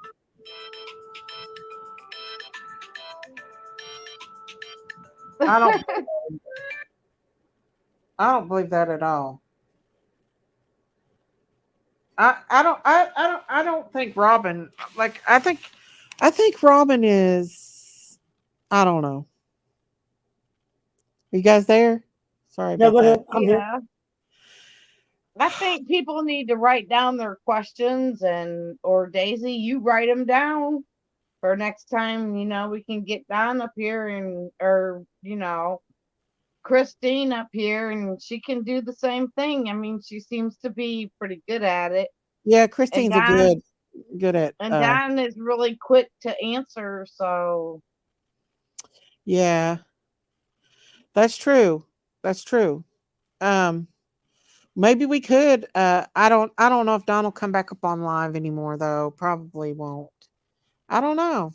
I don't I don't believe that at all. I don't think Robin, like I think Robin is, I don't know. Are you guys there? Sorry Yeah, about go that. ahead. I'm here. Yeah. I think people need to write down their questions, and or Daisy, you write them down for next time. We can get Don up here, and or Christine up here, and she can do the same thing. I mean, she seems to be pretty good at it. Yeah, And Christine's a Don good at and Don is really quick to answer, so yeah, that's true. That's true. Um Maybe we could. I don't know if Don will come back up on live anymore though. Probably won't. I don't know.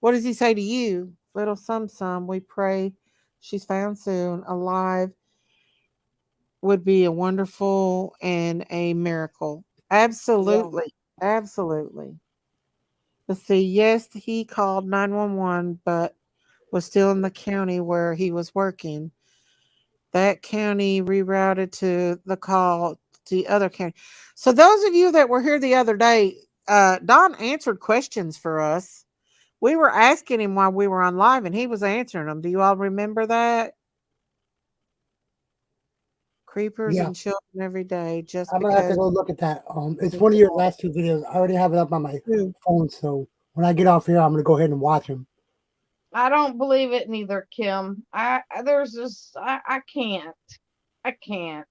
What does he say to you? Little Sum, we pray she's found soon. Alive would be a wonderful and a miracle. yeah. Absolutely. Absolutely. Let's see. Yes, he called 911, but was still in the county where he was working. That county rerouted to the call to the other county. So those of you that were here the other day, Don answered questions for us. We were asking him while we were on live, and he was answering them. Do you all remember that? Creepers Yeah, and children every day, just I'm gonna have to because go look at that. It's we one of your call. last two videos. I already have it up on my Who? phone, so when I get off here, I'm gonna go ahead and watch them. I don't believe it neither, Kim. There's just I can't. I can't.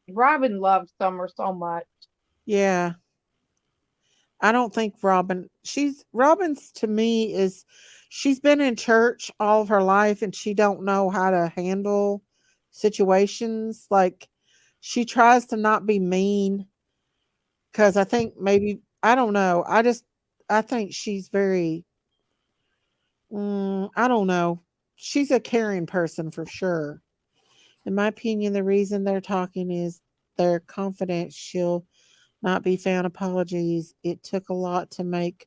Robin loves Summer so much. Yeah, I don't think Robin's to me is she's been in church all of her life and she don't know how to handle situations. Like she tries to not be mean because I think maybe I don't know. I think she's very I don't know. She's a caring person for sure. In my opinion, the reason they're talking is they're confident she'll not be found apologies. It took a lot to make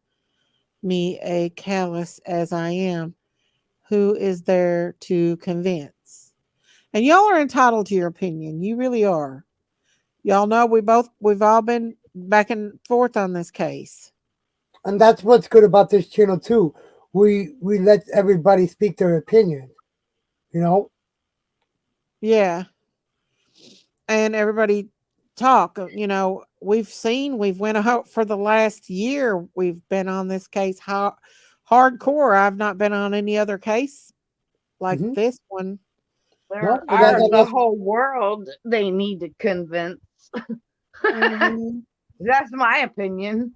me a callous as I am. Who is there to convince? And y'all are entitled to your opinion. You really are. Y'all know we've all been back and forth on this case. And that's what's good about this channel too. We let everybody speak their opinion. You know, Yeah. And everybody talk, we've went out for the last year. We've been on this case hardcore. I've not been on any other case like Hmm. this one. No, There but are the that's whole world they need to convince. Mhm. That's my opinion.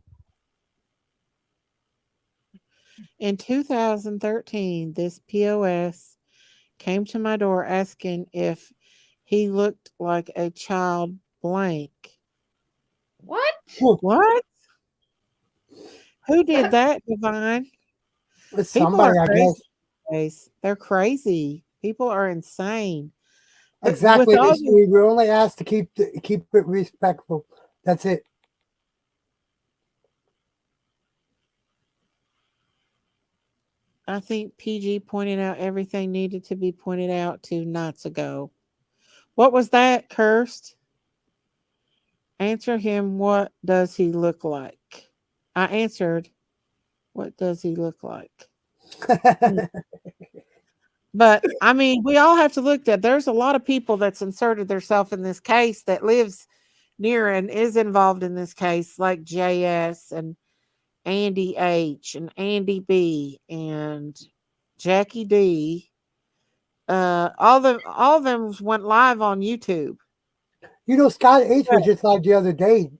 In 2013, this POS came to my door asking if he looked like a child blank. What? What? Who did that, Divine? it's People are somebody, I crazy guess. nowadays. They're crazy. People are insane. With Exactly. all the, We were only asked to keep it respectful. That's it. I think PG pointed out everything needed to be pointed out 2 nights ago. What was that, Cursed? Answer him, what does he look like? I answered, what does he look like? But I mean, we all have to look at there's a lot of people that's inserted themselves in this case that lives near and is involved in this case, like JS and Andy H and Andy B and Jackie D. All of them went live on YouTube. Scott H Yeah, was just like the other day.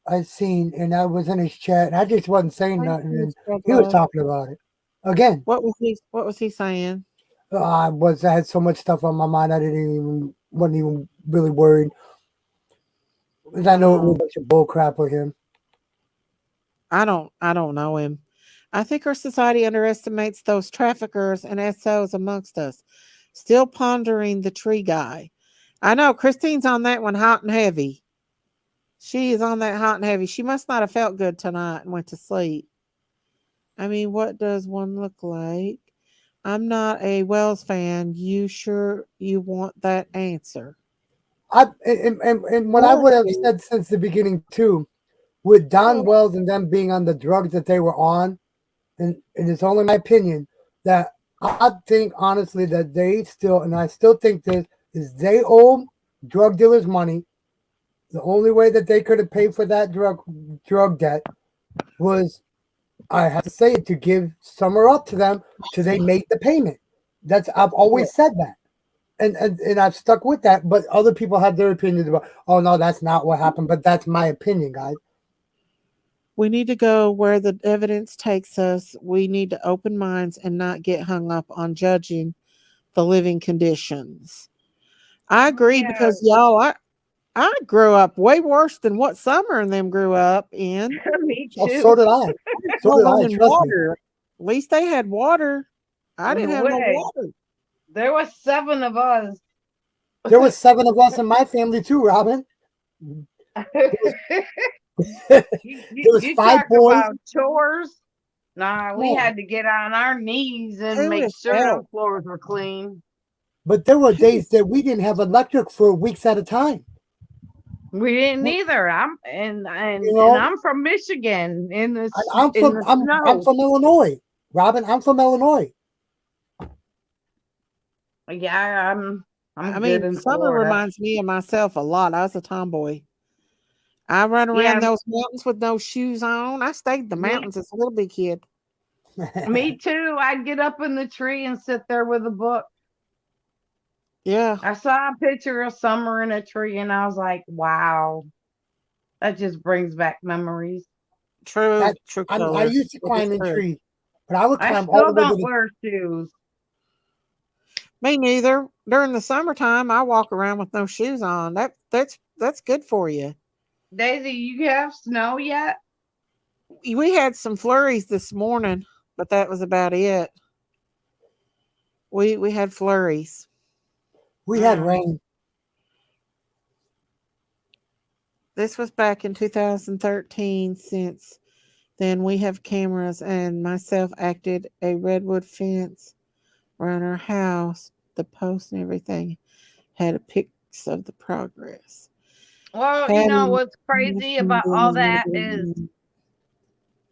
I seen, and I was in his chat, and I just wasn't saying thank nothing, you, and Spread he was Love. talking about it again. What was he saying? I had so much stuff on my mind, I didn't even wasn't even really worried because I know it was a Um, bunch of bull crap with him. I don't know him. I think our society underestimates those traffickers and SOs amongst us. Still pondering the tree guy. I know Christine's on that one hot and heavy. She is on that hot and heavy. She must not have felt good tonight and went to sleep. I mean, what does one look like? I'm not a Wells fan. You sure you want that answer? And what I Or would have two. said since the beginning too, with Don Well, Wells and them being on the drugs that they were on, and it's only my opinion that I think honestly that they still, and I still think this is they owe drug dealers money. The only way that they could have paid for that drug debt was, I have to say it, to give Summer up to them till they make the payment. That's I've yeah. always said that. And I've stuck with that, but other people have their opinions about, oh no, that's not what happened. But that's my opinion, guys. We need to go where the evidence takes us. We need to open minds and not get hung up on judging the living conditions. I agree Yeah, because y'all, I grew up way worse than what Summer and them grew up in. me Oh, too. so did I. So No did I. running Trust me. water. At least they had water. I didn't have no Wait, water. there was seven of us. There was 7 of us in my family too, Robin. There was, there was You five talk boys. about chores. Nah, Come we on. had to get on our knees and Who make is sure help? the floors were clean. But there were Who? days that we didn't have electric for weeks at a time. We didn't You either. And know, I'm from Michigan I'm in from the I'm snow. from Illinois, Robin. I'm from Illinois. Yeah, I I'm good mean, in Summer Florida. reminds me of myself a lot. I was a tomboy. I run around Yeah, those mountains with no shoes on. I stayed in the me mountains as a little big kid. me too. I'd get up in the tree and sit there with a book. Yeah, I saw a picture of summer in a tree and I was like, wow, that just brings back memories. true, That true I color. used to It is climb in true. trees, but I would I climb all the still way to don't the. wear shoes. Me neither. During the summertime, I walk around with no shoes on. That's good for you. Daisy, you have snow yet? We had some flurries this morning, but that was about it. We had flurries. We had Mm. rain. This was back in 2013. Since then, we have cameras, and myself acted a redwood fence around our house. The post and everything had a pics of the progress. Well, you know Patty, what's crazy about all that is,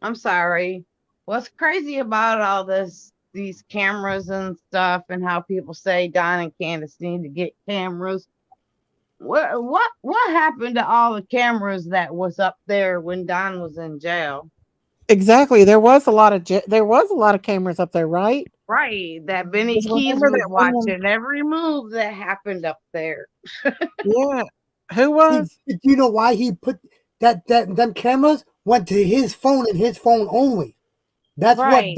I'm sorry. What's crazy about all these cameras and stuff, and how people say Don and Candace need to get cameras? What happened to all the cameras that was up there when Don was in jail? Exactly. There was a lot of cameras up there, right? Right, that Benny 'Cause Keys remember was that one woman. watching every move that happened up there. Yeah. Who See, was? do you know why he put that them cameras went to his phone and his phone only? That's what Right,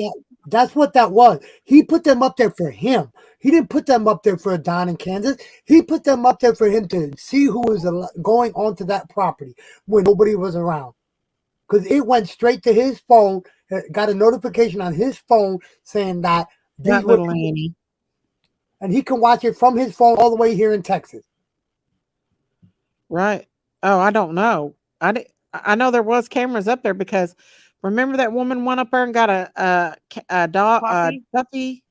that was. He put them up there for him. He didn't put them up there for Don in Kansas. He put them up there for him to see who was going onto that property when nobody was around. Because it went straight to his phone. Got a notification on his phone saying that these That were little people, Annie. and he can watch it from his phone all the way here in Texas. Right. Oh, I don't know. I know there was cameras up there because remember that woman went up there and got a dog a puppy. puppy,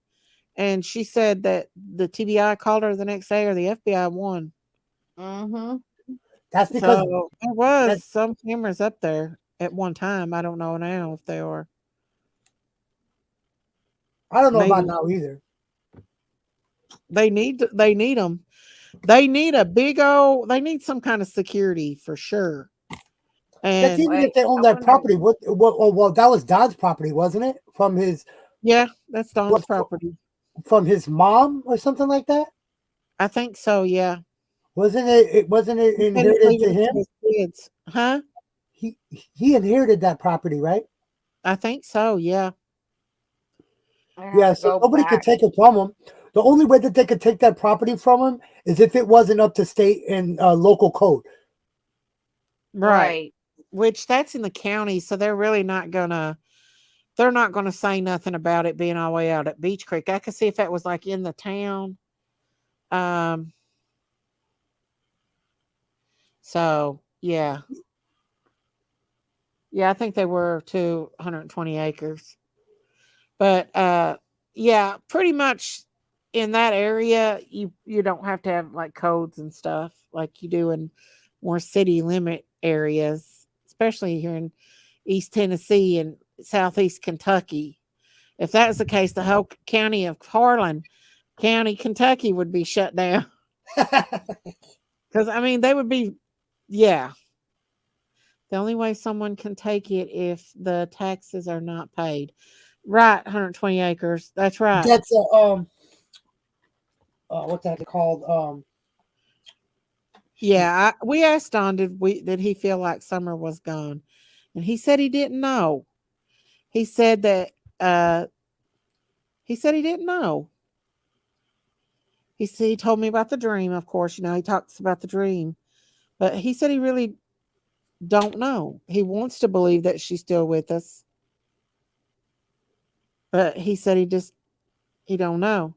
and she said that the TBI called her the next day or the FBI won. Mm-hmm. That's because So there was that some cameras up there at one time. I don't know now if they are. I don't know about Maybe now either. they need them. They need a big old. They need some kind of security for sure. That's And even if Wait, they own I that wonder. property. What? Oh, well, that was Don's property, wasn't it? yeah, that's Don's What, property. from his mom or something like that. I think so. Yeah. Wasn't it? It wasn't it He said he's inherited to leaving it to him? his kids. Huh? He inherited that property, right? I think so, yeah. I have Yeah. to So go nobody could back. take it from him. The only way that they could take that property from him is if it wasn't up to state and local code. Right. Right. Which that's in the county, so they're not gonna say nothing about it being all the way out at Beach Creek. I could see if that was like in the town. Um, so yeah. Yeah, I think they were 220 acres. But yeah, pretty much in that area you don't have to have like codes and stuff like you do in more city limit areas, especially here in East Tennessee and Southeast Kentucky. If that was the case, the whole county of Harlan County, Kentucky would be shut down. Because I mean they would be, yeah. The only way someone can take it if the taxes are not paid. Right, 120 acres. That's right. That's what the heck it called? Shoot. Yeah, we asked Don did he feel like summer was gone, and he said he didn't know. He said that he said he didn't know. He told me about the dream. Of course, he talks about the dream, but he said he really don't know. He wants to believe that she's still with us, but he said he don't know.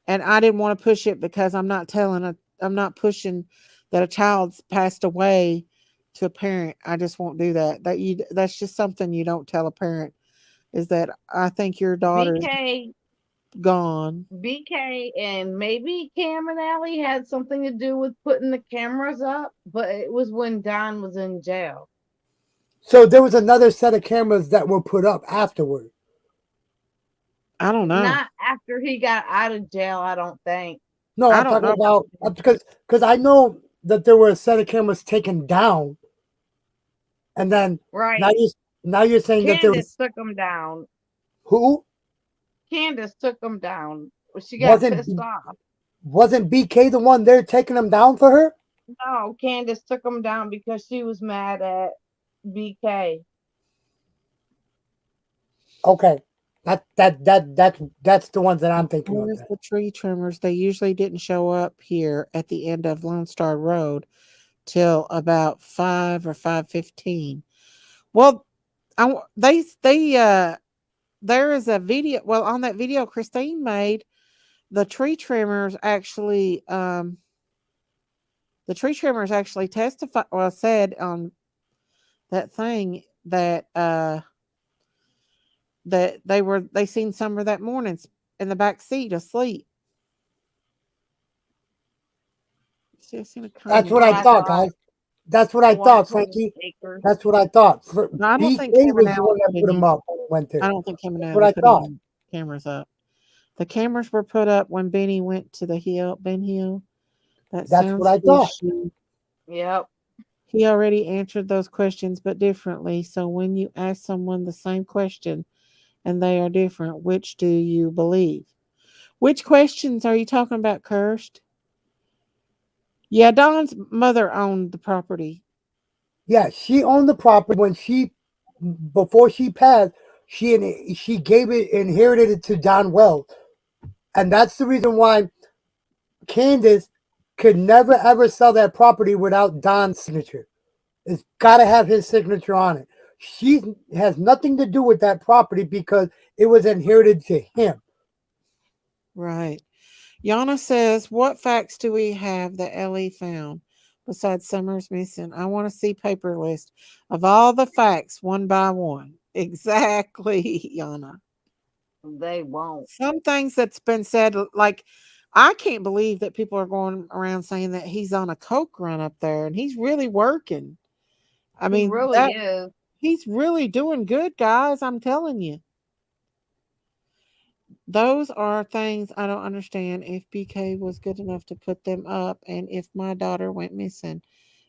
And I didn't want to push it because I'm not pushing that a child's passed away to a parent. I just won't do that. That's just something you don't tell a parent is that I think your daughter's BK, gone. BK, and maybe Cam and Allie had something to do with putting the cameras up, but it was when Don was in jail. So there was another set of cameras that were put up afterward. I don't know. Not after he got out of jail, I don't think. No, I I'm don't talking know about about because I know that there were a set of cameras taken down, and then now Right. you now you're saying that there Candace was took him down. who Candace took him down. She got wasn't pissed off. wasn't BK the one there taking them down for her? No, Candace took him down because she was mad at BK. Okay, that's the ones that I'm thinking of. where's the tree trimmers. They usually didn't show up here at the end of Lone Star Road till about 5 or 5:15. Well, there is a video. Well, on that video Christine made, the tree trimmers actually testified, well, said on that thing that they seen Summer that morning in the back seat asleep. See, I seen a That's comment what Well, I here. I thought, thought guys. That's what I thought, 120 Frankie. acres. That's what I thought. No, I don't think BK Kim and was the Allie one that put put him any. up when he went I there. don't think Kim and That's what Allie I put thought. any cameras up. The cameras were put up when Benny went to the hill, Ben Hill. That That's what sounds I thought. fishy. Yep. He already answered those questions, but differently. So when you ask someone the same question and they are different, which do you believe? Which questions are you talking about, Cursed? Yeah, Don's mother owned the property. Yeah, she owned the property when she, before she passed, she gave it, inherited it to Don Wells, and that's the reason why Candace could never ever sell that property without Don's signature. It's got to have his signature on it. She has nothing to do with that property because it was inherited to him. Right. Yana says, what facts do we have that Ellie found besides Summer's missing? I want to see paper list of all the facts one by one. Exactly, Yana. They won't. Some things that's been said, like, I can't believe that people are going around saying that he's on a coke run up there and he's really working. I He mean, really that is. he's really doing good, guys. I'm telling you. Those are things I don't understand. If BK was good enough to put them up, and if my daughter went missing,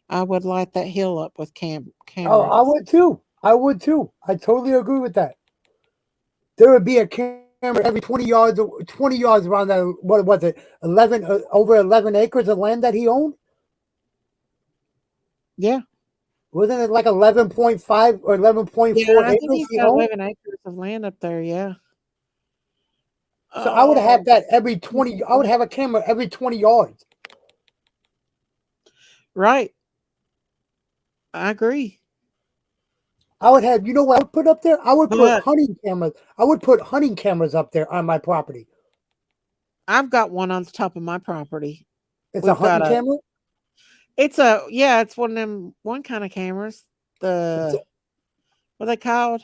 I would light that hill up with Oh, I cameras. would too. I would too. I totally agree with that. There would be a camera every 20 yards around that. What was it? 11 over 11 acres of land that he owned. Yeah, Wasn't it like 11.5 or eleven point yeah. four I think acres he's he got owned? 11 acres of land up there. Yeah. So I would Oh, have that every 20. I would have a camera every 20 yards. right. I agree. I would have, you know what I would put up there? I would put But hunting cameras. I would put hunting cameras up there on my property. I've got one on the top of my property. It's a We've got hunting a. camera. It's a yeah. It's one of them one kind of cameras. It's The what are they called?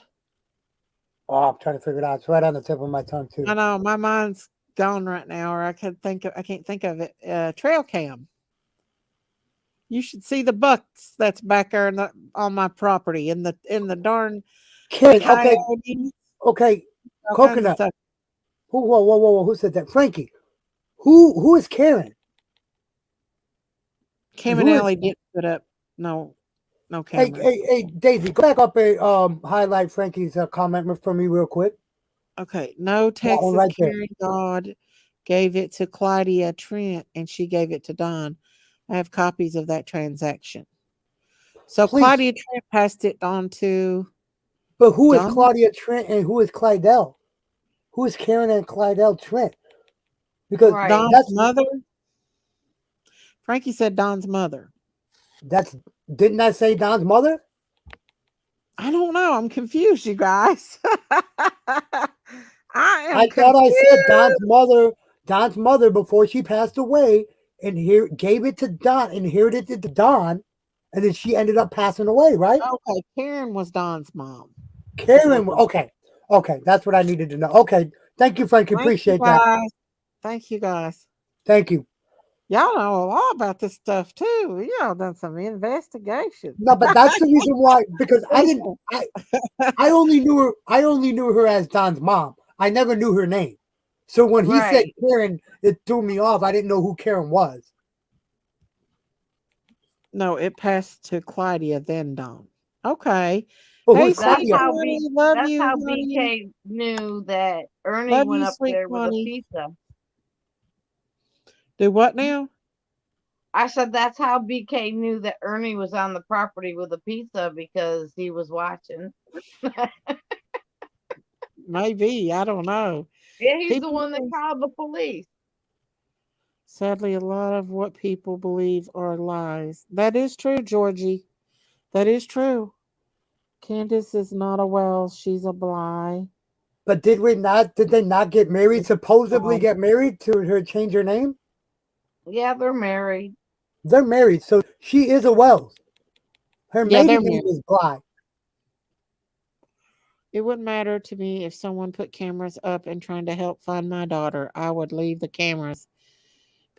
oh, I'm trying to figure it out. It's right on the tip of my tongue I too. know my mind's gone right now, or I can't think of it. Trail cam. You should see the bucks that's back there on my property in the darn Karen, okay, coyotes, okay, all kinds of coconut. stuff. Who? Whoa, whoa, whoa, whoa! Who said that? Frankie. Who is Karen? And Cam and who is? Ellie didn't put up no no Hey, cameras. hey, Daisy, go back up and highlight Frankie's comment for me real quick. Okay, no That one Texas right there, Karen God gave it to Claudia Trent and she gave it to Don. I have copies of that transaction. So please. Claudia Trent passed it on to But who is Don. Claudia Trent and who is Clydell? Who is Karen and Clydell Trent? Because Right. Don's that's mother. Frankie said Don's mother. that's didn't I say Don's mother? I don't know. I'm confused, you guys. I am I thought I said confused. Don's mother before she passed away, and here gave it to Don, inherited it to Don, and then she ended up passing away, right? Okay, Karen was Don's mom. Is what Karen, Don. okay, okay, that's what I needed to know. Okay, thank you, Frankie. Thank you Appreciate that. guys. Thank you guys. Thank you. Y'all know a lot about this stuff too. Y'all done some investigation. No, but that's the reason why because I didn't. I only knew her. I only knew her as Don's mom. I never knew her name. So when he said Right. Karen, it threw me off. I didn't know who Karen was. No, it passed to Claudia, then Don. Okay. But Hey, who's That's sweet Claudia? how B honey. Love that's you, how honey. BK knew that Ernie Love went you, up sweet there with a honey. pizza. Do what now? I said that's how BK knew that Ernie was on the property with a pizza because he was watching. Maybe. I don't know. Yeah, he's the People one that think, called the police. sadly, a lot of what people believe are lies. That is true, Georgie. That is true. Candace is not a Wells. She's a Bly. But did we not? Did they not get married? Supposedly Um, get married to her? Change her name? Yeah, they're married. They're married, so she is a Wells. Her yeah, they're maiden name married. is Bly. It wouldn't matter to me if someone put cameras up and trying to help find my daughter. I would leave the cameras.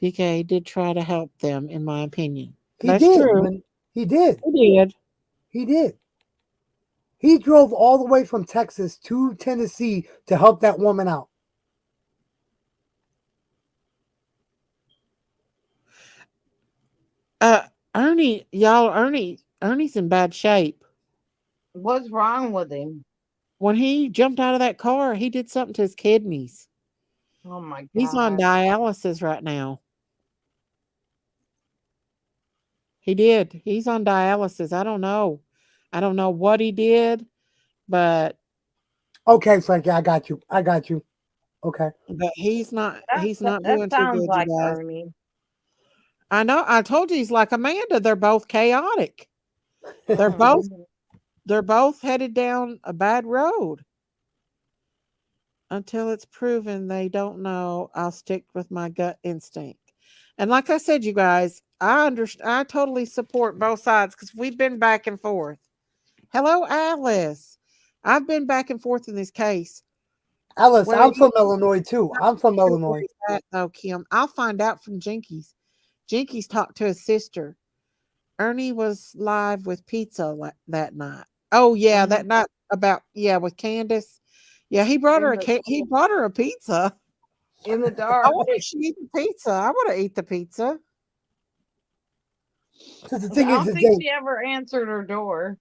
PK did try to help them, in my opinion. He That's did. true. When he did, He did. he did. He drove all the way from Texas to Tennessee to help that woman out. Uh, Ernie's in bad shape. What's wrong with him? When he jumped out of that car, he did something to his kidneys. Oh my He's on God. dialysis right now. He did. He's on dialysis. I don't know. I don't know what he did, but Okay, Frankie, I got you. I got you. Okay. he's not That doing too sounds good, you like guys. Ernie. I know. I told you he's like Amanda. They're both chaotic. They're both Mhm. they're both headed down a bad road. Until it's proven they don't know, I'll stick with my gut instinct. And like I said, you guys, I understand. I totally support both sides because we've been back and forth. Hello, Alice. I've been back and forth in this case. Alice, Where I'm you from Illinois too. I'm from where Illinois. he's at though, Kim. I'll find out from Jinkies. Jinkies talked to his sister. Ernie was live with pizza that night. Oh yeah, that Mhm. night about with Candace. Yeah, In the he brought her a pizza. I dark. wonder if she eat the pizza. I want to eat the pizza. So the I thing is, don't is think they she ever answered her door.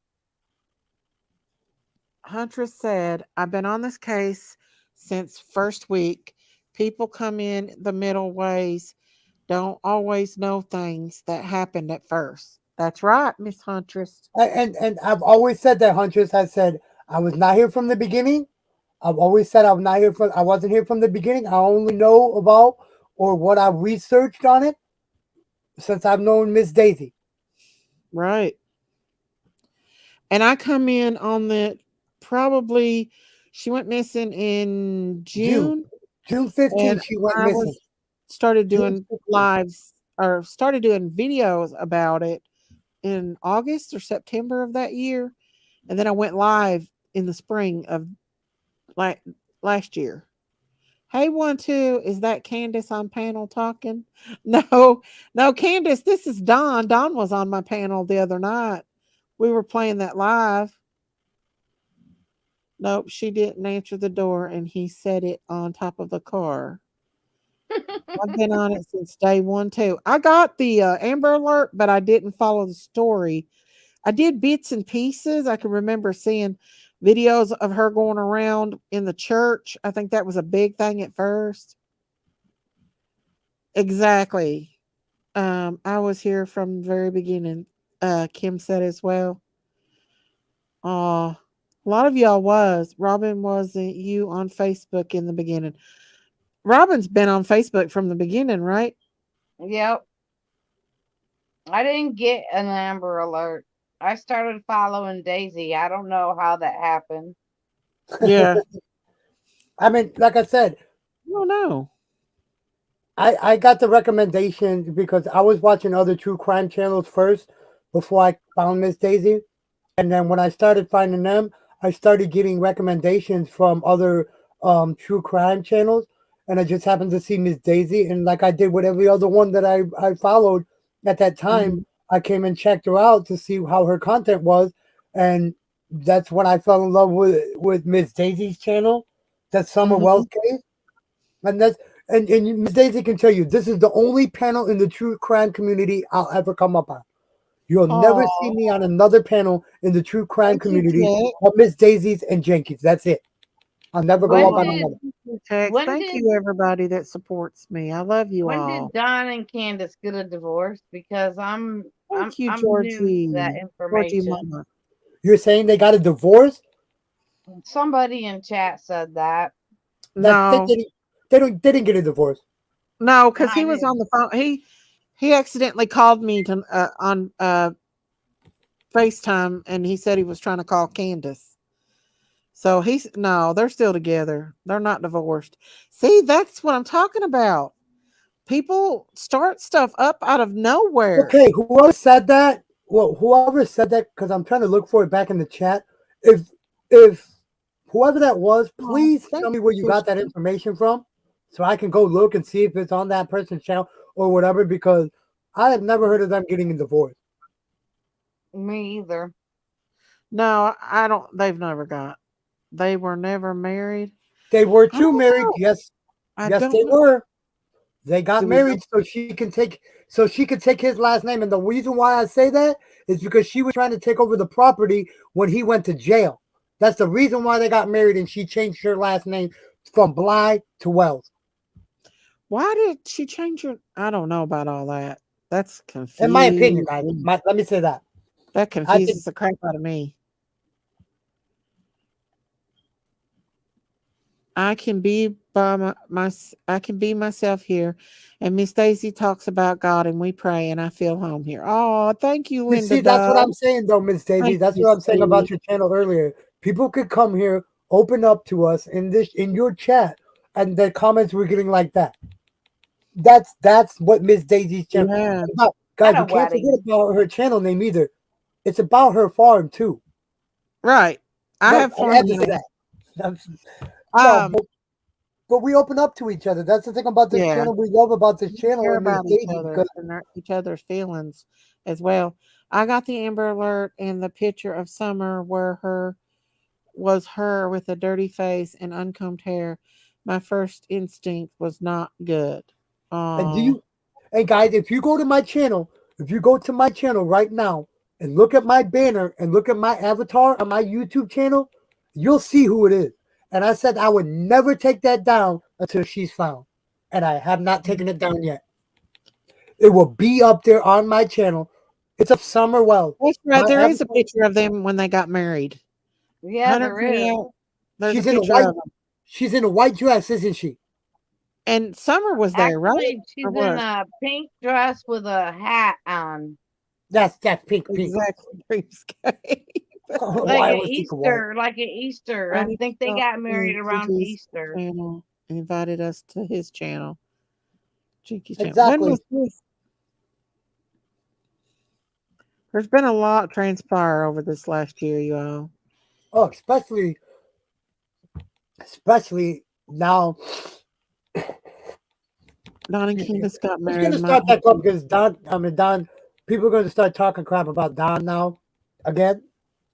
Huntress said, I've been on this case since first week. People come in the middle ways, don't always know things that happened at first. That's right, Miss Huntress. and I've always said that Huntress has said I was not here from the beginning. I've always said I wasn't here from the beginning. I only know about or what I researched on it since I've known Miss Daisy. Right. And I come in on the probably she went missing in June. June June and 15th she went I missing. was started June doing 15th. lives or started doing videos about it in August or September of that year. And then I went live in the spring of like last year. Hey, 1, 2, is that Candace on panel talking? No, no, Candace, this is Don. Don was on my panel the other night. We were playing that live. Nope, she didn't answer the door and he set it on top of the car. I've been on it since day 1, too. I got the Amber Alert, but I didn't follow the story. I did bits and pieces. I can remember seeing videos of her going around in the church. I think that was a big thing at first. Exactly. I was here from the very beginning. Kim said as well. A lot of y'all was. Robin wasn't you on Facebook in the beginning. Robin's been on Facebook from the beginning, right? Yep. I didn't get an Amber Alert. I started following Daisy. I don't know how that happened. Yeah. I mean, like I said, I don't know. I got the recommendation because I was watching other true crime channels first before I found Miss Daisy. And then when I started finding them, I started getting recommendations from other true crime channels. And I just happened to see Miss Daisy. And like I did with every other one that I followed at that time, Mhm. I came and checked her out to see how her content was. And that's when I fell in love with Miss Daisy's channel, that Summer Mhm. Wells case. And that's and Miss Daisy can tell you this is the only panel in the true crime community I'll ever come up on. You'll never see Oh, me on another panel in the true crime thank you, community Tex. but Miss Daisies and Jenkins. That's it. I'll never go When up on Oh, did another. thank you, Tex. when Thank did you, everybody that supports me. I love you when did all. Don and Candace get a divorce? Because Thank you, I'm new to that Georgie information. Mama. You're saying they got a divorce? Somebody in chat said that. That they No, didn't. They didn't get a divorce. no, because I he was did. on the phone. He accidentally called me to on FaceTime, and he said he was trying to call Candace. So he's no, they're still together. They're not divorced. See, that's what I'm talking about. People start stuff up out of nowhere. Okay, whoever said that, well, whoever said that, because I'm trying to look for it back in the chat. If whoever that was, Oh, please thank tell me where you you, got that Christian. information from, so I can go look and see if it's on that person's channel or whatever. Because I have never heard of them getting a divorce. Me either. No, I don't. They've never got. They were never married. They were I two don't married. know. Yes, I yes, don't they know. were. They got Do we know? married so she can take so she could take his last name. And the reason why I say that is because she was trying to take over the property when he went to jail. That's the reason why they got married, and she changed her last name from Bly to Wells. Why did she change her? I don't know about all that. That's In my opinion, guys, confusing. let me say that. That I think confuses the crap out of me. I can be I can be myself here, and Miss Daisy talks about God, and we pray, and I feel home here. Oh, thank you, you Linda see, that's what Dove. I'm saying, though, Miss Daisy. Thank That's you, what I'm saying sweetie. about your channel earlier. People could come here, open up to us in your chat, and the comments we're getting like that. That's what Miss Daisy's channel. Yeah, About, At guys, a we can't forget wedding. about her channel name either. It's about her farm too. right. I Right, have I had farm to say animals. that. That's- no, Um, but we open up to each other. That's the thing about this yeah. channel. We love about this We channel care and Miss about each Daisy other because and each other's feelings as well. I got the Amber Alert and the picture of Summer where her was her with a dirty face and uncombed hair. My first instinct was not good. and do Oh, you and guys, if you go to my channel, if you go to my channel right now and look at my banner and look at my avatar on my YouTube channel, you'll see who it is. And I said I would never take that down until she's found. And I have not taken it down yet. It will be up there on my channel. It's of Summer Wells. that's right. My There is a avatar, picture of them when they got married. Yeah, there is. 128. There's a she's in a picture white of them. she's in a white dress, isn't she? And Summer was there, right? Actually, Or she's in was? a pink dress with a hat on, That's pink. Exactly. Dreamscape. That's like Why an hilarious. was think of white? Easter, like an Easter. I Buddy think they stopped got in married around Jinky's Easter. channel and invited us to his channel. Jinky's channel. When Exactly. was this? There's been a lot transpire over this last year, y'all. Oh, especially now. Don and Candace got It's married. gonna My start that up because Don. I mean Don. People are gonna start talking crap about Don now again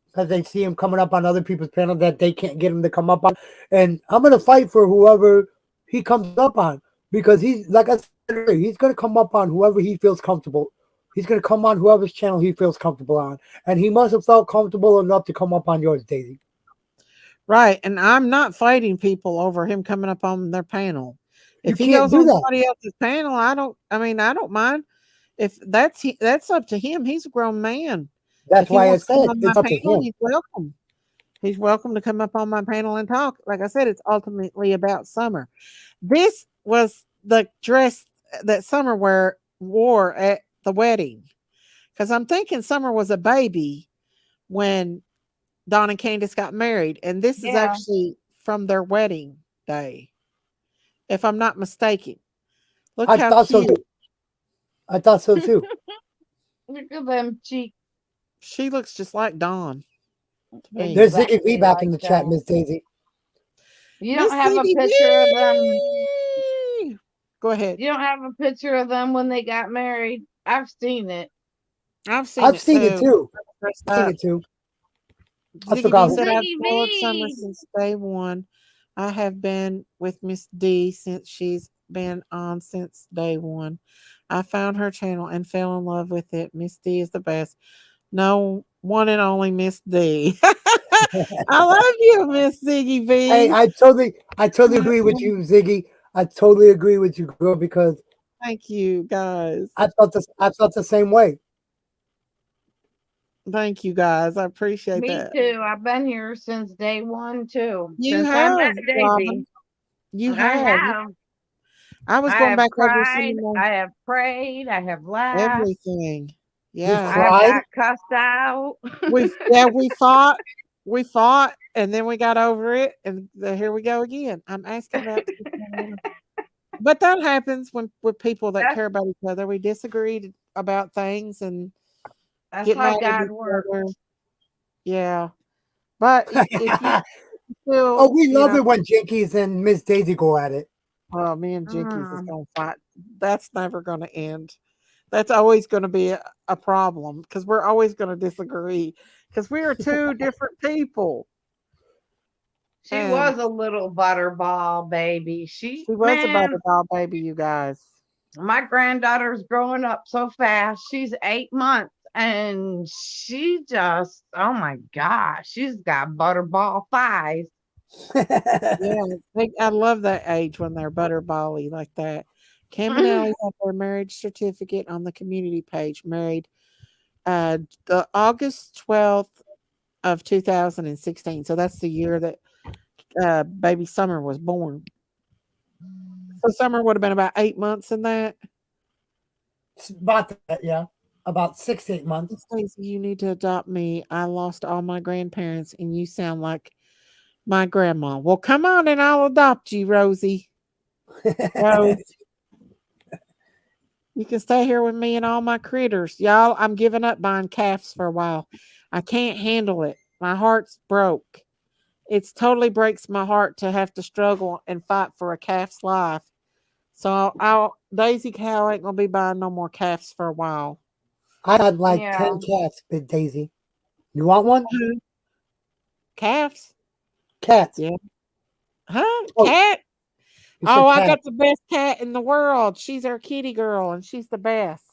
because they see him coming up on other people's panel that they can't get him to come up on. And I'm gonna fight for whoever he comes up on because he's like I said earlier, he's gonna come up on whoever he feels comfortable. He's gonna come on whoever's channel he feels comfortable on, and he must have felt comfortable enough to come up on yours, Daisy. right, and I'm not fighting people over him coming up on their panel. You If he can't goes do on that. somebody else's panel, I don't. I mean, I don't mind. If that's up to him. He's a grown man. That's If he why I wants to come said on my it's up to panel, him. he's welcome. He's welcome to come up on my panel and talk. Like I said, it's ultimately about Summer. This was the dress that Summer wore at the wedding. Because I'm thinking Summer was a baby when Don and Candace got married. And this is Yeah, actually from their wedding day, if I'm not mistaken. Look I how thought so cute. too. I thought so too. look at them cheeks. She looks just like Don to me. There's Ziggy V Exactly back like in the chat, that. Miss Daisy. You don't Miss have a Ziggy picture of them. V. Go ahead. You don't have a picture of them when they got married. I've seen it. I've seen I've it seen it too. too. Dressed I've seen up. it too. I Ziggy V forgot who. said, I've Ziggy followed Summer V. since day one. I have been with Miss D since she's been on since day one. I found her channel and fell in love with it. Miss D is the best. No one and only Miss D. I love you, Miss Ziggy Hey, V. I totally agree with you, Ziggy. I totally agree with you, girl, because Thank you, guys. I felt the same way. Thank you, guys. I appreciate Me that. too. I've been here since day one too. You Since I met have, Daisy. Robin. You I have. have. I was I going have back over some cried. of my I have prayed. I have laughed. everything. You've Yeah. I have cried. got cussed out. We fought, and then we got over it, and here we go again. I'm asking about but that happens when with people that that's care about each other. We disagree about things and that's get how mad at God each works. other. Yeah, but if you Oh, still, we love it when Jinkies and Miss Daisy go at it. well, me and Jinkies is Mm. gonna fight. That's never gonna end. That's always gonna be a problem because we're always gonna disagree because we are two different people. She And was a little butterball baby. She she was a man, butterball baby, you guys. My granddaughter's growing up so fast. She's 8 months and she just, oh my gosh, she's got butterball thighs. Yeah, I love that age when they're butterbally like that. Cam and Allie have their marriage certificate on the community page. Married the August 12th of 2016. So that's the year that baby Summer was born. So Summer would have been about 8 months in that. It's about that, yeah. About 6 to 8 months. Stacey, you need to adopt me. I lost all my grandparents, and you sound like my grandma. Well, come on, and I'll adopt you, Rosie. Rose, you can stay here with me and all my critters. Y'all, I'm giving up buying calves for a while. I can't handle it. My heart's broke. It's totally breaks my heart to have to struggle and fight for a calf's life. So Daisy Cow ain't gonna be buying no more calves for a while. I got like Yeah. 10 cats, Big Daisy. You want one? Mhm. Calves? Cats. Yeah. Huh? Oh, Cat? you Oh, said I cat. got the best cat in the world. She's our kitty girl, and she's the best.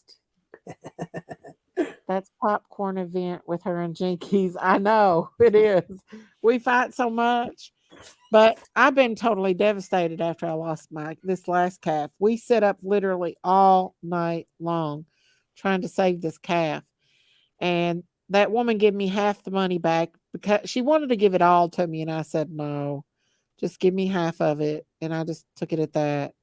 That's popcorn event with her and Jinkies. I know it is. We fight so much, but I've been totally devastated after I lost my this last calf. We set up literally all night long trying to save this calf, and that woman gave me half the money back because she wanted to give it all to me, and I said no, just give me half of it, and I just took it at that.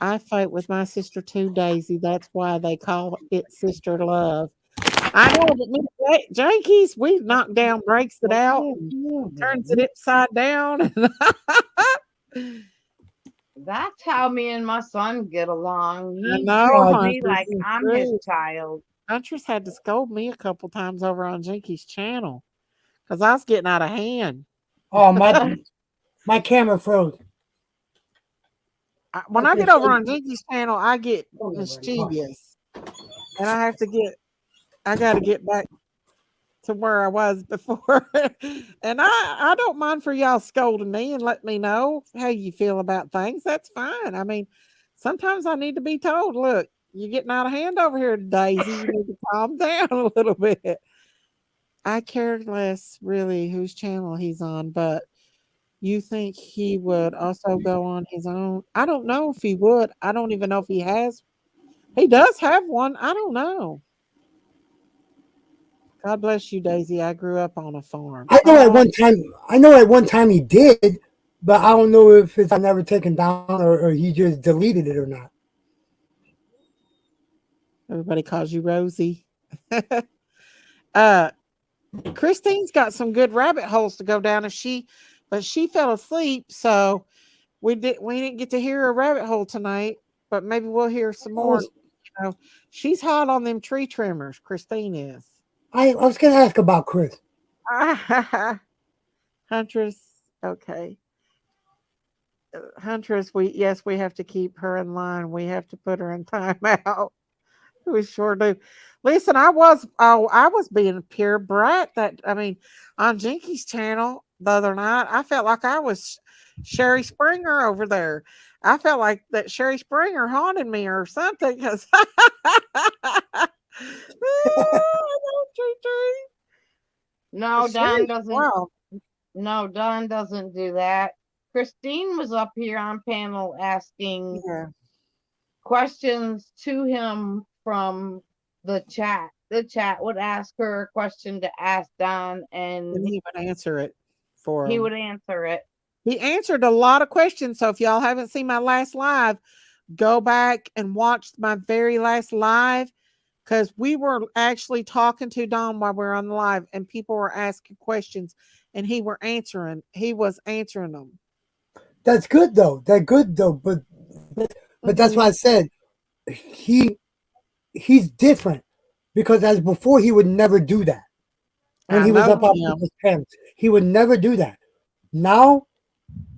I fight with my sister too, Daisy. That's why they call it sister love. I know, but me and Jankies, we knock down, breaks it out, and turns it upside down. That's how me and my son get along. I He know, treats Oh, me Huntress, like it's I'm his true. child. Huntress had to scold me a couple times over on Jinky's channel because I was getting out of hand. oh, my camera froze. When I Okay, get over on Jinky's channel, I get oh, mischievous, and I got to get back to where I was before. And I don't mind for y'all scolding me and let me know how you feel about things. That's fine. I mean, sometimes I need to be told, look, you're getting out of hand over here, Daisy. You need to calm down a little bit. I care less really whose channel he's on, but you think he would also go on his own? I don't know if he would. I don't even know if he has. He does have one. I don't know. God bless you, Daisy. I grew up on a farm. I know at Oh, one time, I know at one time he did, but I don't know if it's never taken down or he just deleted it or not. everybody calls you Rosie. uh, Christine's got some good rabbit holes to go down. But she fell asleep, so we didn't get to hear a rabbit hole tonight. But maybe we'll hear some I more. was You know, she's hot on them tree trimmers. Christine is. I was gonna ask about Chris. Huntress. Okay, Huntress. We have to keep her in line. We have to put her in timeout. We sure do. Listen, I was being a pure brat that I mean, on Jinky's channel the other night, I felt like I was Sherry Springer over there. I felt like that Sherry Springer haunted me or something because No, Don Sherry's doesn't. wow. No, Don doesn't do that. Christine was up here on panel asking Yeah, questions to him from the chat. The chat would ask her a question to ask Don, and and he would answer it for he him. would answer it. He answered a lot of questions. So if y'all haven't seen my last live, go back and watch my very last live because we were actually talking to Don while we were on the live and people were asking questions and he was answering them. That's good though. That's good though. But that's why Hmm. I said he he's different because as before he would never do that when I he was know up on him. people's parents. He would never do that. Now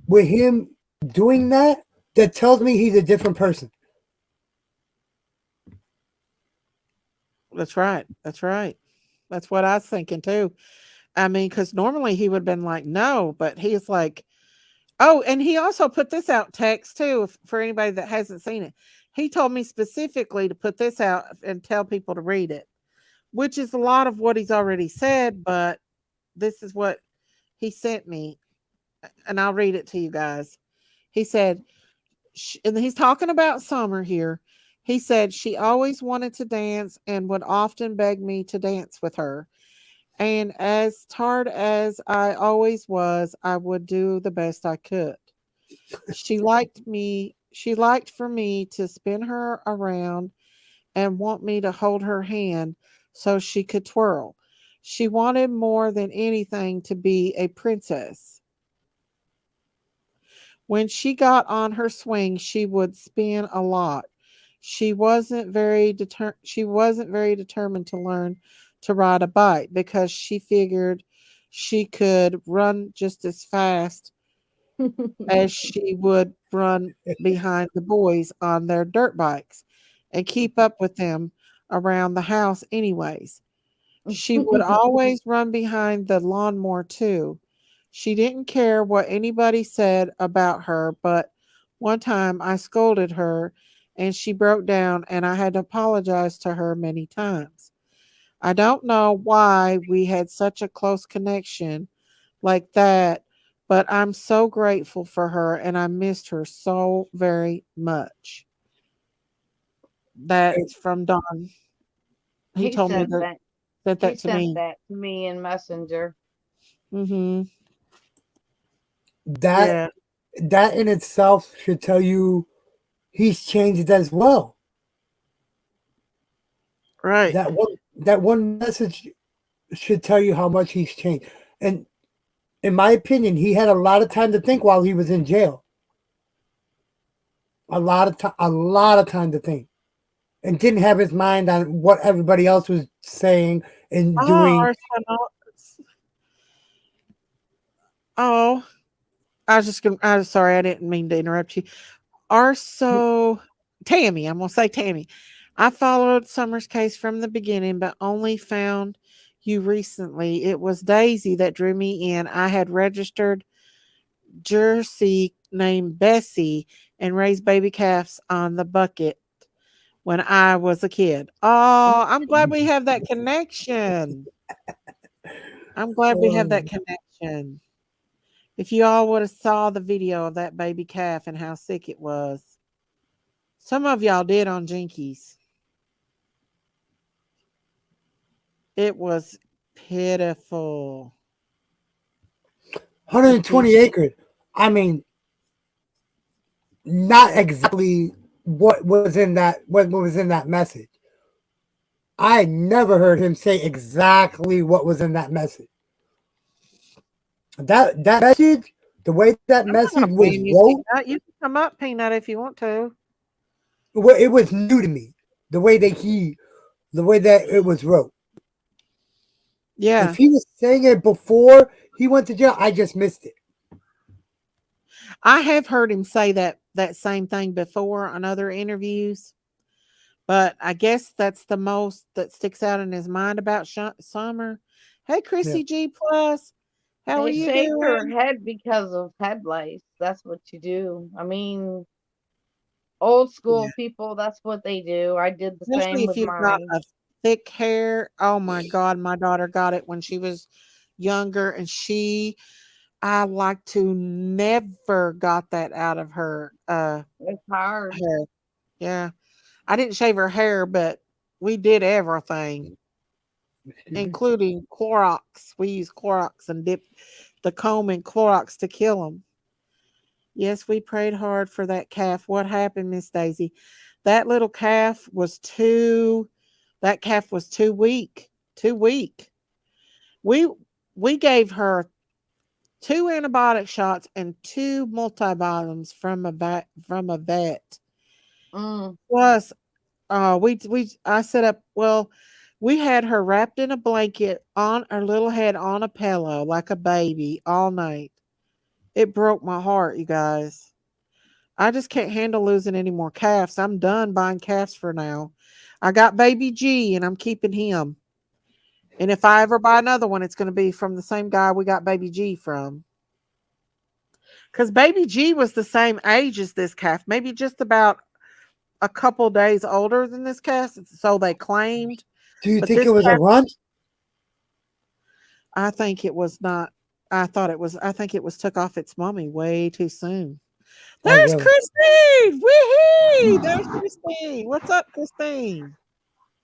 with him doing that, that tells me he's a different person. That's right. That's right. That's what I was thinking too. I mean, because normally he would have been like, no, but he's like, oh, and he also put this out text too for anybody that hasn't seen it. He told me specifically to put this out and tell people to read it, which is a lot of what he's already said, but this is what he sent me, and I'll read it to you guys. He said, and he's talking about Summer here. He said she always wanted to dance and would often beg me to dance with her. And as tired as I always was, I would do the best I could. She liked for me to spin her around and want me to hold her hand so she could twirl. She wanted more than anything to be a princess. When she got on her swing, she would spin a lot. She wasn't very determined to learn to ride a bike because she figured she could run just as fast as she would run behind the boys on their dirt bikes and keep up with them around the house anyways. She would always run behind the lawnmower too. She didn't care what anybody said about her, but one time I scolded her and she broke down and I had to apologize to her many times. I don't know why we had such a close connection like that, but I'm so grateful for her and I missed her so very much. That's from Don. He he told me sent that that. sent He that to sent me. that to me in Messenger. Mhm. That Yeah. that in itself should tell you he's changed as well. Right. That one message should tell you how much he's changed. And in my opinion, he had a lot of time to think while he was in jail. A lot of time to think, and didn't have his mind on what everybody else was saying and Oh, doing. our son. Oh, I was just gonna. I'm sorry, I didn't mean to interrupt you. Are so Tammy. I'm gonna say Tammy. I followed Summer's case from the beginning, but only found you recently. It was Daisy that drew me in. I had registered Jersey named Bessie and raised baby calves on the bucket when I was a kid. Oh, I'm glad we have that connection. I'm glad we have that Um, connection. If you all would have saw the video of that baby calf and how sick it was. Some of y'all did on Jinkies. It was pitiful. The 120 picture. acres. I mean, not exactly what was in that message. I never heard him say exactly what was in that message. That message, the way that I'm not message gonna was blame you, wrote, Peanut. You can come up, Peanut, if you want to. it was new to me. The way that it was wrote. If Yeah. he was saying it before he went to jail, I just missed it. I have heard him say that same thing before on other interviews, but I guess that's the most that sticks out in his mind about Summer. Hey, Yeah. Chrissy G plus, how are They you shaved her doing? head because of head lice. That's what you do. I mean, old school people, that's what they do. I did the Especially same if with you've got mine. a thick hair. Oh my God, my daughter got it when she was younger, and I like to never got that out of her It's hard. hair. Yeah, I didn't shave her hair, but we did everything, including Clorox. We used Clorox and dipped the comb in Clorox to kill them. Yes, we prayed hard for that calf. What happened, Miss Daisy? That little calf was too that calf was too weak. Too weak. We we gave her two antibiotic shots and two multivitamins from a vet. Mm, Plus, we I set up. Well, we had her wrapped in a blanket on her little head on a pillow like a baby all night. It broke my heart, you guys. I just can't handle losing any more calves. I'm done buying calves for now. I got baby G and I'm keeping him. And if I ever buy another one, it's going to be from the same guy we got baby G from. Because baby G was the same age as this calf, maybe just about a couple days older than this cast, so they claimed. Do you But think this it was a cast, runt? I think it was not. I thought it was. I think it was took off its mommy way too soon. Oh, There's really? Christine. Wee There's Christine. What's up, Christine?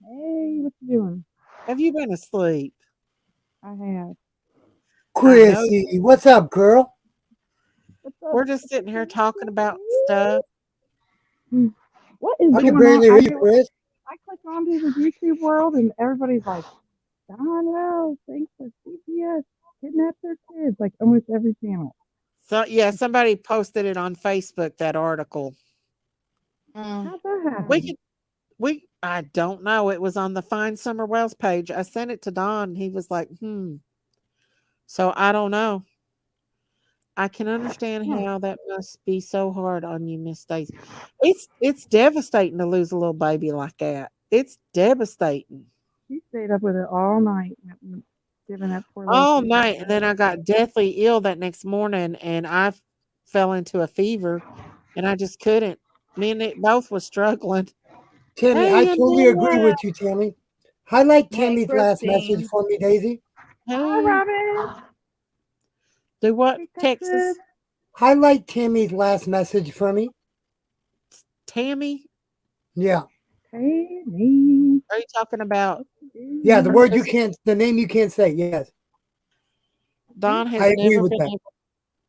Hey, what you doing? Have you been asleep? I have. I know. Chrissy, what's up, girl? What's up? We're just sitting here talking about stuff. Hmm. What is I can going on? barely hear you, Chris. I click onto the YouTube world and everybody's like, Don Wells, thanks for CPS, kidnapped their kids, like almost every channel. So yeah, somebody posted it on Facebook. That article. Mm. How'd that We happen? could. We. I don't know. It was on the Find Summer Wells page. I sent it to Don. He was like, "Hmm." So I don't know. I can understand Hmm. how that must be so hard on you, Miss Stacy. It's devastating to lose a little baby like that. It's devastating. She stayed up with it all night, giving that poor little All kid. night, and then I got deathly ill that next morning, and fell into a fever, and I just couldn't. Me and it both was struggling. Tammy, I Hey, totally agree Annette. with you, Tammy. Highlight Hey, Tammy's last message Christine. for me, Daisy. Hi, Hey, Robin. do what, Hey, Texas. Texas? Highlight Tammy's last message for me. Tammy? Yeah. Hey, me. Are you talking about What you Yeah, the doing? word you purpose? can't, the name you can't say. Yes. Don I has agree never with been that. able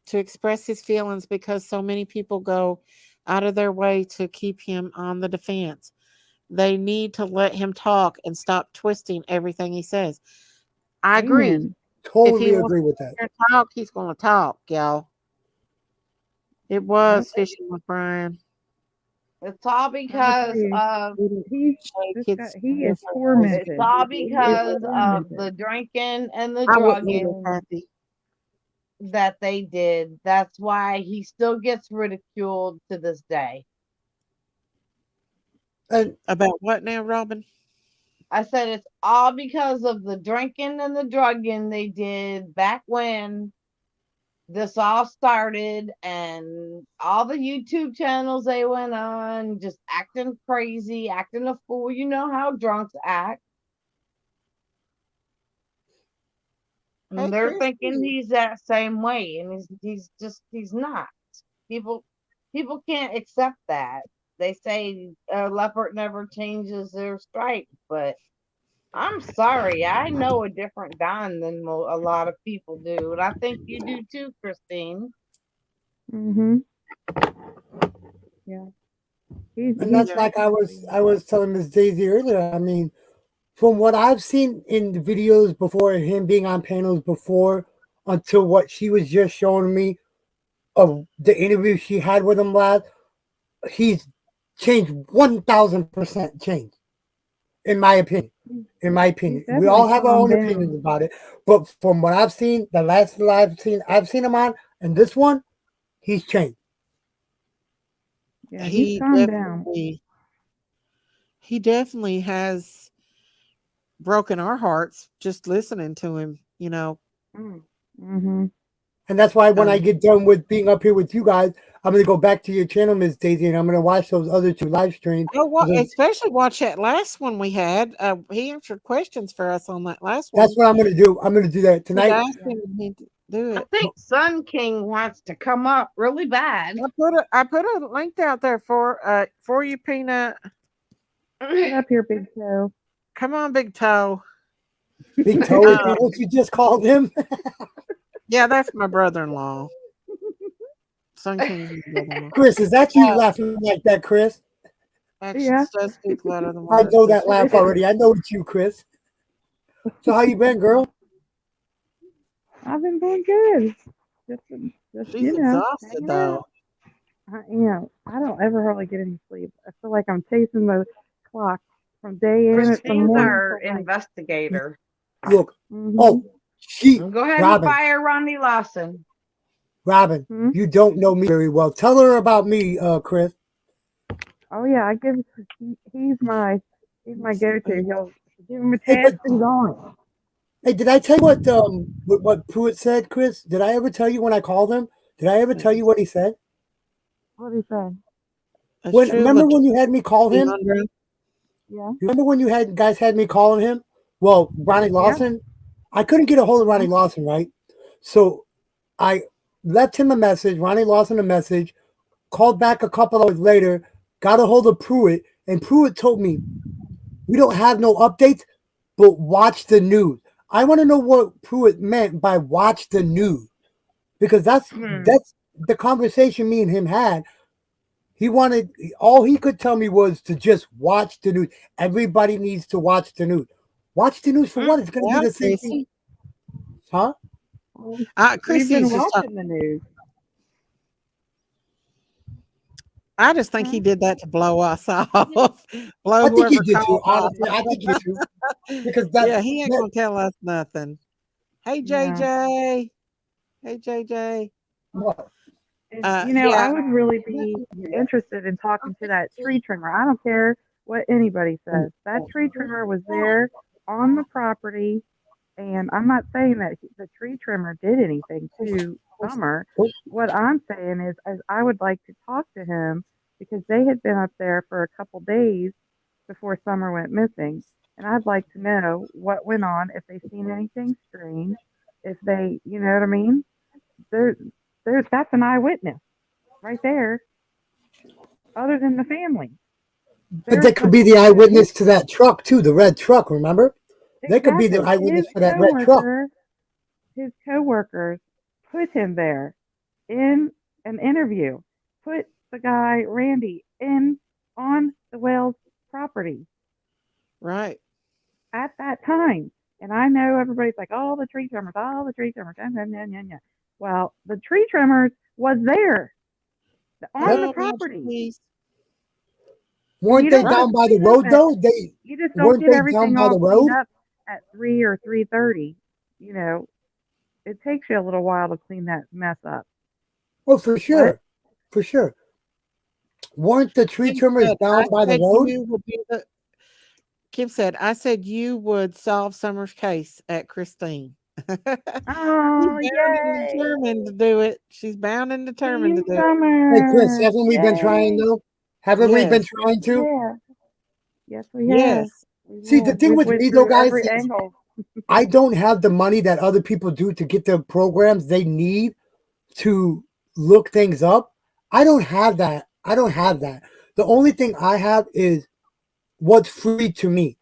to express his feelings because so many people go out of their way to keep him on the defense. They need to let him talk and stop twisting everything he says. I agree. Amen. If he Totally wants agree to with sit that. there and talk, he's going to talk, y'all. It Yep. was fishing with Brian. It's all Let me tell because you, of he's Shake this guy. it's He is different ways. it's tormented. all He is because of tormented. the drinking and the I wouldn't either, drugging Kathy. that they did. That's why he still gets ridiculed to this day. And About what now, Robin? I said it's all because of the drinking and the drugging they did back when this all started and all the YouTube channels they went on, just acting crazy, acting a fool. You know how drunks act. Hey, And they're thinking Christy. he's that same way, and he's not. People people can't accept that. They say a leopard never changes their stripe, but I'm sorry, I know a different Don than a lot of people do, and I think you do too, Christine. Mm-hmm. Yeah. and He's that's Yeah. like definitely. I was telling Miss Daisy earlier. I mean, from what I've seen in the videos before and him being on panels before until what she was just showing me of the interview she had with him last, he's changed 1000% changed, in my opinion. In my He's opinion. We all definitely have our calmed own opinions down. about it. But from what I've seen, the last I've seen him on, and this one, he's changed. Yeah, he's He calmed down. definitely has broken our hearts just listening to him. Mm-hmm. And that's why when I Um, get done with being up here with you guys, I'm gonna go back to your channel, Miss Daisy, and I'm gonna watch those other two live streams because especially watch that last one we had. He answered questions for us on that last that's one. what I'm gonna do. I'm gonna do that We'd tonight. asked Yeah. him and he'd do I it. think Sun King wants to come up really bad. I put a link out there for you, Peanut. Get up here, big toe. Come on, Big Toe. Big Toe, is that Um, what you just called him? yeah, that's my brother-in-law. Sun King's my brother-in-law. Chris, is that you Uh, laughing like that, Chris? Yeah. actions does speak louder than I words. know That's that laugh already. I know it's you, Chris. So how you been, girl? I've been doing good. Just, just she's exhausted hanging out. though. I am. I don't ever hardly get any sleep. I feel like I'm chasing the clock from day in from Christine's morning our till night. investigator. Look. Mm-hmm. Oh, she, Go ahead and Robin, fire Ronnie Lawson. Robin, Hmm. you don't know me very well. Tell her about me, Chris. Oh yeah, I give. He's my go-to. He'll give him a Hey, chance. but He's on. hey, did I tell you what Pruitt said, Chris? Did I ever tell you when I called him? Did I ever tell you what he said? What do you say? That's When true, remember when you had me call him? Leandra. Yeah. Remember when you had guys had me calling him? Well, Ronnie Yep. Lawson. I couldn't get a hold of Uh-huh. Ronnie Lawson, right? So I left him a message, Ronnie Lawson a message, called back a couple hours later, got a hold of Pruitt, and Pruitt told me, we don't have no updates, but watch the news. I want to know what Pruitt meant by watch the news. Because Hmm. that's the conversation me and him had. He wanted all he could tell me was to just watch the news. Everybody needs to watch the news. Watch the news for what? It's gonna be Yeah, the same thing. Chrissy. Huh? Well, we've Chrissy been is just. watching the news. I just think Huh? he did that to blow us off, I blow think he whoever did too. called off. Honestly, I think he did too. Because Yeah, he ain't that gonna tell us nothing. Hey No. JJ. Hey JJ. what? And I Yeah. would really be interested in talking to that tree trimmer. I don't care what anybody says. That tree trimmer was there on the property, and I'm not saying that the tree trimmer did anything to Summer. What I'm saying is I would like to talk to him because they had been up there for a couple days before Summer went missing, and I'd like to know what went on, if they seen anything strange, if they, you know what I mean? There, that's an eyewitness right there, other than the family. But There's they could the be the the eyewitness to that truck too, the red truck. Remember? They could be the exactly his eyewitness for that red truck. coworker, his coworkers put him there in an interview. Put the guy Randy in on the Wells property Right. at that time. And I know everybody's like, "Oh, the tree trimmers, all the tree trimmers." Yeah, yeah, yeah, yeah, yeah. Well, the tree trimmers was there on Yep. the Oh gosh, property. please. And Weren't you they don't Right. just down by the clean up road at though? They you just don't weren't get they down everything by all the cleaned road? up at 3 or 3:30. You know, it takes you a little while to clean that mess up. Oh, for What? sure, for sure. Weren't the tree Kim trimmers said, I down by the said road? you would be the Kim said, I said you would solve Summer's case at Christine. She's Oh, bound and yay! determined to do it. She's bound and determined to Team do it. Hey, Chris, Summer! haven't we been trying Yay! though? Haven't we been Yes. trying We to? have. Yes, we have. Yes. We See, the have. thing We've with went me though, through guys, every is angle. I don't have the money that other people do to get the programs they need to look things up. I don't have that. I don't have that. The only thing I have is what's free to me.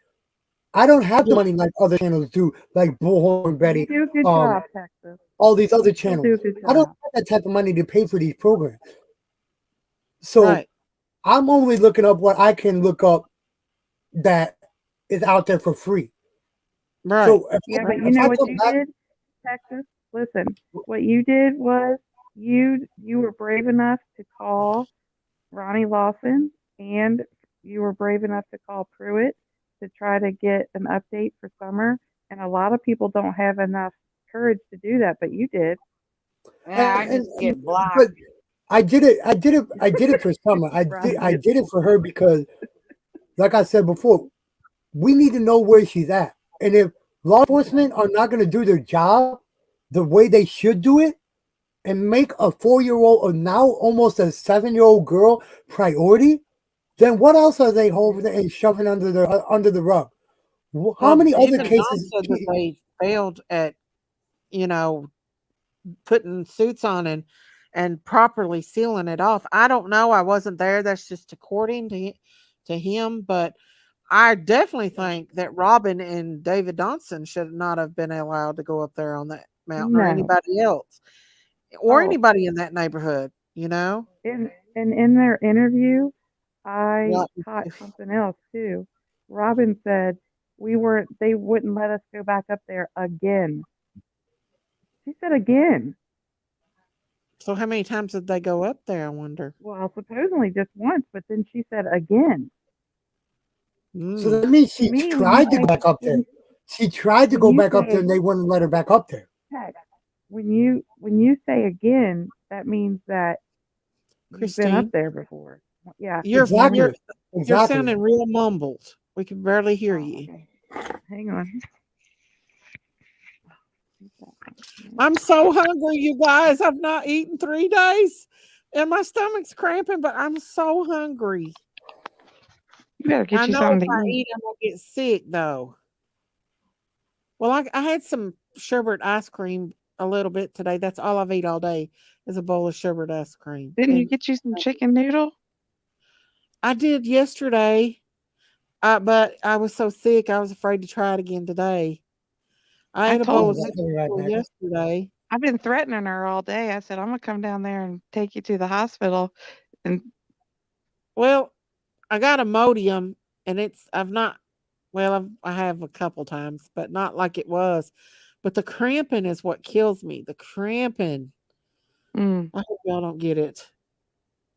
I don't have the Yeah. money like other channels do, like Bullhorn You Betty, do a good um, job, Texas. all these other You'll channels. do a good I don't job. have that type of money to pay for these programs. So Right. I'm only looking up what I can look up that is out there for free. Right. So Yeah, but Right. you if know I what come you back, did, Texas? Listen, what you did was you were brave enough to call Ronnie Lawson, and you were brave enough to call Pruitt to try to get an update for Summer. And a lot of people don't have enough courage to do that, but you did. Yeah, I and just get blocked. but I did it. I did it for Summer. Robin I gets did it for her because, like I said before, we need to know where she's at. And if law enforcement are not going to do their job the way they should do it and make a 4-year-old or now almost a 7-year-old girl priority, then what else are they holding and shoving under the rug? How Well, many other even Don cases? said that they failed at, you know, putting suits on and properly sealing it off. I don't know. I wasn't there. That's just according to him, but I definitely think that Robin and David Donson should not have been allowed to go up there on that mountain, or no. anybody else, or Oh, anybody in that neighborhood, you know? in their interview, I Well, caught something else too. Robin said we weren't. They wouldn't let us go back up there again. She said again. so how many times did they go up there, I wonder? Well, supposedly just once, but then she said again. So Mm. that means To she me, when you tried to go say back up there. She tried to when go you back up there, say and they wouldn't let her back up there. text, when you say again, that means that you've been up Christine, there before. Yeah, you're Exactly. you're Exactly. sounding real mumbled. We can barely hear oh, you. okay. Hang on. I'm so hungry, you guys. I've not eaten 3 days. and my stomach's cramping, but I'm so hungry. You better I get you know if something to I eat. eat, I'm gonna get sick though. Well, I had some sherbet ice cream a little bit today. That's all I've eat all day is a bowl of sherbet ice cream. Didn't you And get you some chicken noodle? I did yesterday, but I was so sick I was afraid to try it again today. I I ate a told bowl Oh, of her. I'll be right cereal back. yesterday. I've been threatening her all day. I said, I'm gonna come down there and take you to the hospital. And Well, I got Imodium, and I've not. Well, I have a couple times, but not like it was. But the cramping is what kills me. The cramping. mm, I hope y'all don't get it. you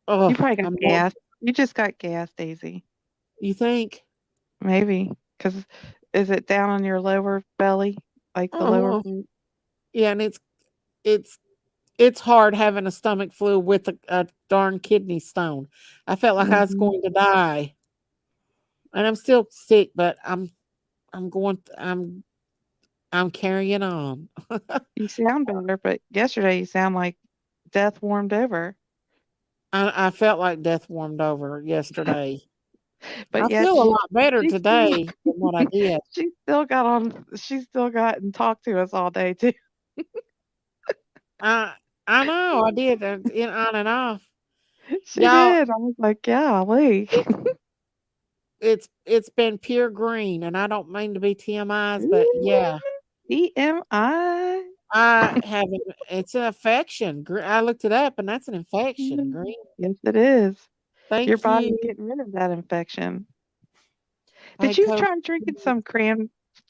Oh, probably got I'm not. gas. You just got gas, Daisy. You think? Maybe. Because is it down on your lower belly? Like the lower Oh, part? yeah, and it's it's hard having a stomach flu with a darn kidney stone. I felt like I was Hmm. going to die, and I'm still sick, but I'm going. I'm carrying on. You sound better, but yesterday you sound like death warmed over. I felt like death warmed over yesterday. But I yet feel a lot better she still today than what I did. she still got and talked to us all day too. I I know I did in on and off. She Y'all, did. I was like, golly. it's been pure green, and I don't mean to be TMI's, but Ooh, yeah, TMI. I have it's an infection. I looked it up, and that's an infection. Mhm. Green. Yes, it is. Your Thank body's you. getting rid of that infection. I Did had you COVID. try drinking some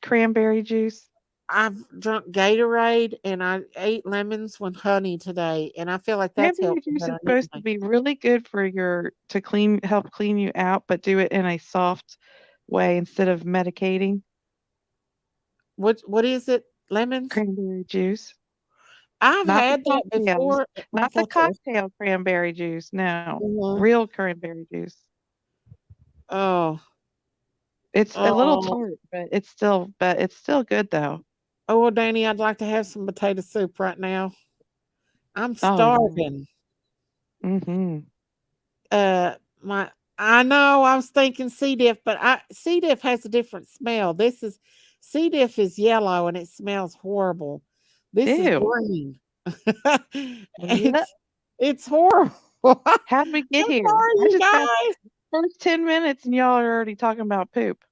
cranberry juice? I've drunk Gatorade and I ate lemons with honey today, and I feel like that's Cranberry helped me juice is better than supposed to anything. be really good for your to clean help clean you out, but do it in a soft way instead of medicating. What is it? Lemons? Cranberry juice. I've Not the had that cocktails. before. I Not the thought that was cocktail cranberry juice. No. uh, Real cranberry juice. oh It's a little oh tart, but it's still good though. oh well, Danny, I'd like to have some potato soup right now. I'm Oh yeah. starving. Mhm. Uh, my I know I was thinking C diff, but C diff has a different smell. C diff is yellow and it smells horrible. This is Ew. green. What? It's horrible. I'm How'd we get here? sorry, I you just got guys. first 10 minutes and y'all are already talking about poop.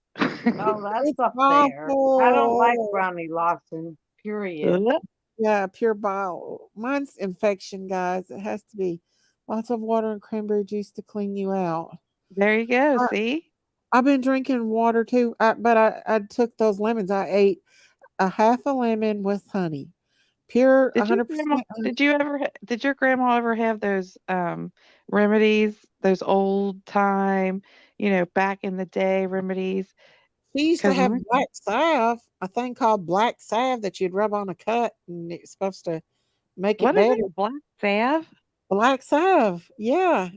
Oh, that's It's not fair. I don't like awful. brownie Lawson, period. Ugh. Yeah, pure bile. Mine's infection, guys. It has to be lots of water and cranberry juice to clean you out. There you go. I, See? I've been drinking water too, but I took those lemons. I ate a half a lemon with honey, pure Did 100% honey. did your grandma ever have those remedies, those old time, back in the day remedies? She used to Cuz have my black salve, a thing called black salve that you'd rub on a cut, and it's supposed to make it what is better. it? Black salve? Black salve, yeah.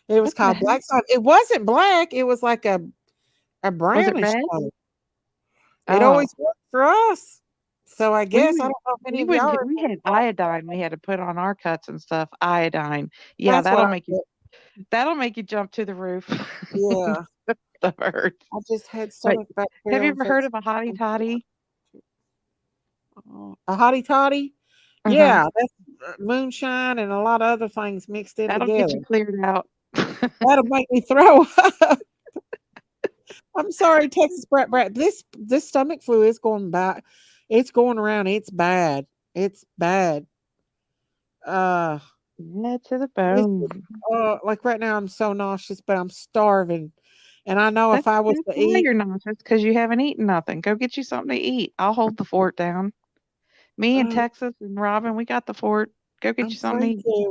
It was What the called heck? black salve. It wasn't black. It was like a Was it brownish red? color. It Oh, always worked for us. So I we guess I would don't know if any we of y'all would remember we had black iodine we had to put on our cuts and stuff. Iodine. Yeah, That's what I did. that'll make you jump to the roof. Yeah. The hurts. I just had But stomach have you bacterial ever heard of infection. a hottie toddy? Oh, a hottie toddy? Uh-huh. Yeah, that's moonshine and a lot of other things mixed in That'll get you together. cleared out. That'll make me throw up. I'm sorry, Texas brat. This stomach flu is going back. It's going around. It's bad. It's bad. Uh, Yeah, to the this bone. like right now I'm so nauseous, but I'm starving, and I know if I was That's to why eat, you're nauseous because you haven't eaten nothing. Go get you something to eat. I'll hold the fort down. Me and uh, Texas and Robin, we got the fort. Go get I'm you something afraid to eat.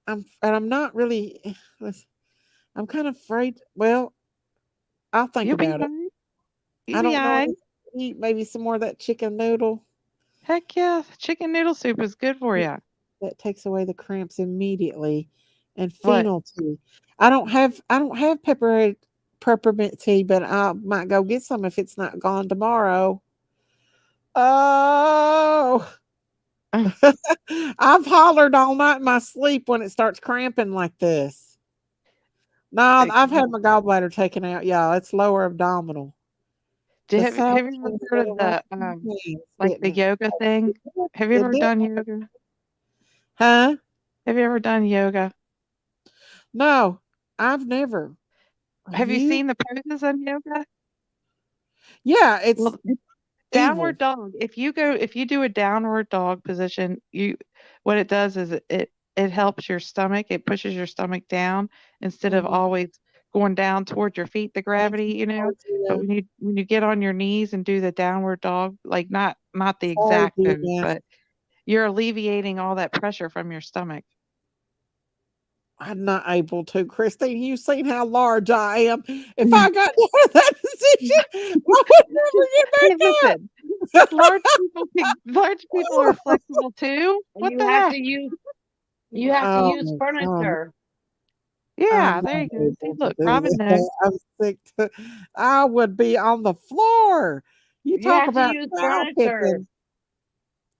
to. I'm not really. listen, I'm kind of afraid. Well, I'll think You'll be about it. fine. You'll I be don't all know right. if eat maybe some more of that chicken noodle Heck yeah. Chicken noodle soup is good for that you. that takes away the cramps immediately, and What? fennel tea. I don't have peppermint tea, but I might go get some if it's not gone tomorrow. Oh, I've hollered all night in my sleep when it starts cramping like this. No, I've had my gallbladder taken out, y'all. It's lower abdominal. The Have you ever Southland's heard of little the pains like the getting yoga thing? Have you it ever did. done yoga? Huh? Have you ever done yoga? No, I've never. Have Have you you? seen the poses on yoga? Yeah, it's Well, evil. downward dog. If you do a downward dog position, you what it does is it helps your stomach. It pushes your stomach down instead of Mhm. always going down toward your feet, the Thank you. gravity, Sorry, But Jen. when you get on your knees and do the downward dog, like not the Sorry, exact pose, Jen. but you're alleviating all that pressure from your stomach. I'm not able to. Christine, you've seen how large I am. If I got to that position, I would never get Hey, back listen, large people are flexible too. What You the have heck? to use up. Oh, God. furniture. I'm Yeah, not there you go. See, able to look, do Robin knows. that. I'm sick to I would be on the floor. You You talk have to about use cow furniture. tipping.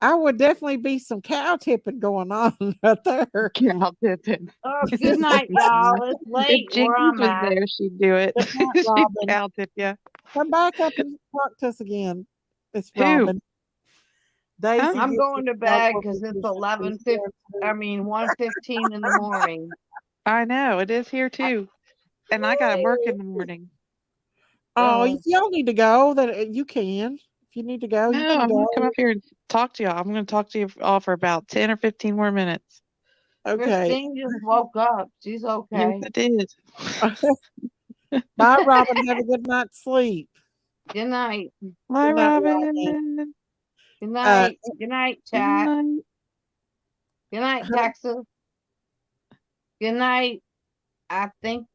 I would definitely be some cow tipping going on right there. Cow tipping. Oh, good night, y'all. It's If late where Jinkies I'm was at. there, she'd do it. Good night, She'd Robin. cow tip you. Come back up and talk to us again. It's Who? Robin. Huh? Daisy I'm gets going to dog bed whooping because it's because she's 11:50. going I to. mean 1:15 in the morning. I know it is here too, and I got to work in the morning. Oh, if Oh, y'all need to go, then you can. If you need to go, you No, can I'm gonna come go. up here and talk to y'all. I'm gonna talk to you all for about 10 or 15 more minutes. Okay. Christine just woke up. She's Yes, okay. I did. Bye, Robin. Have a good night's sleep. Good night. Bye, Good night, Robin. Robin. Good Uh, night. Good night, Good chat. night. Good night, Texas. Good night. I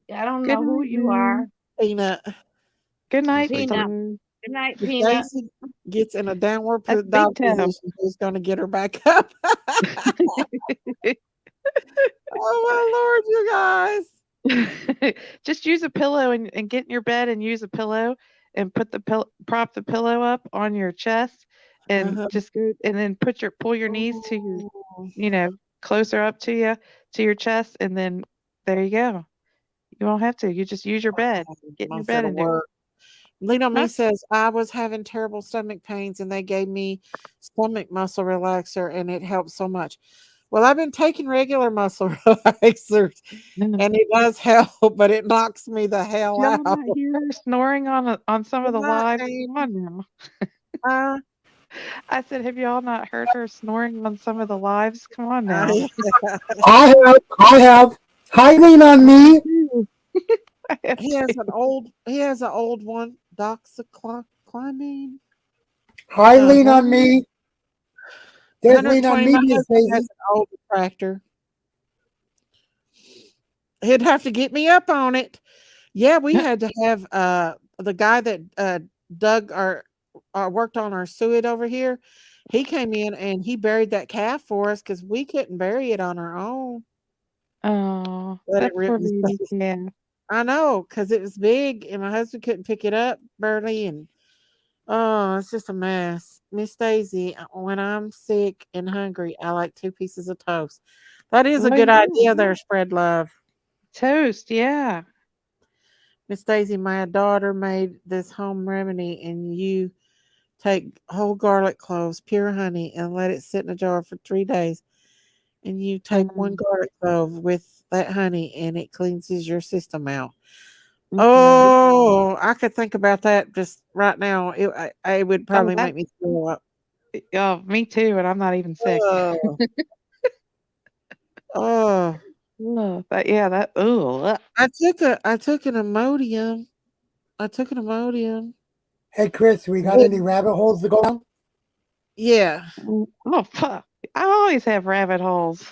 don't Good know who night, you are. Moon. Peanut. Good night, Peanut. Star. Good night, If Peanut. Daisy gets in a downward That's Big dog Toe. position, who's going to get her back up? Oh my lord, you guys. Just use a pillow and get in your bed and use a pillow and put prop the pillow up on your chest and Uh-huh. just go and then pull your knees to your Oh, you know closer up to your chest and then there you go. You won't have to. You just use your bed. Get in your most bed it'll and do it. work. Lean on Me Huh? says, I was having terrible stomach pains and they gave me stomach muscle relaxer and it helped so much. Well, I've been taking regular muscle relaxers No. and it does help, but it knocks me the hell Did y'all out. not hear her snoring on some of Good the night, lives? Come Danny. on now. Uh, I said, have y'all not heard her snoring on some of the lives? Come on now. I, I have. Hi, lean on I have me. too. I have too. he has an old one, doxyclimine. Hi, Uh, lean on me. There's lean on 120. me, My Miss husband has Daisy. an old tractor. He'd have to get me up on it. Yeah, we had to have the guy that dug worked on our suet over here. He came in and he buried that calf for us because we couldn't bury it on our own. Oh, Let it that rip poor his baby face. calf. I know because it was big and my husband couldn't pick it up barely. And oh, it's just a mess. Miss Daisy, when I'm sick and hungry, I like 2 pieces of toast. That is a Well, good yeah. idea there, spread love. Toast, yeah. Miss Daisy, my daughter made this home remedy, and you take whole garlic cloves, pure honey, and let it sit in a jar for 3 days. And you take one Um, garlic clove with that honey, and it cleanses your system out. mhm. Oh, I could think about that just right now. It would Oh, probably that. make me throw up. Oh, me too. And I'm not even sick. Oh, oh. Oh, but yeah, that. Oh, I took an Imodium. I took an Imodium. Hey, Chris, we got It, any rabbit holes to go down? yeah. oh, fuck. I always have rabbit holes.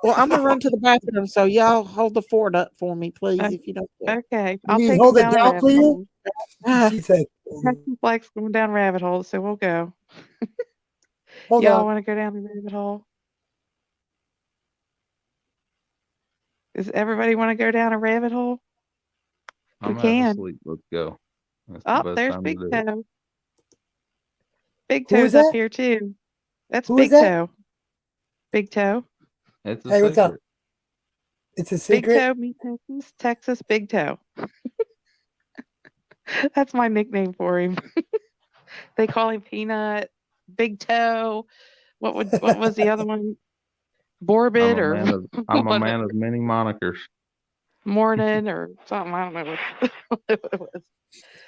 Well, I'm gonna run to the bathroom, so y'all hold the fort up for me, please, if you don't care. Okay, You I'll mean take them hold it down a down, rabbit please? hole. Ah, She said, Texas likes going down rabbit holes, so we'll go. hold Y'all on. want to go down the rabbit hole? Does everybody want to go down a rabbit hole? We I'm half can. asleep. Let's go. That's the Oh, best there's time to Big do it. Toe. Big Who is Toe's up that? here too. That's Who is Big that? Toe. Big Toe. It's a Hey, what's up? secret. It's a Big secret. Toe meet Texas. Texas Big Toe. That's my nickname for him. They call him Peanut, Big Toe. What was the other one? I'm Borbit a or man of I'm a what? man of many monikers. Morning or something. I don't know what it was.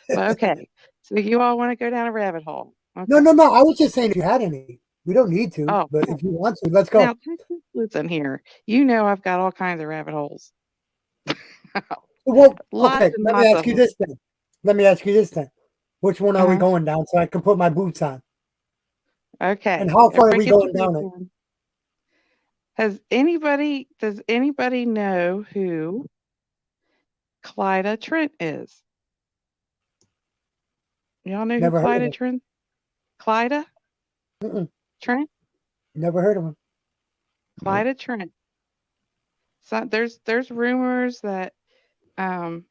But okay. So you all want to go down a rabbit hole. No, Okay. no, no. I was just saying if you had any. We don't need to, Oh, but if you want to, let's now go. Texas, listen here. You know I've got all kinds of rabbit holes. Well, Lots okay. and Let me lots ask of you them. this then. Let me ask you this then. Which one are we Uh-huh. going down so I can put my boots on? And Okay. how far are Everybody we get your going boots down it? on. Does anybody know who Clyda Trent is? Y'all know who Never heard of Clyda him. Trent? Clyda Mm-mm, Trent? never heard of him. Nope. Clyda Trent. So there's rumors that um,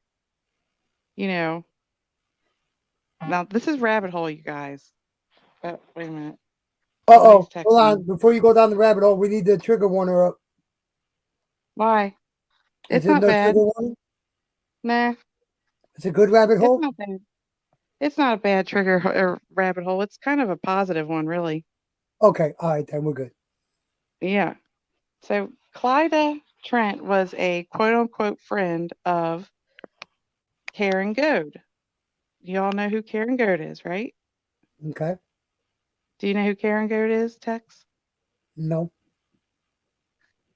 you know, now this is rabbit hole, you guys. But wait a minute. Somebody's Uh-oh. Hold texting me. on. Before you go down the rabbit hole, we need the trigger warner up. Why? Is It's it not no bad. trigger warning? Nah, It's a good rabbit it's hole? not bad. It's not a bad or rabbit hole. It's kind of a positive one, really. Okay. All right, then we're good. Yeah. So Clyda Trent was a quote unquote friend of Karen Goad. You all know who Karen Goad is, right? Okay. Do you know who Karen Goad is, Tex? No.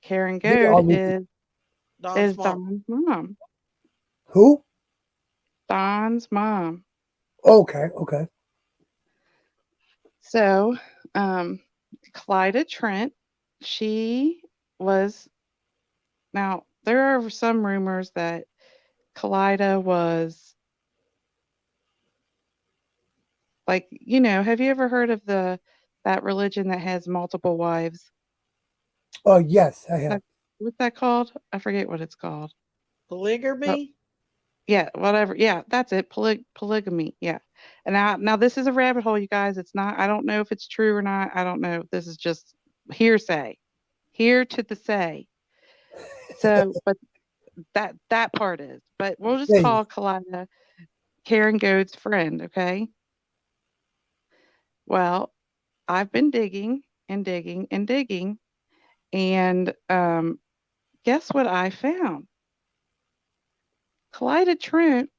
Karen We Goad all need to. Don's is mom. Don's mom. Who? Don's mom. Okay. Okay. So, Clyda Trent, she was now there are some rumors that Clyda was like, have you ever heard of that religion that has multiple wives? Oh, yes, I have. That, what's that called? I forget what it's called. Oh, Polygamy? yeah, whatever. Yeah, that's it. Polygamy. Yeah. And now this is a rabbit hole, you guys. It's not. I don't know if it's true or not. I don't know. This is just hearsay. Here to the say. So, but that part is. But we'll just Hey, call Kalina Karen Goad's friend. Okay. Well, I've been digging and digging and digging, and guess what I found? Kalida Trent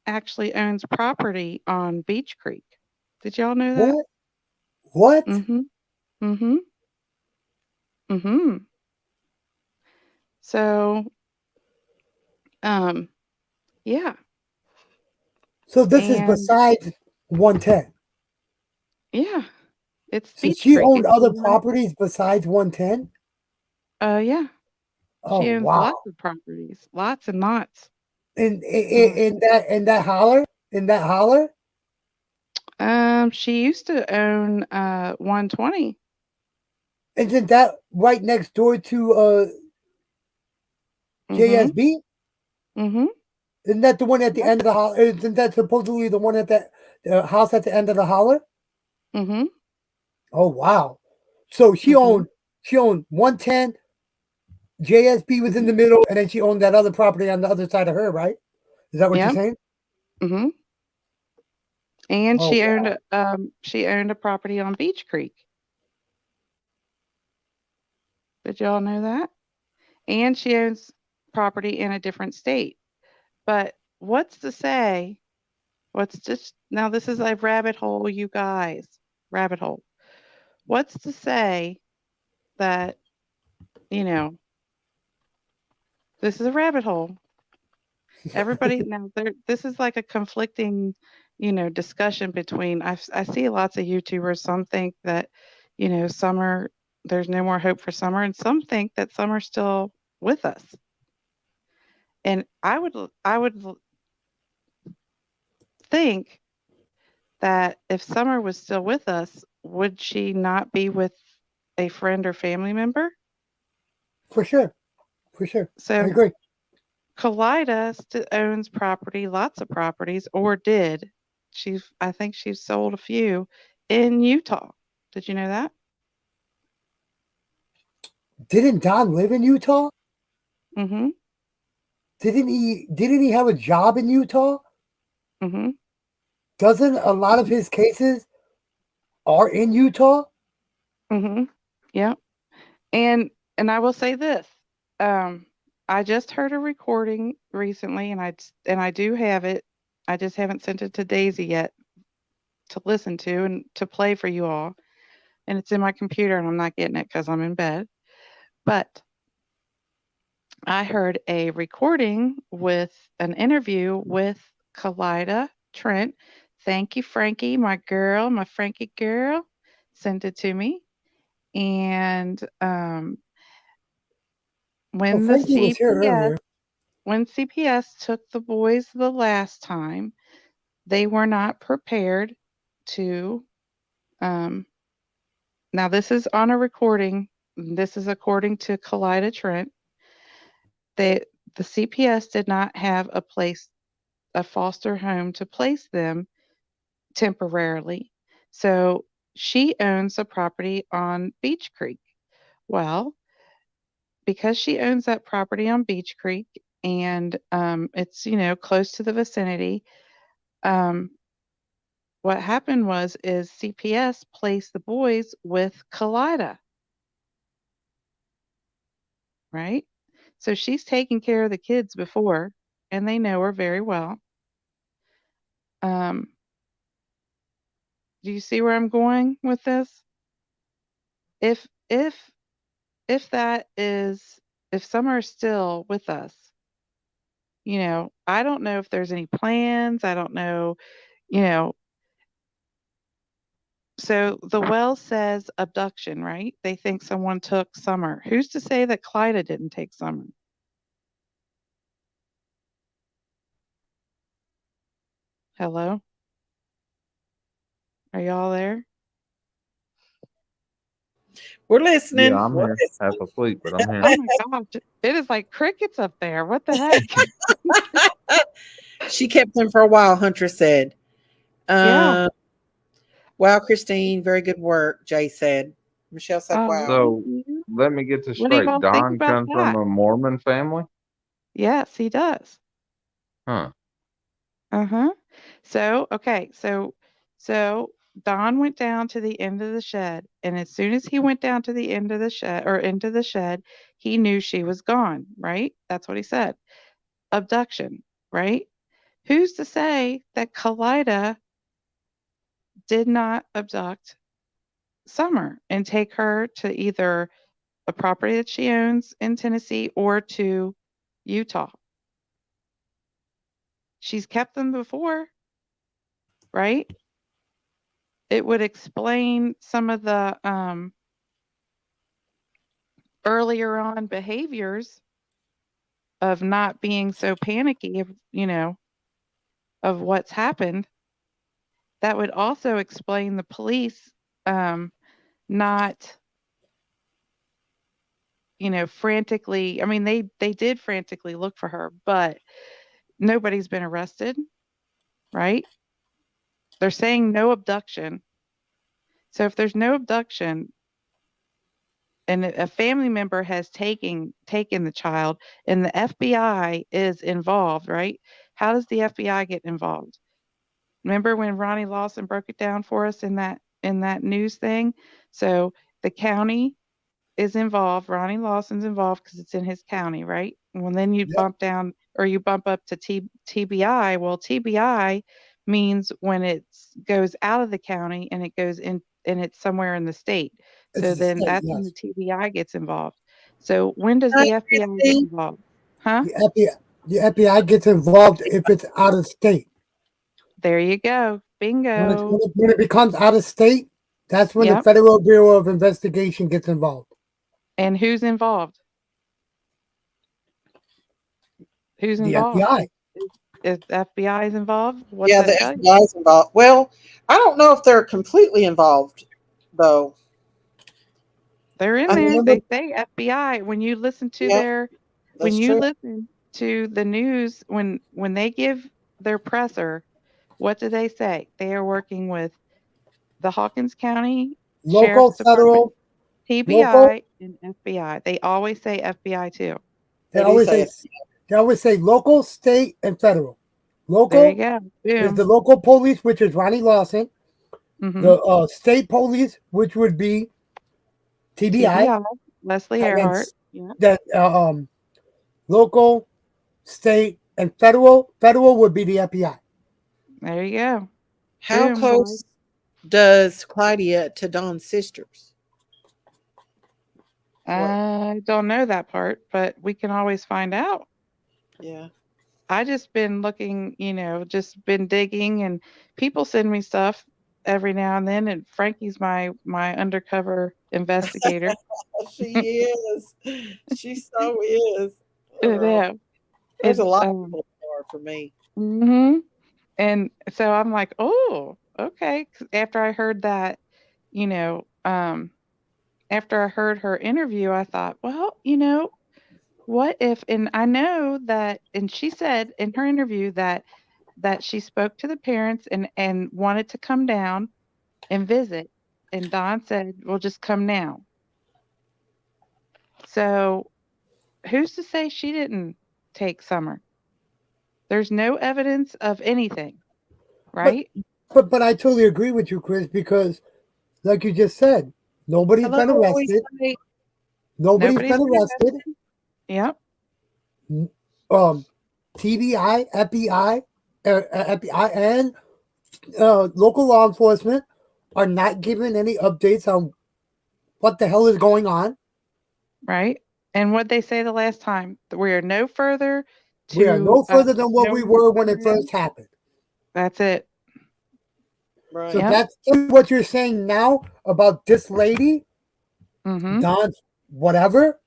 actually owns property on Beach Creek. Did y'all know that? what? What? Mm-hmm. Mm-hmm. Mm-hmm. So, um, yeah. So this is And besides 110. yeah, it's So Beach she Creek. owned It's other right. properties besides 110? Yeah. Oh, She owns lots wow. of properties, lots and lots. In, Uh, in that holler? she used to own 120. Isn't that right next door to Mm-hmm. JSB? Mm-hmm. Isn't that the one at the Yep. end of the holler? Isn't that supposedly the one at the house at the end of the holler? Mm-hmm. Oh, wow. So she Mm-hmm. owned she owned 110. JSB was in Mm-hmm. the middle, and then she owned that other property on the other side of her, right? Is that what you're Yep. saying? Mm-hmm. And Oh, wow. she owned a property on Beach Creek. Did y'all know that? And she owns property in a different state. But what's to say? What's just now? This is a rabbit hole, you guys. Rabbit hole. What's to say that you know this is a rabbit hole? Everybody now there. This is like a conflicting, discussion between. I see lots of YouTubers. Some think that, Summer. There's no more hope for Summer, and some think that Summer's still with us. And I would think that if Summer was still with us, would she not be with a friend or family member? For sure. For sure. I So agree. Kalida owns property, lots of properties, or did. I think she's sold a few in Utah. Did you know that? Didn't Don live in Utah? Mm-hmm. Didn't he have a job in Utah? Mm-hmm. Doesn't a lot of his cases are in Utah? Mm-hmm. Yeah. And I will say this. Um, I just heard a recording recently, and I do have it. I just haven't sent it to Daisy yet to listen to and to play for you all. And it's in my computer, and I'm not getting it because I'm in bed. But I heard a recording with an interview with Kalida Trent. Thank you, Frankie, my girl, my Frankie girl, sent it to me. And Well, when the Frankie was here CPS earlier. when CPS took the boys the last time, they were not prepared to. Um, Now, this is on a recording. This is according to Kalida Trent. They, the CPS did not have a foster home to place them temporarily. So she owns a property on Beach Creek. Well, because she owns that property on Beach Creek and it's, close to the vicinity, um, what happened is CPS placed the boys with Kalida, right? So she's taken care of the kids before, and they know her very well. Um, do you see where I'm going with this? If if if that is if some are still with us, I don't know if there's any plans. I don't know, you know. So the well says abduction, right? They think someone took Summer. Who's to say that Clyda didn't take Summer? Hello? Are y'all there? We're Yeah, listening. I'm We're here, half listening. asleep, but I'm here. Oh my gosh. It is like crickets up there. What the heck? She kept him for a while, Hunter said. Yeah. Uh, wow, Christine, very good work, Jay said. Michelle said, Oh, well, wow. thank So you. let me get this What do you straight. all think Don about comes from that? a Mormon family? Yes, he does. Huh. Uh-huh. So, okay, so Don went down to the end of the shed, and as soon as he went down to the end of the shed or into the shed, he knew she was gone, right? That's what he said. Abduction, right? Who's to say that Kalida did not abduct Summer and take her to either a property that she owns in Tennessee or to Utah? She's kept them before, right? It would explain some of the earlier on behaviors of not being so panicky of what's happened. That would also explain the police not frantically. I mean, they did frantically look for her, but nobody's been arrested, right? They're saying no abduction. So if there's no abduction and a family member has taken the child and the FBI is involved, right? How does the FBI get involved? Remember when Ronnie Lawson broke it down for us in that news thing? So the county is involved. Ronnie Lawson's involved because it's in his county, right? Well, then you Yep. bump down or you bump up to TBI. Well, TBI means when it goes out of the county and it goes in and it's somewhere in the state. It's So the then state, that's when the yes. TBI gets involved. So when does Hi, the FBI get Christine. involved? Huh? The FBI, the FBI gets involved if it's out of state. There you go. Bingo. When it becomes out of state, that's when the Yep. Federal Bureau of Investigation gets involved. And who's involved? Who's The involved? FBI. Is FBI is involved? What's Yeah, that the tell you? FBI is involved. Well, I don't know if they're completely involved, though. They're in I there. remember, They say FBI. yeah, When that's you true. listen to the news, when they give their presser, what do they say? They are working with the Hawkins County Local, Sheriff's Department, federal. Local, TBI and FBI. They always say FBI too. they They do always say say it. they always say local, state, and federal. There you Local go. is the Boom. local police, which is Ronnie Lawson. Mm-hmm. The state police, which would be TBI, TBI. Leslie and then Earhart. Yeah. that local, state, and federal. Federal would be the FBI. There you go. How Boom, boy. close does Claudia to Don's sisters? What? I don't know that part, but we can always find out. Yeah. I just been looking, just been digging, and people send me stuff every now and then, and Frankie's my undercover investigator. She is. She so is. You know, There's a and lot of people that are for me. mhm. And so I'm like, oh, okay. 'Cause after I heard that, you know, um, after I heard her interview, I thought, well, what if? And I know that, and she said in her interview that she spoke to the parents and wanted to come down and visit, and Don said, "Well, just come now." So who's to say she didn't take Summer? There's no evidence of anything, But right? but I totally agree with you, Chris, because like you just said, nobody's Hello, been we arrested. say Nobody's Nobody's been been arrested. arrested. Yep. Um, TBI, FBI, FBI, and local law enforcement are not giving any updates on what the hell is going on. Right. And what they say the last time, that we are no further We are to no further than what no we more were when it found. first happened. That's it. So right. Yep. that's what you're saying now about this lady, Mm-hmm. Don's whatever.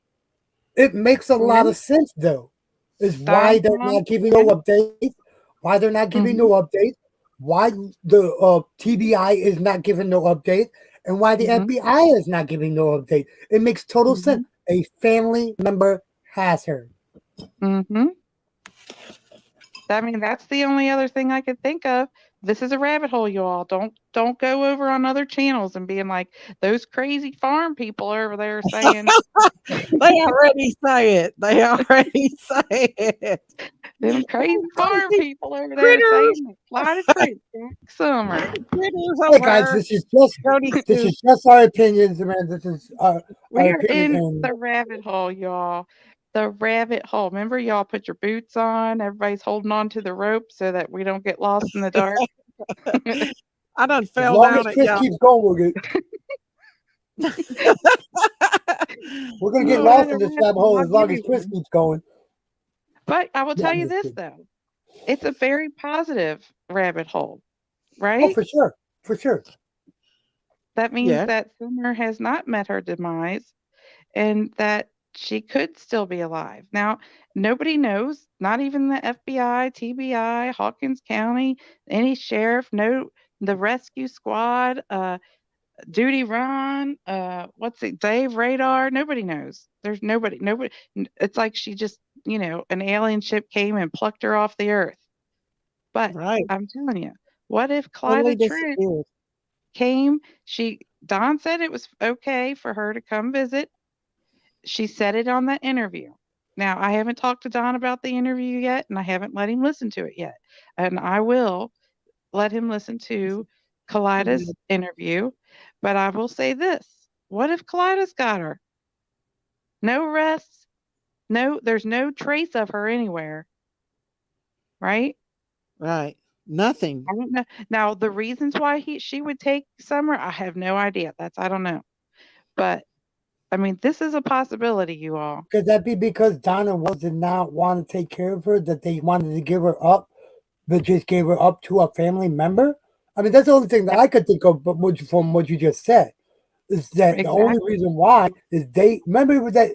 It makes a lot Yeah. of sense, though. Is why Don's they're mom. not giving Yeah. no updates. Why they're not giving no Mm-hmm. updates. Why the TBI is not giving no updates, and why the Mm-hmm. FBI is not giving no update. It makes total Mm-hmm. sense. A family member has her. Mm-hmm. I mean, that's the only other thing I could think of. This is a rabbit hole, you all. Don't go over on other channels and being like those crazy farm people over there saying They already say it. They already say it. them crazy farm Crazy people over there critters. saying that flight of truth, Jack Summer. Critters Hey guys, over Jody this Sue. is just our opinions, man. This is our We are opinion, in and the rabbit hole, y'all. The rabbit hole. Remember, y'all put your boots on. Everybody's holding on to the rope so that we don't get lost in the dark. I done as fell long as down at Chris y'all. keeps going, we're gonna get We're Oh, in lost a in this rabbit rabbit hole. hole I'll as give long as you Chris one. keeps going. But I will Yeah, tell I'm you just this, kidding. though. It's a very positive rabbit hole, Oh, right? for sure, for sure. That means yeah, that Summer has not met her demise and that she could still be alive. Now, nobody knows, not even the FBI, TBI, Hawkins County, any sheriff, no, the rescue squad, Duty Ron, what's it, Dave Radar, nobody knows. There's nobody, it's like she just, an alien ship came and plucked her off the earth. But right. I'm telling you, what if Totally Clyda True disappeared. came? Don said it was okay for her to come visit. She said it on that interview. Now, I haven't talked to Don about the interview yet, and I haven't let him listen to it yet. And I will let him listen to Kalida's Mhm. interview. But I will say this: what if Kalida's got her? No arrests, there's no trace of her anywhere, right? Right. Nothing. I don't know. Now, the reasons why she would take Summer, I have no idea. I don't know. But I mean, this is a possibility, you all. Could that be because Donna did not want to take care of her, that they wanted to give her up, but just gave her up to a family member? I mean, that's the only thing that Yep, I could think of, but from what you just said, is that the only exactly. reason why is they remember that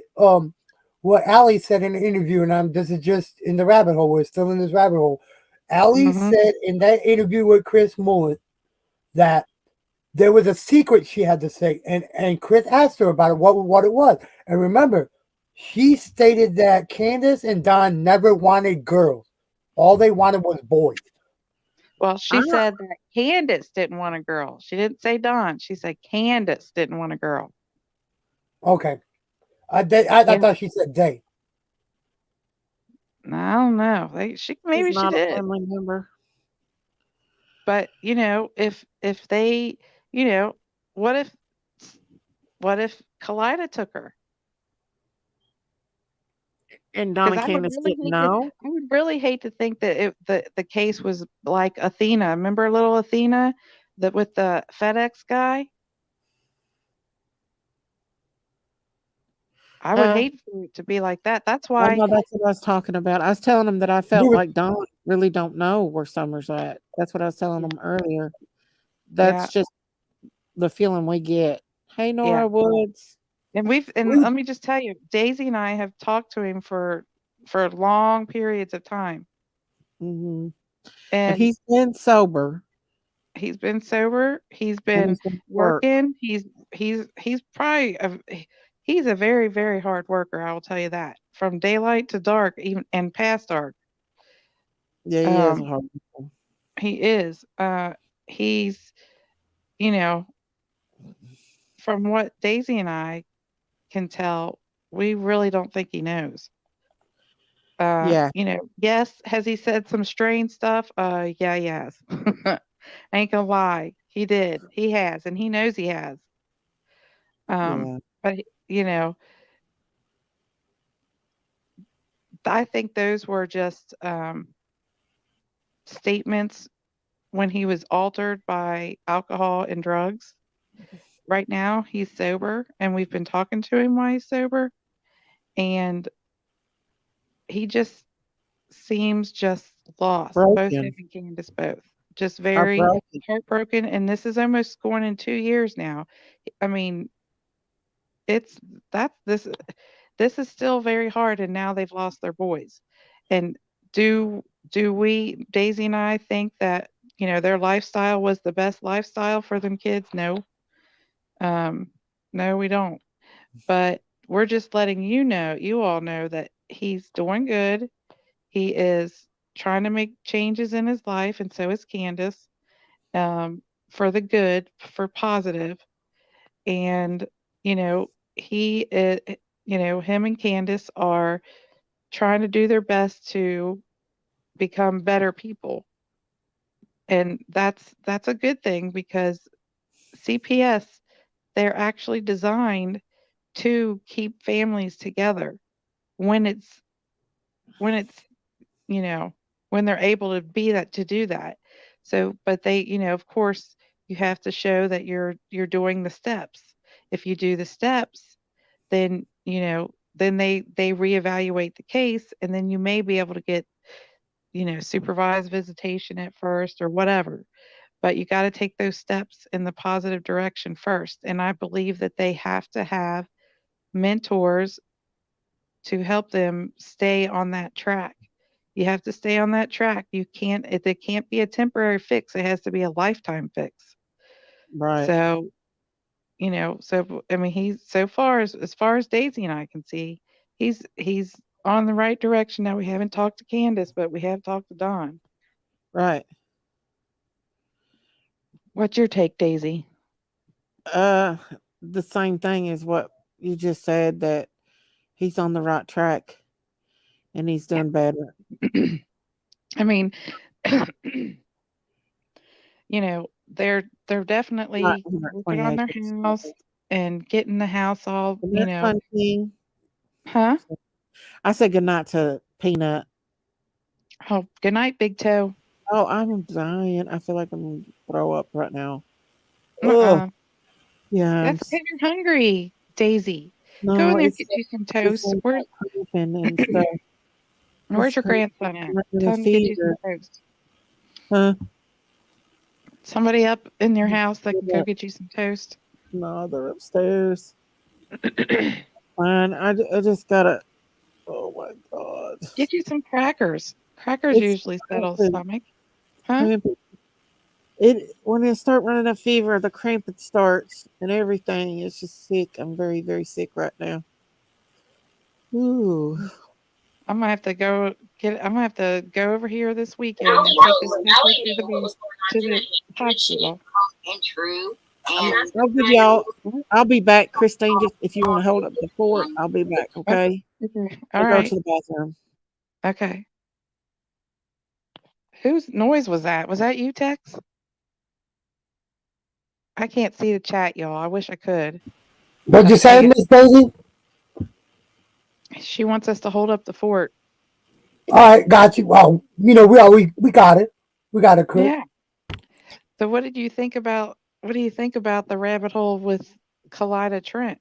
what Allie said in the interview, and this is just in the rabbit hole. We're still in this rabbit hole. Allie Hmm. said in that interview with Chris Mullen that there was a secret she had to say, and Chris asked her about it, what it was. And remember, she stated that Candace and Don never wanted girls. All they wanted was boys. Well, I she said that Candace didn't want a girl. She didn't say Dawn. She said Candace didn't want a girl. Okay. I Yeah, thought she said they. I don't know. She He's maybe she not a did, family member. but if they, you know, what if what if Kalida took her? And Because Donna Candace didn't know. I would really hate to think that the case was like Athena. Remember little Athena, that with the FedEx guy? I would Uh, hate for it to be like that. That's I why, know that's what I was talking about. I was telling him that I We felt were like Don really don't know where Summer's at. That's what I was telling him earlier. yeah, That's just the feeling we get. Hey, yeah. Nora Woods. And we let me just tell you, Daisy and I have talked to him for long periods of time, Hmm. And and he's been sober he's been sober. He's and been he's been at work. working. He's probably he's a very very hard worker. I will tell you that. From daylight to dark, even and past dark. Yeah, he is a Um, hard one. he is. He's you know from what Daisy and I can tell, we really don't think he knows. Yeah, Yes, has he said some strange stuff? Yeah, he has. Ain't gonna lie, he did. He has, and he knows he has. yeah. But I think those were just statements when he was altered by alcohol and drugs. Right now, he's sober, and we've been talking to him while he's sober, and he just seems just lost. Both him Broken. and Candace both. Just Are very broken. heartbroken. And this is almost going in 2 years now. I mean, it's that's this is still very hard, and now they've lost their boys. And do do we, Daisy and I, think that, their lifestyle was the best lifestyle for them kids? No. Um, no, we don't. But we're just letting you all know that he's doing good. He is trying to make changes in his life, and so is Candace, for the good, for positive. And, he, him and Candace are trying to do their best to become better people. And that's a good thing because CPS, they're actually designed to keep families together when it's you know, when they're able to be that to do that. So, but they, of course, you have to show that you're doing the steps. If you do the steps, then, then they reevaluate the case, and then you may be able to get, supervised visitation at first or whatever. But you got to take those steps in the positive direction first. And I believe that they have to have mentors to help them stay on that track. You have to stay on that track. You can't, it can't be a temporary fix. It has to be a lifetime fix. Right, So, I mean, he's so far as far as Daisy and I can see, he's on the right direction. Now we haven't talked to Candace, but we have talked to Don. right. What's your take, Daisy? Uh, the same thing as what you just said, that he's on the right track and he's doing better. I mean, they're Not definitely here at working 20 on their acres. house and getting the house all, Good night, Fun King. huh? I said good night to Peanut. Oh, good night, Big Toe. Oh, I'm dying. I feel like I'm gonna throw up right now. Oh, Uh-uh. yeah. That's because you're hungry, Daisy. Go in No, there and get you some it's toast. in Where's that cramping and stuff. Where's It's your cramping. grandson at? I'm having a Tell him to get you some fever. toast. Huh? Somebody up in your house that can go Yeah. get you some toast. No, they're upstairs. Fine. I just gotta. Oh my god. Get you some crackers. Crackers It's usually settle cramping. stomach. Huh? Cramping. It when I start running a fever, the cramping starts and everything. It's just sick. I'm very very sick right now. Ooh. I'm gonna have to go over here this weekend and take this sucker to the hospital. I'll give y'all. I'll be back, Christine. Just if you want to hold up the fort, I'll be back. Okay. Okay. I All go to right. the bathroom. Okay. Whose noise was that? Was that you, Tex? I can't see the chat, y'all. I wish I could, What'd you but I say, guess Miss Daisy? she wants us to hold up the fort. All right, got you. Well, we got it. We got it, Chris. Yeah. So what do you think about the rabbit hole with Kalida Trent?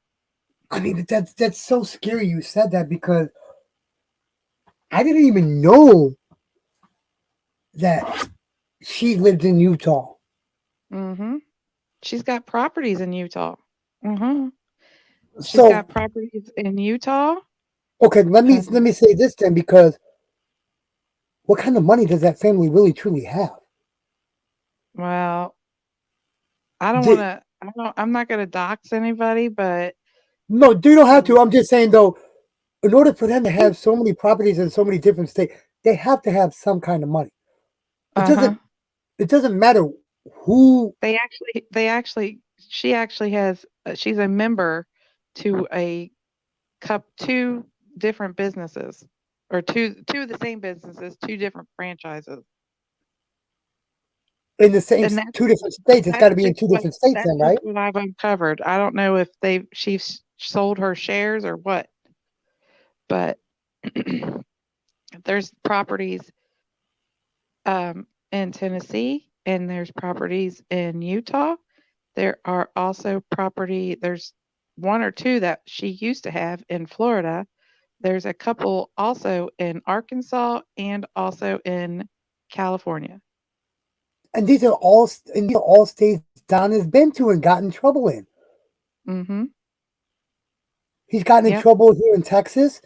I mean, that's so scary. You said that because I didn't even know that she lived in Utah. Mm-hmm. She's got properties in Utah. Mm-hmm. She's So got properties in Utah. okay, let Um, me say this then, because what kind of money does that family really truly have? well, I don't want They, to. I'm not going to dox anybody, but no, they don't have to. um, I'm just saying though, in order for them to have so many properties in so many different states, they have to have some kind of money. It uh huh. doesn't it doesn't matter who. She actually has. She's a member to a two different businesses, or two of the same businesses, two different franchises, In the same and that's two different states. It's got to be in two different states, then, that's just right? what I've uncovered. I don't know if she's sold her shares or what, but there's properties in Tennessee, and there's properties in Utah. There are also there's one or two that she used to have in Florida. There's a couple also in Arkansas and also in California. And these are all states Don has been to and got in trouble in. Mm-hmm. He's gotten in Yep. trouble here in Texas.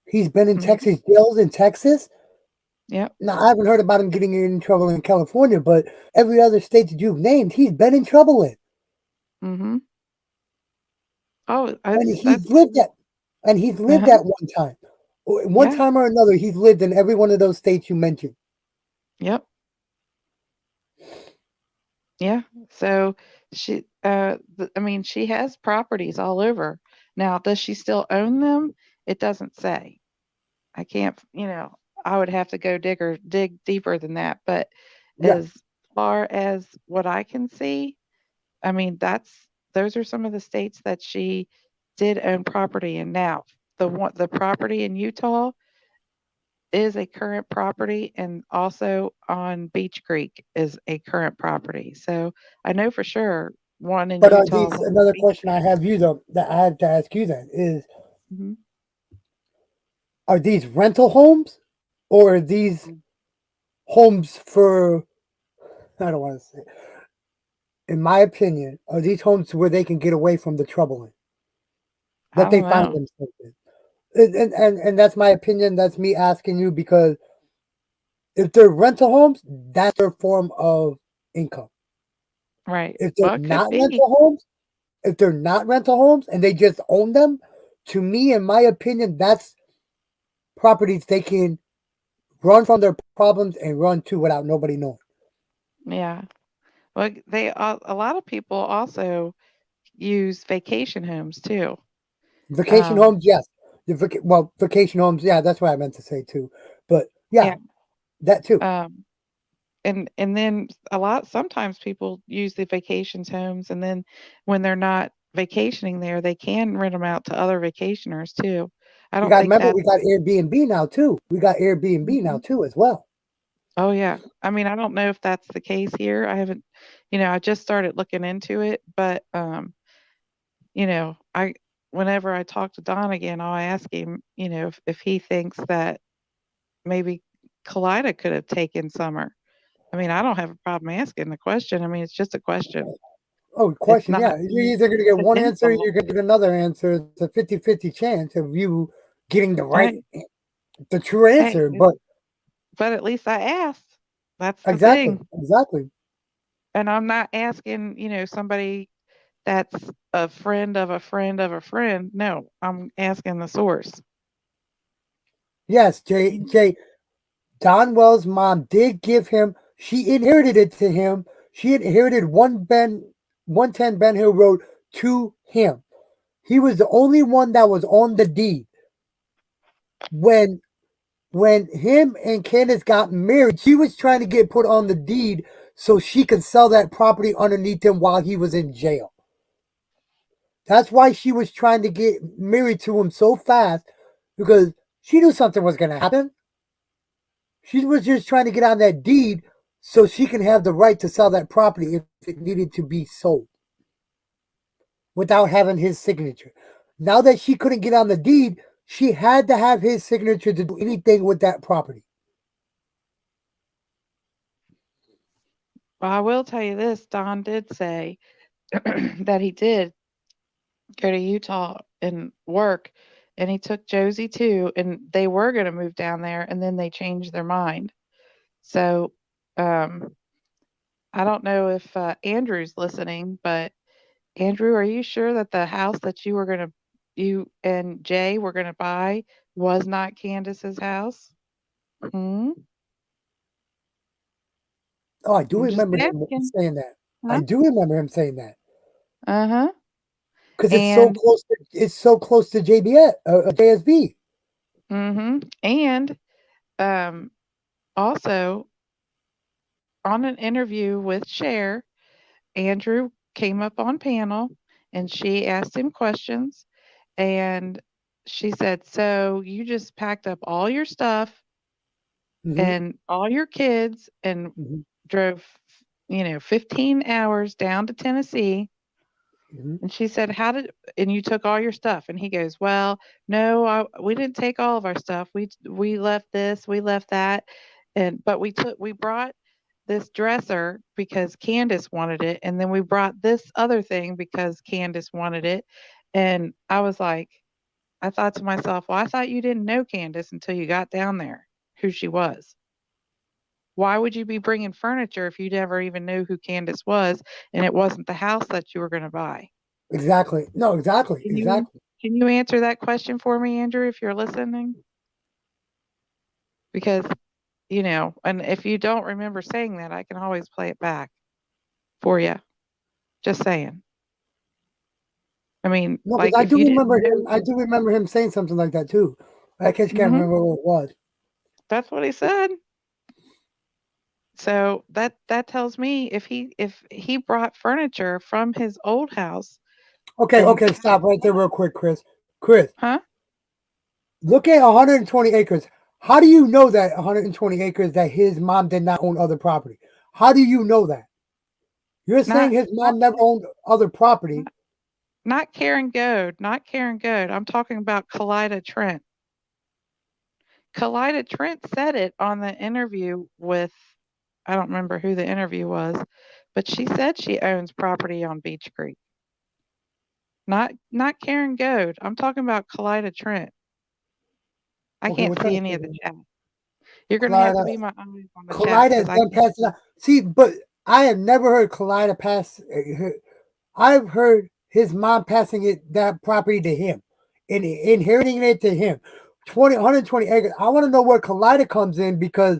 He's been in Mm-hmm. Texas jails in Texas. Yep. Now I haven't heard about him getting in trouble in California, but every other state that you've named, he's been in trouble in. Mm-hmm. Oh, And that's he's lived uh-huh. at one time. One Yeah. time or another, he's lived in every one of those states you mentioned. Yep. Yeah. So I mean, she has properties all over. Now, does she still own them? It doesn't say. I can't, I would have to go dig deeper than that. But Yeah. as far as what I can see, I mean, those are some of the states that she did own property in. Now, the property in Utah is a current property, and also on Beach Creek is a current property. So I know for sure one in But are Utah, these one in another Beach question I Creek. have you though that I have to ask you then is, Mhm. are these rental homes or are these homes for, I don't want to say, in my opinion, are these homes where they can get away from the trouble I that they don't find know. themselves in? And that's my opinion. That's me asking you because if they're rental homes, that's their form of income. Right. If they're Well, it could not be. rental homes, if they're not rental homes and they just own them, to me, in my opinion, that's properties they can run from their problems and run to without nobody knowing. Yeah. Well, a lot of people also use vacation homes too. Vacation Um, homes, yes. Vacation homes, yeah, that's what I meant to say too. But yeah. yeah, that too. Um, and then sometimes people use the vacations homes, and then when they're not vacationing there, they can rent them out to other vacationers too. I We don't got think remember that's we got Airbnb now too. We got Airbnb now Mhm. too as well. Oh yeah. I mean, I don't know if that's the case here. I haven't, I just started looking into it, but I whenever I talk to Don again, I'll ask him, if he thinks that maybe Kalida could have taken Summer. I mean, I don't have a problem asking the question. I mean, it's just a question. Oh, It's question, not yeah. You're either gonna get an one answer or insult. you're gonna get another answer. It's a 50-50 chance of you getting Hey, the true hey, answer. But but at least I asked. That's the exactly, thing. exactly. And I'm not asking, somebody that's a friend of a friend of a friend. No, I'm asking the source. Yes, Mhm. Jay, Don Wells' mom did give him. She inherited it to him. She inherited 110 Ben Hill Road to him. He was the only one that was on the deed. When him and Candace got married, she was trying to get put on the deed so she could sell that property underneath him while he was in jail. That's why she was trying to get married to him so fast, because she knew something was going to happen. She was just trying to get on that deed so she can have the right to sell that property if it needed to be sold without having his signature. Now that she couldn't get on the deed, she had to have his signature to do anything with that property. Well, I will tell you this, Don did say that he did go to Utah and work, and he took Josie too, and they were going to move down there, and then they changed their mind. So, I don't know if Andrew's listening, but Andrew, are you sure that the house that you and Jay were going to buy was not Candace's house? Hmm? Oh, I do I'm just remember him asking. saying that. I Huh? do remember him saying that Uh huh. because And it's so close to JBS, JSB. and um, also on an interview with Cher, Andrew came up on panel and she asked him questions, and she said, "So you just packed up all your stuff Hmm. and all your kids and Hmm. drove, 15 hours down to Tennessee." Hmm. And she said, and you took all your stuff? And he goes, "Well, no, we didn't take all of our stuff. We left this, we left that. But we brought this dresser because Candace wanted it. And then we brought this other thing because Candace wanted it." And I thought to myself, well, I thought you didn't know Candace until you got down there, who she was. Why would you be bringing furniture if you never even knew who Candace was and it wasn't the house that you were going to buy? Exactly. No, exactly. Can you Exactly. can you answer that question for me, Andrew, if you're listening? Because, and if you don't remember saying that, I can always play it back for you. Just saying. I mean, No, because like if you didn't know, I do remember him saying something like that too. I just can't hmm remember what it was. that's what he said. So that tells me if he brought furniture from his old house Okay, and okay, stop right there real quick, Chris. Chris, huh? look at 120 acres. How do you know that 120 acres that his mom did not own other property? How do you know that? You're saying Not his not mom never owned other property. not, not Karen Goad, not Karen Goad. I'm talking about Kalida Trent. Kalida Trent said it on the interview with, I don't remember who the interview was, but she said she owns property on Beach Creek. Not Karen Goad. I'm talking about Kalida Trent. I Okay, can't what's that? see any of the chat. You're gonna have to Collida, be my eyes on the chat Collida because is I done can't. passing out. See, but I have never heard Collida pass. I've heard his mom passing that property to him and inheriting it to him. 120 acres. I want to know where Collida comes in because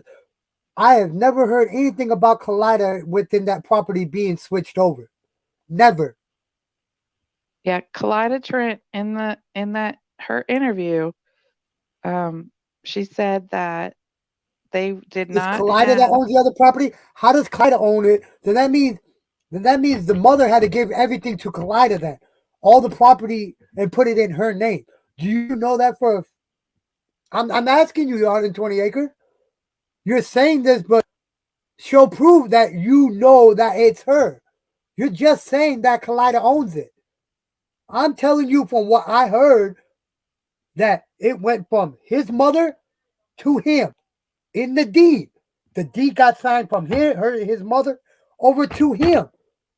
I have never heard anything about Collida within that property being switched over. Never. Yeah, Kalida Trent in that her interview, um, she said that they did It's not Collida have. that owns the other property. How does Collida own it? Then that means the mother had to give everything to Collida then. All the property and put it in her name. Do you know that for I'm asking you, 120 acres. You're saying this, but show proof that you know that it's her. You're just saying that Collida owns it. I'm telling you from what I heard that it went from his mother to him in the deed. The deed got signed from his mother over to him.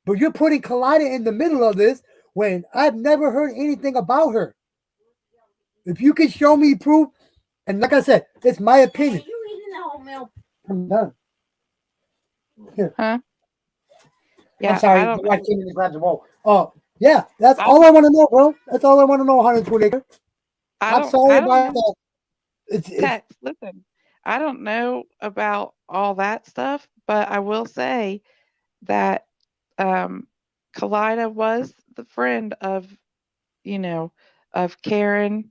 But you're putting Collida in the middle of this when I've never heard anything about her. If you can show me proof, and like I said, it's my opinion. I'm done. Here. Huh? I'm Yeah, I sorry, don't my wife know. came in and grabbed the roll. Oh, yeah, that's I all don't. I want to know, bro. That's all I want to know, 120 acres. I'm sorry I don't about know. that. It's Text. Listen, I don't know about all that stuff, but I will say that um, Kalida was the friend of, you know, of Karen,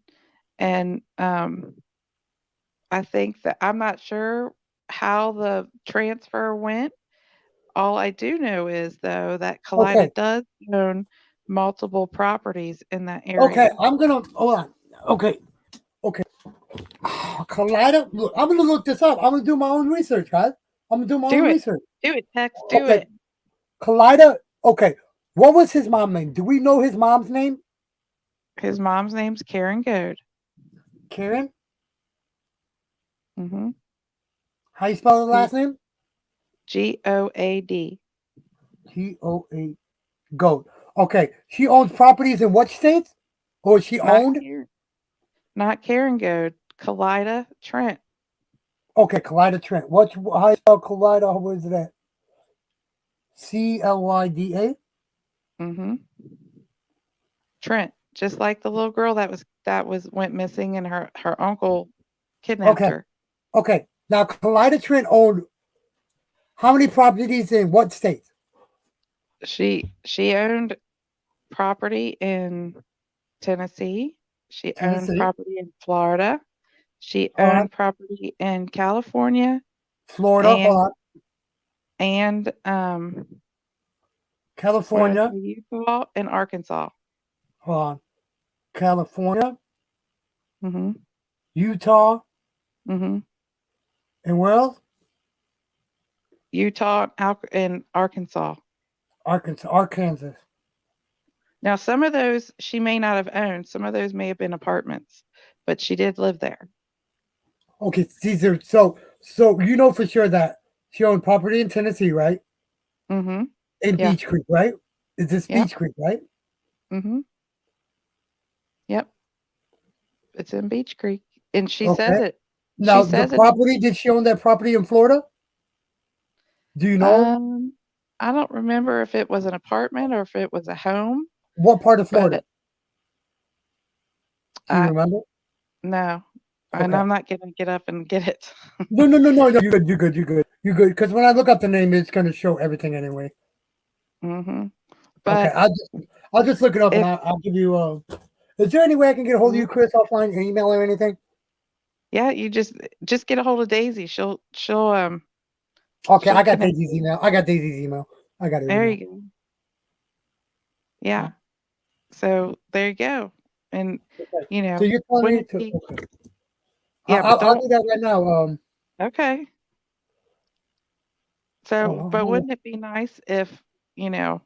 and I think that I'm not sure how the transfer went. All I do know is though that Okay. Kalida does own multiple properties in that Okay. area. I'm gonna hold on. Okay. Okay. Collider. Look, I'm gonna look this up. I'm gonna do my own research, guys. I'm gonna do my own Do it. research. Do it, Tex. Do Okay. it. Collider. Okay. What was his mom's name? Do we know his mom's name? His mom's name's Karen Goad. Karen. Mm-hmm. How you spell the last name? Goad. T-O-A. Goat. Okay. She owns properties in what states? Or she Not owned? Karen. Not Karen Goad. Kalida Trent. Okay. Collider Trent. What? How you spell Collider? What is that? Clyda. Mm-hmm. Trent. Just like the little girl that was went missing and her uncle kidnapped Okay. her. Okay. Now Collider Trent owned how many properties in what states? She owned property in Tennessee. She owned Tennessee. property in Florida. She All right. owned property in California Florida. Hold and on. and what did I California. say? Utah and Arkansas. Hold on. California. Mhm. Utah. Mhm. And where else? Utah and Arkansas. Arkansas. Arkansas. Now, some of those she may not have owned. Some of those may have been apartments, but she did live there. Okay. These are so you know for sure that she owned property in Tennessee, right? Mhm. In Yeah. Beach Creek, right? Is this Yep. Beach Creek, right? Mhm. Yep. It's in Beach Creek, and she says Okay. it. She Now the says it. property, did she own that property in Florida? Do you know Um, I don't remember if it was an apartment or if it was a home, what part of Florida? but Do you I remember? no, and Okay. I'm not gonna get up and get it. No, no, no, no, no. You good. You good. You good. You good. Because when I look up the name, it's gonna show everything anyway. Hmm. Okay. But I'll just look it up and if I'll give you. Is there any way I can get a hold of you, Mhm. Chris, offline, email or anything? Yeah, you just get a hold of Daisy. Okay. She'll I got connect Daisy's you. email. I got Daisy's email. I got her There email. you go. Yeah. So there you go. And Okay. you So know, you're telling me wouldn't it to. be Okay. yeah, but I'll don't do that right now. okay. Hold So on. but Hold on. wouldn't it be nice if, you know,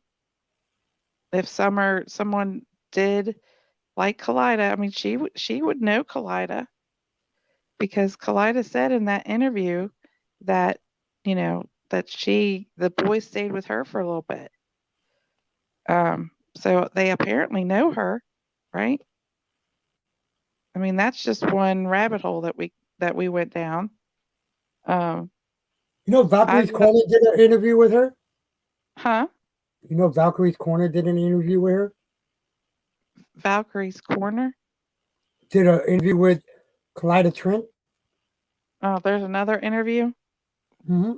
if someone did like Kalida, I mean she would know Kalida because Kalida said in that interview that, that the boys stayed with her for a little bit. So they apparently know her, right? I mean, that's just one rabbit hole that we went down. Um, You know, I Valkyrie's would, Corner did an interview with her. huh? You know, Valkyrie's Corner did an interview with her. Valkyrie's Corner. Did an interview with Collider Trent. Oh, there's another interview. Hmm.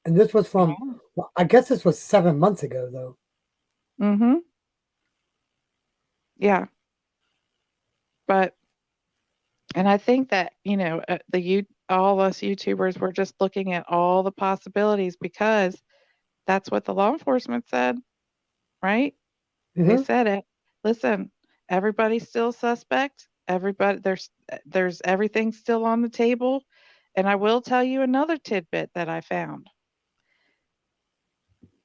And this was from, Oh. well, I guess this was 7 months ago, though. Mm-hmm. Yeah, but and I think that all us YouTubers were just looking at all the possibilities because that's what the law enforcement said, right? They Hmm. said it. Listen, everybody's still suspect. Everybody there's everything still on the table. And I will tell you another tidbit that I found.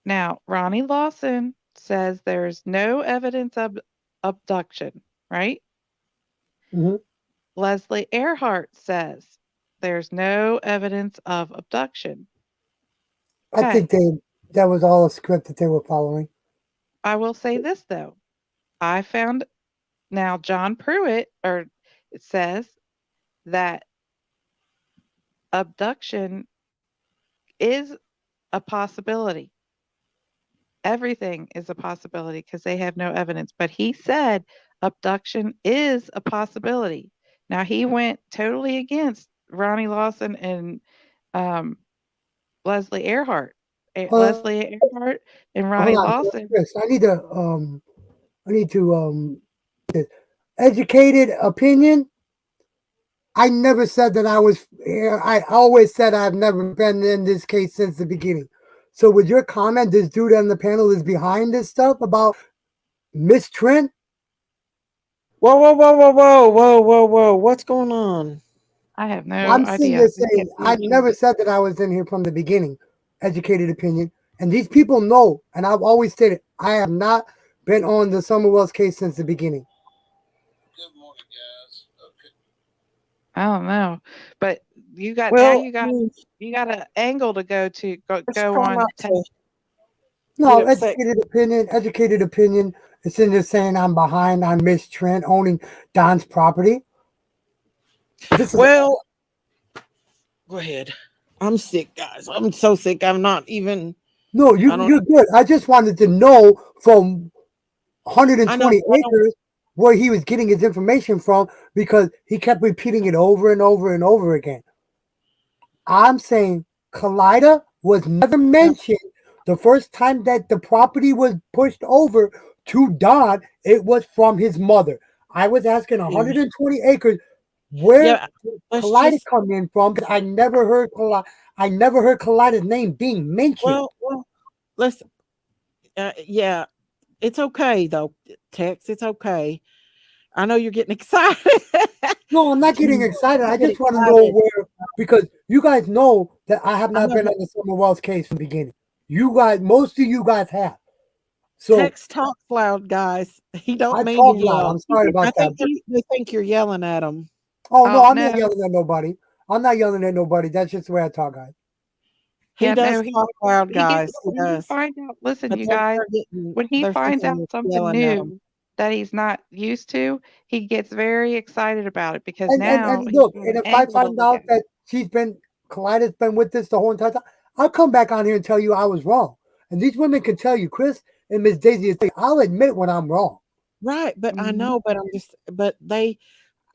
Now, Ronnie Lawson says there's no evidence of abduction, right? Hmm. Leslie Earhart says there's no evidence of abduction. I Okay. think that was all a script that they were following. I will say this though. I found now John Pruitt or it says that abduction is a possibility. Everything is a possibility because they have no evidence. But he said abduction is a possibility. Now he went totally against Ronnie Lawson and um, Leslie Earhart. Uh, Leslie Earhart and hold Ronnie on, Lawson. Chris. I need to this educated opinion. I never said that I was. I always said I've never been in this case since the beginning. So, with your comment, this dude on the panel is behind this stuff about Miss Trent. Whoa, whoa, whoa, whoa, whoa, whoa, whoa, whoa. What's going on? I have no I'm sitting there idea. I can't saying see I what you. never said that I was in here from the beginning. Educated opinion, and these people know, and I've always stated I have not been on the Summer Wells case since the beginning. I don't know, but you got now. Well, You got an angle to let's go try on. not to get No, upset. educated opinion. Educated opinion. It's in there saying I'm behind on Miss Trent owning Don's property. This is Well, go ahead. I'm sick, guys. I'm so sick. I'm not even. no, I don't. you're good. I just wanted to know from I know. 120 I don't. acres where he was getting his information from because he kept repeating it over and over and over again. I'm saying Kaleida was never Yeah. mentioned. The first time that the property was pushed over to Don, it was from his mother. I was asking Yeah. 120 acres, where Yeah. did Let's Kaleida just. come in from? Because I never heard Kaleida's name being mentioned. Well. Let's. Yeah. It's okay though, Tex. It's okay. I know you're getting excited. No, I'm not getting excited. I Get just want to know excited. where, because you guys know that I have I not know, been but on the Summer Wells case from the beginning. You guys, most of you guys have. So Tex talks loud, guys. He don't I mean to talk loud. yell. I'm sorry I about that. think they think you're yelling at them. Oh no, Oh I'm not no, yelling at nobody. I'm not yelling at nobody. That's just the way I talk, guys. He yeah, does no. talk loud, He gets guys. He when he does. finds out. Listen, But you guys. When he they're finds thinking out you're something yelling at them. new that he's not used to, he gets very excited about it because And now he's look, got and an if I angle to find look out at. that she's been Kaleida's been with this the whole entire time, I'll come back on here and tell you I was wrong. And these women can tell you, Chris and Miss Daisy, I'll admit when I'm wrong. Right, but I Mhm. know, but I'm just but I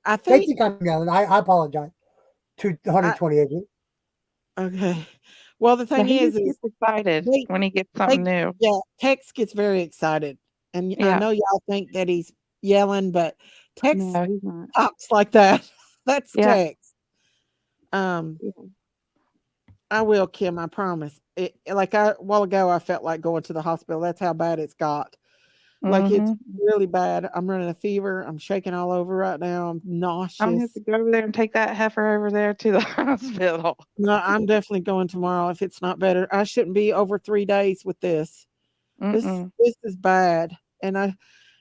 They think think I'm yelling. I apologize to I 120 acres. okay. Well, the Now thing he just is gets excited they when he gets they something new. yeah, Tex gets very excited. And I Yeah. know y'all think that he's yelling, but Tex No, he's not. talks like that. That's Yeah. Tex. Um, Yeah. I will, Kim, I promise. Like a while ago, I felt like going to the hospital. That's how bad it's got. Like it's Mhm. really bad. I'm running a fever. I'm shaking all over right now. I'm I'm gonna have nauseous. to go over there and take that heifer over there to the hospital. No, I'm definitely going tomorrow if it's not better. I shouldn't be over 3 days with this. Mm-mm. This is bad, and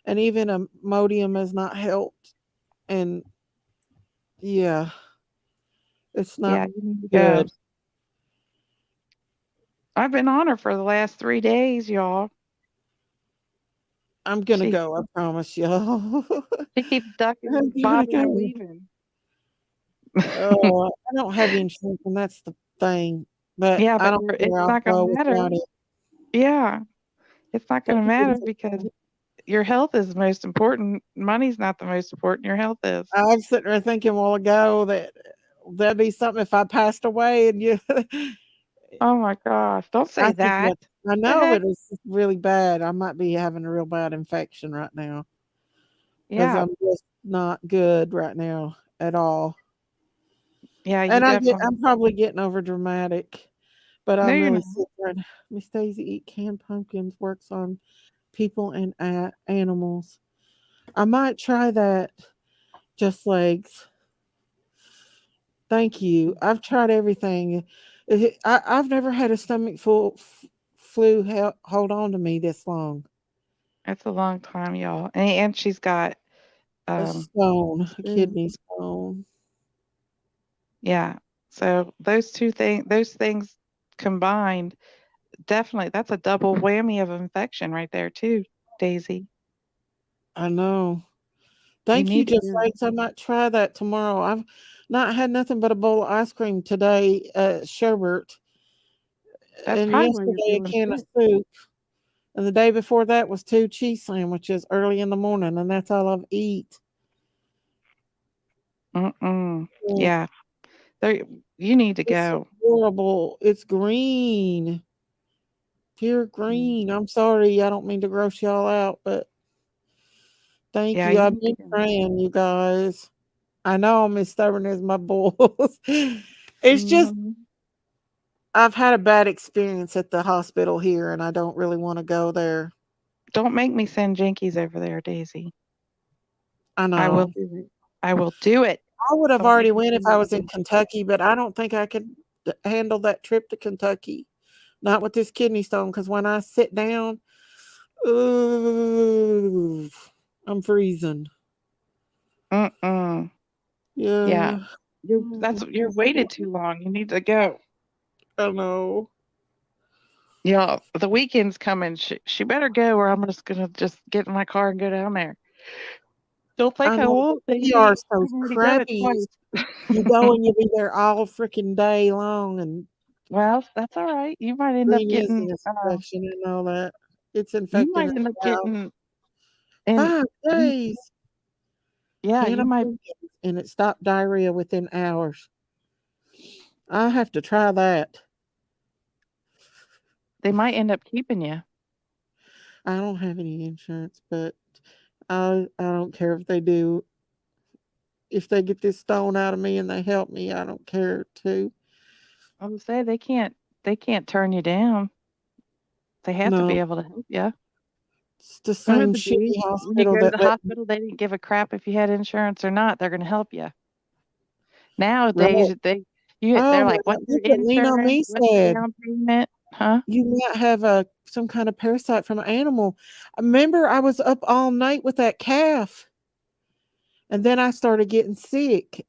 even a Modium has not helped. And yeah, it's not Yeah, you need to go. good. I've been on her for the last 3 days, y'all. I'm gonna She go. I promise y'all. she keeps ducking, I'm gonna bobbing, and go. weaving. Oh, I don't have insurance, and that's the thing. But Yeah, I but don't care. it's I'll not gonna go matter. without it. Yeah, it's not Thank gonna you. matter because your health is most important. Money's not the most important. Your health is. I was sitting there thinking a while ago that that'd be something if I passed away, and you. Oh my gosh! Don't I say think that. that I The know heck? it is really bad. I might be having a real bad infection right now because Yeah, I'm just not good right now at all. yeah. You And definitely. I'm probably getting over dramatic, but No, I'm you're really not. sick right now. Miss Daisy eat canned pumpkins, works on people and animals. I might try that. Just legs. Thank you. I've tried everything. I've never had a stomach flu hold on to me this long. It's a long time, y'all. And she's got A um. stone, a Ooh, kidney stone. yeah. So those things combined, definitely, that's a double whammy of infection right there too, Daisy. I know. You Thank you, need to just go. legs. I might try that tomorrow. I've not had nothing but a bowl of ice cream today at Sherbert, That's and probably why you're yesterday a feeling can of sick. soup, and the day before that was 2 cheese sandwiches early in the morning, and that's all I've eat. Mm-mm. Mm, Yeah. There, you need to it's go. horrible. It's green. Pure green. I'm sorry. I don't mean to gross y'all out, but thank Yeah, you. you I've need to been go. praying, you guys. I know I'm as stubborn as my bulls. It's just Hmm. I've had a bad experience at the hospital here, and I don't really want to go there. Don't make me send Jinkies over there, Daisy. I I will know. do it. I will do it. I would have Don't make already me went if send I you was in again. Kentucky, but I don't think I could handle that trip to Kentucky. Not with this kidney stone, because when I sit down, ooh, I'm freezing. Mm-mm. Yeah. Yeah, You're waited too long. You need to go. I know. Yeah, the weekend's coming. She better go, or I'm just gonna just get in my car and go down there. Don't I think I know. The won't, ER Daisy. is so I've already done it crappy. twice. You go and you'll be there all freaking day long, and Well, that's all right. You might end up green is an getting. infection and all that. It's You infecting might the end up bowel. getting. And 5 days. yeah, Can you of might. beans, and it stopped diarrhea within hours. I'll have to try that. They might end up keeping you. I don't have any insurance, but I don't care if they do. If they get this stone out of me and they help me, I don't care too. I would say they can't. They can't turn you down. They have to be No, able to help you. it's the Remember same the days shitty when you hospital go to that the let me. hospital, they didn't give a crap if you had insurance or not. They're going to help you. Right. Nowadays, they're Oh, like, "What's your that's what Lena insurance? Me What's your said. down payment?" Huh? You might have a some kind of parasite from an animal. I remember I was up all night with that calf, and then I started getting sick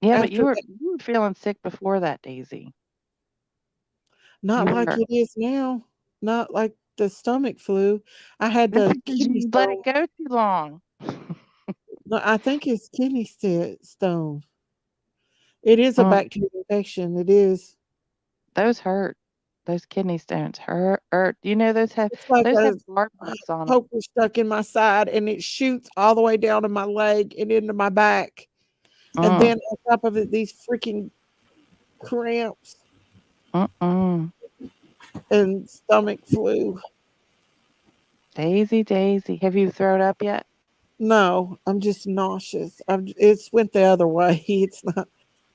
Yeah, but after that. you were feeling sick before that, Daisy. Not You like were. it is now. Not like the stomach flu. I had That's the because kidney you let stone. it go too long. No, I think it's kidney stone. It is a Mm, bacterial infection. It is. those hurt. Those kidney stones hurt. You know It's like those have a barb marks on them. poker stuck in my side, and it shoots all the way down to my leg and into my back. And Mm, then on top of it, these freaking cramps mm-mm. and stomach flu. Daisy, Daisy, have you thrown up yet? No, I'm just nauseous. It's went the other way. It's not,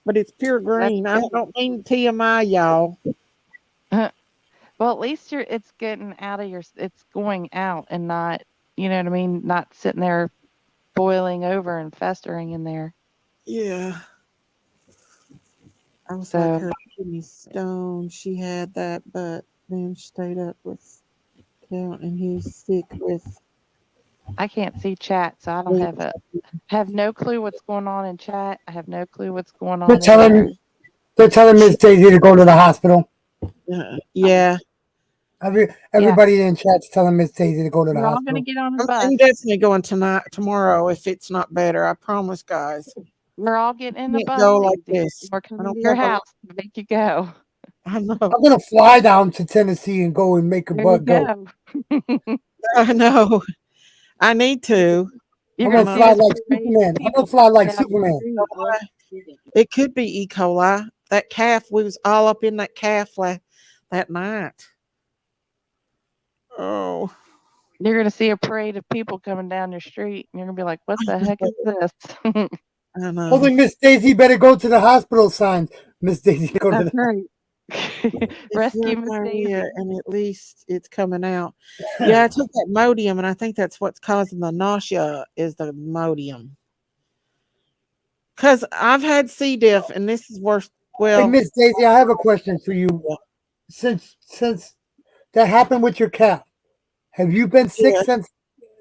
but it's pure That's green. I good. don't mean TMI, y'all. Well, at least it's getting out of it's going out and not, you know what I mean, not sitting there boiling over and festering in there. Yeah. I was like So her kidney stone. She had that, but then stayed up with count, and he's sick with. I can't see chat, so I don't me. have have no clue what's going on in chat. I have no clue what's going They're on in telling here. they're telling She, Miss Daisy to go to the hospital. Oh, yeah, yeah, Everybody in chat's telling Miss Daisy to go to the we're all gonna hospital. get on a I'm bus. definitely going tonight, tomorrow if it's not better. I promise, guys. We're all getting in the Can't bus, go like Daisy. this. We're I coming don't to care your how house to make you go. I know. I'm gonna fly down to Tennessee and go and make her There you butt go. go. I know. I need to. You're I'm I gonna gonna know. see fly this like parade of Superman. I'm gonna people fly coming like down the Superman. street. It could be E. coli. That calf, we was all up in that calf that night. Oh, You're gonna see a parade of people coming down your street, and you're gonna be like, "What the heck is this?" I I know. think Miss Daisy better go to the hospital sign. Miss Daisy go to That's the right. It's not Rescue Miss diarrhea, Daisy. and at least it's coming out. Yeah, I took that Modium, and I think that's what's causing the nausea is the Modium. Because I've had C. diff, and this is worse. Hey Well, Miss Daisy, I have a question for you. Since that happened with your calf, have you been sick yeah. since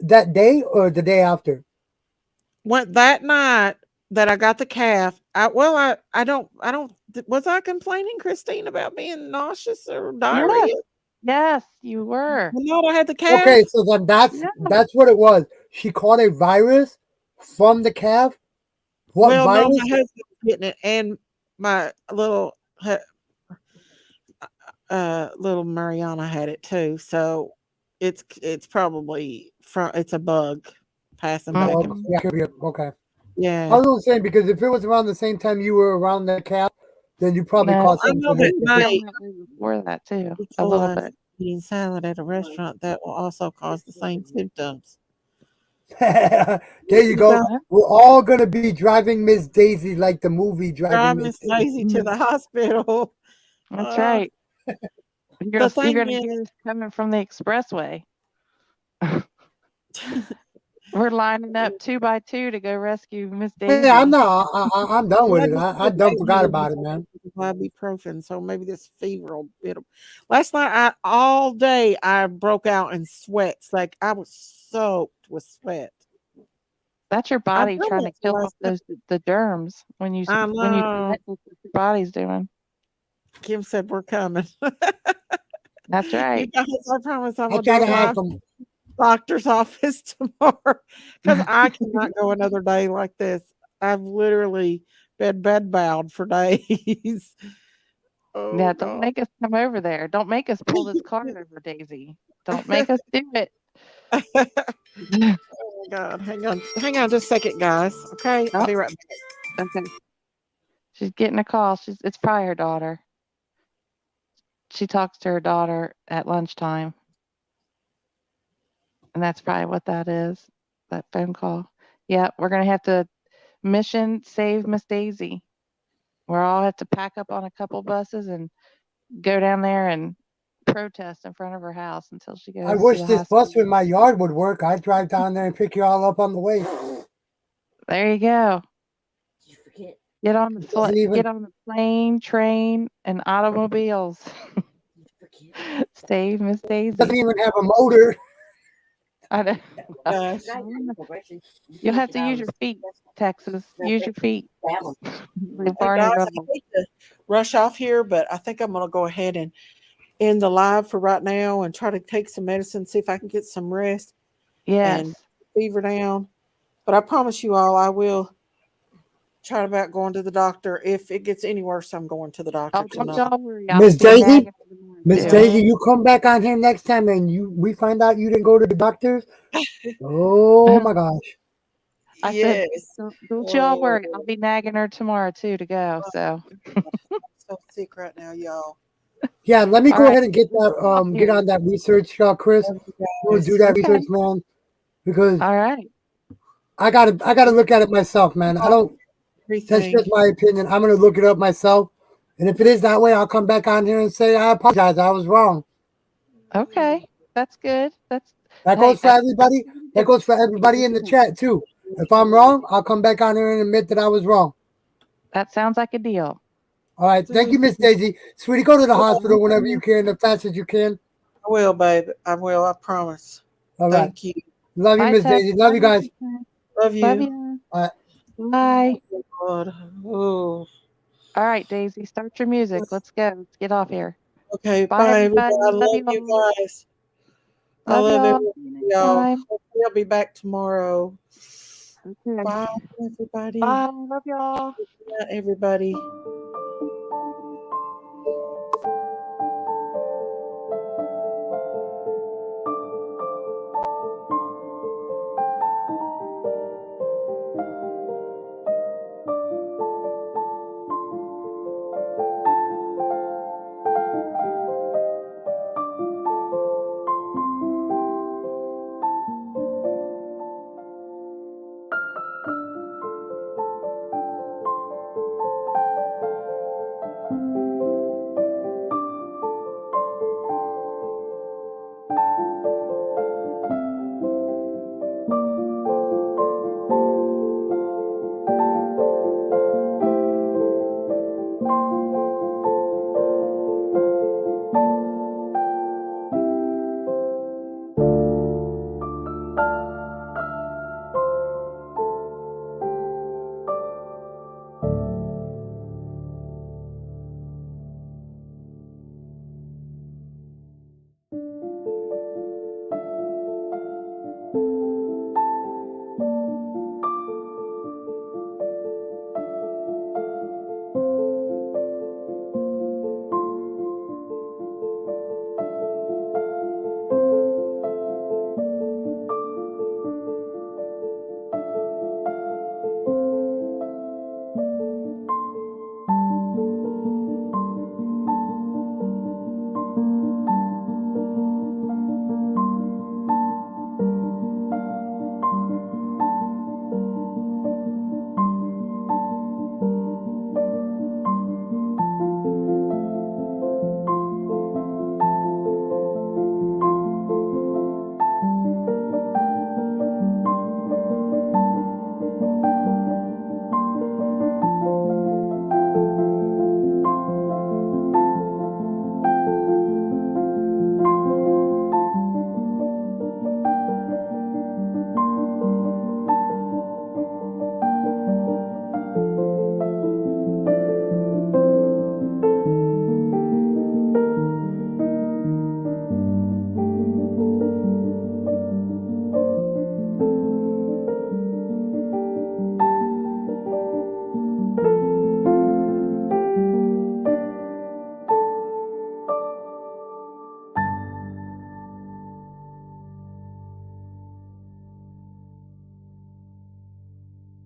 that day or the day after? Went that night that I got the calf. I don't. Was I complaining, Christine, about being nauseous or Yes, diarrhea? yes, you were. The night I had the calf. Okay, so then that's Yeah. that's what it was. She caught a virus from the calf. What Well, no, my virus? husband was getting it, and my little Mariana had it too. So it's probably from it's a bug passing Oh, back okay, and Mhm. yeah, could be okay. I yeah. was only saying because if it was around the same time you were around that calf, then you probably No, caught I something know from you that it. were If it feeling night that way before that too, E. a little coli. bit. eating salad at a restaurant that will also cause the same symptoms. There you You go. know, We're all gonna be driving Miss Daisy like the movie Driving drive Miss Miss Daisy to Daisy. the hospital. That's Uh, right. the You're thing gonna hear is, us coming from the expressway. We're lining up 2 by 2 to go rescue Miss Hey, I'm Daisy. not. I'm done with I it. just I took done 8 forgot about it, man. milligrams of ibuprofen, so maybe this fever will get 'em. Last night, all day, I broke out in sweats, like, I was soaked with sweat. That's your I've body done trying that to for the kill off last those the germs I when you know. sweat. That's what your body's doing. Kim said, "We're coming." That's You right. guys, I promise I'm I gonna try do a to have live some. doctor's office tomorrow because I cannot go another day like this. I've literally been bedbound for days. Oh Yeah, don't god. make us come over there. Don't make us pull this card over, Daisy. Don't make us do it. Oh my god. Hang on just a second, guys. Okay, I'll Oh, be right back. okay. She's getting a call. It's probably her daughter. She talks to her daughter at lunchtime, and that's probably what that is. That phone call. Yeah, we're gonna have to mission save Miss Daisy. We're all have to pack up on a couple buses and go down there and protest in front of her house until she I goes to wish the this bus hospital. in my yard would work. I'd drive down there and pick you all up on the way. There you go. Get on It doesn't get even on the plane, train, and automobiles. Save Miss doesn't Daisy. even have a motor. I know. Gosh. You'll have to use your feet, Texas. Use your feet. Like Hey Barney guys, I Rubble. hate to rush off here, but I think I'm gonna go ahead and end the live for right now and try to take some medicine, see if I can get some rest and Yes. fever down. But I promise you all, I will try about going to the doctor. If it gets any worse, I'm going to the doctor Oh, don't tonight. y'all worry. I'll Miss be Daisy, nagging her tomorrow Miss too. Daisy, Mhm. you come back on here next time and we find out you didn't go to the doctor's. Oh my gosh. I said, Yes. don't y'all Oh, worry. I'll be nagging her tomorrow too to go. So, I'm so sick right now, y'all. Yeah, let me all go right. ahead and get that Off get here. on that research, Chris. Love you We'll do guys. that Okay. research, man, because All right. I gotta look at it myself, man. I don't that's Everything. just my opinion. I'm gonna look it up myself. And if it is that way, I'll come back on here and say I apologize. I was wrong. Okay. That's good. That Hey, goes for that's everybody. That goes for everybody in the chat too. If I'm wrong, I'll come back on here and admit that I was wrong. that sounds like a deal. All right. Thank you, Miss Daisy. Sweetie, go to the hospital whenever you can, as fast as you can. I will, babe. I will. I promise. All right. Thank you. Love you, Bye, Miss Tex. Daisy. Love Love you you, guys. Susan. Love Love you. you. All right. Bye. Oh, God. Oh. All right, Daisy, start your music. Let's go. Let's get off here. Okay. Bye, Bye, everybody. everybody. I Love love you you all. guys. I Love love y'all. every See you of next y'all. time. Hopefully, I'll be back tomorrow. Okay. Bye, everybody. Bye. Love y'all. Good night, everybody.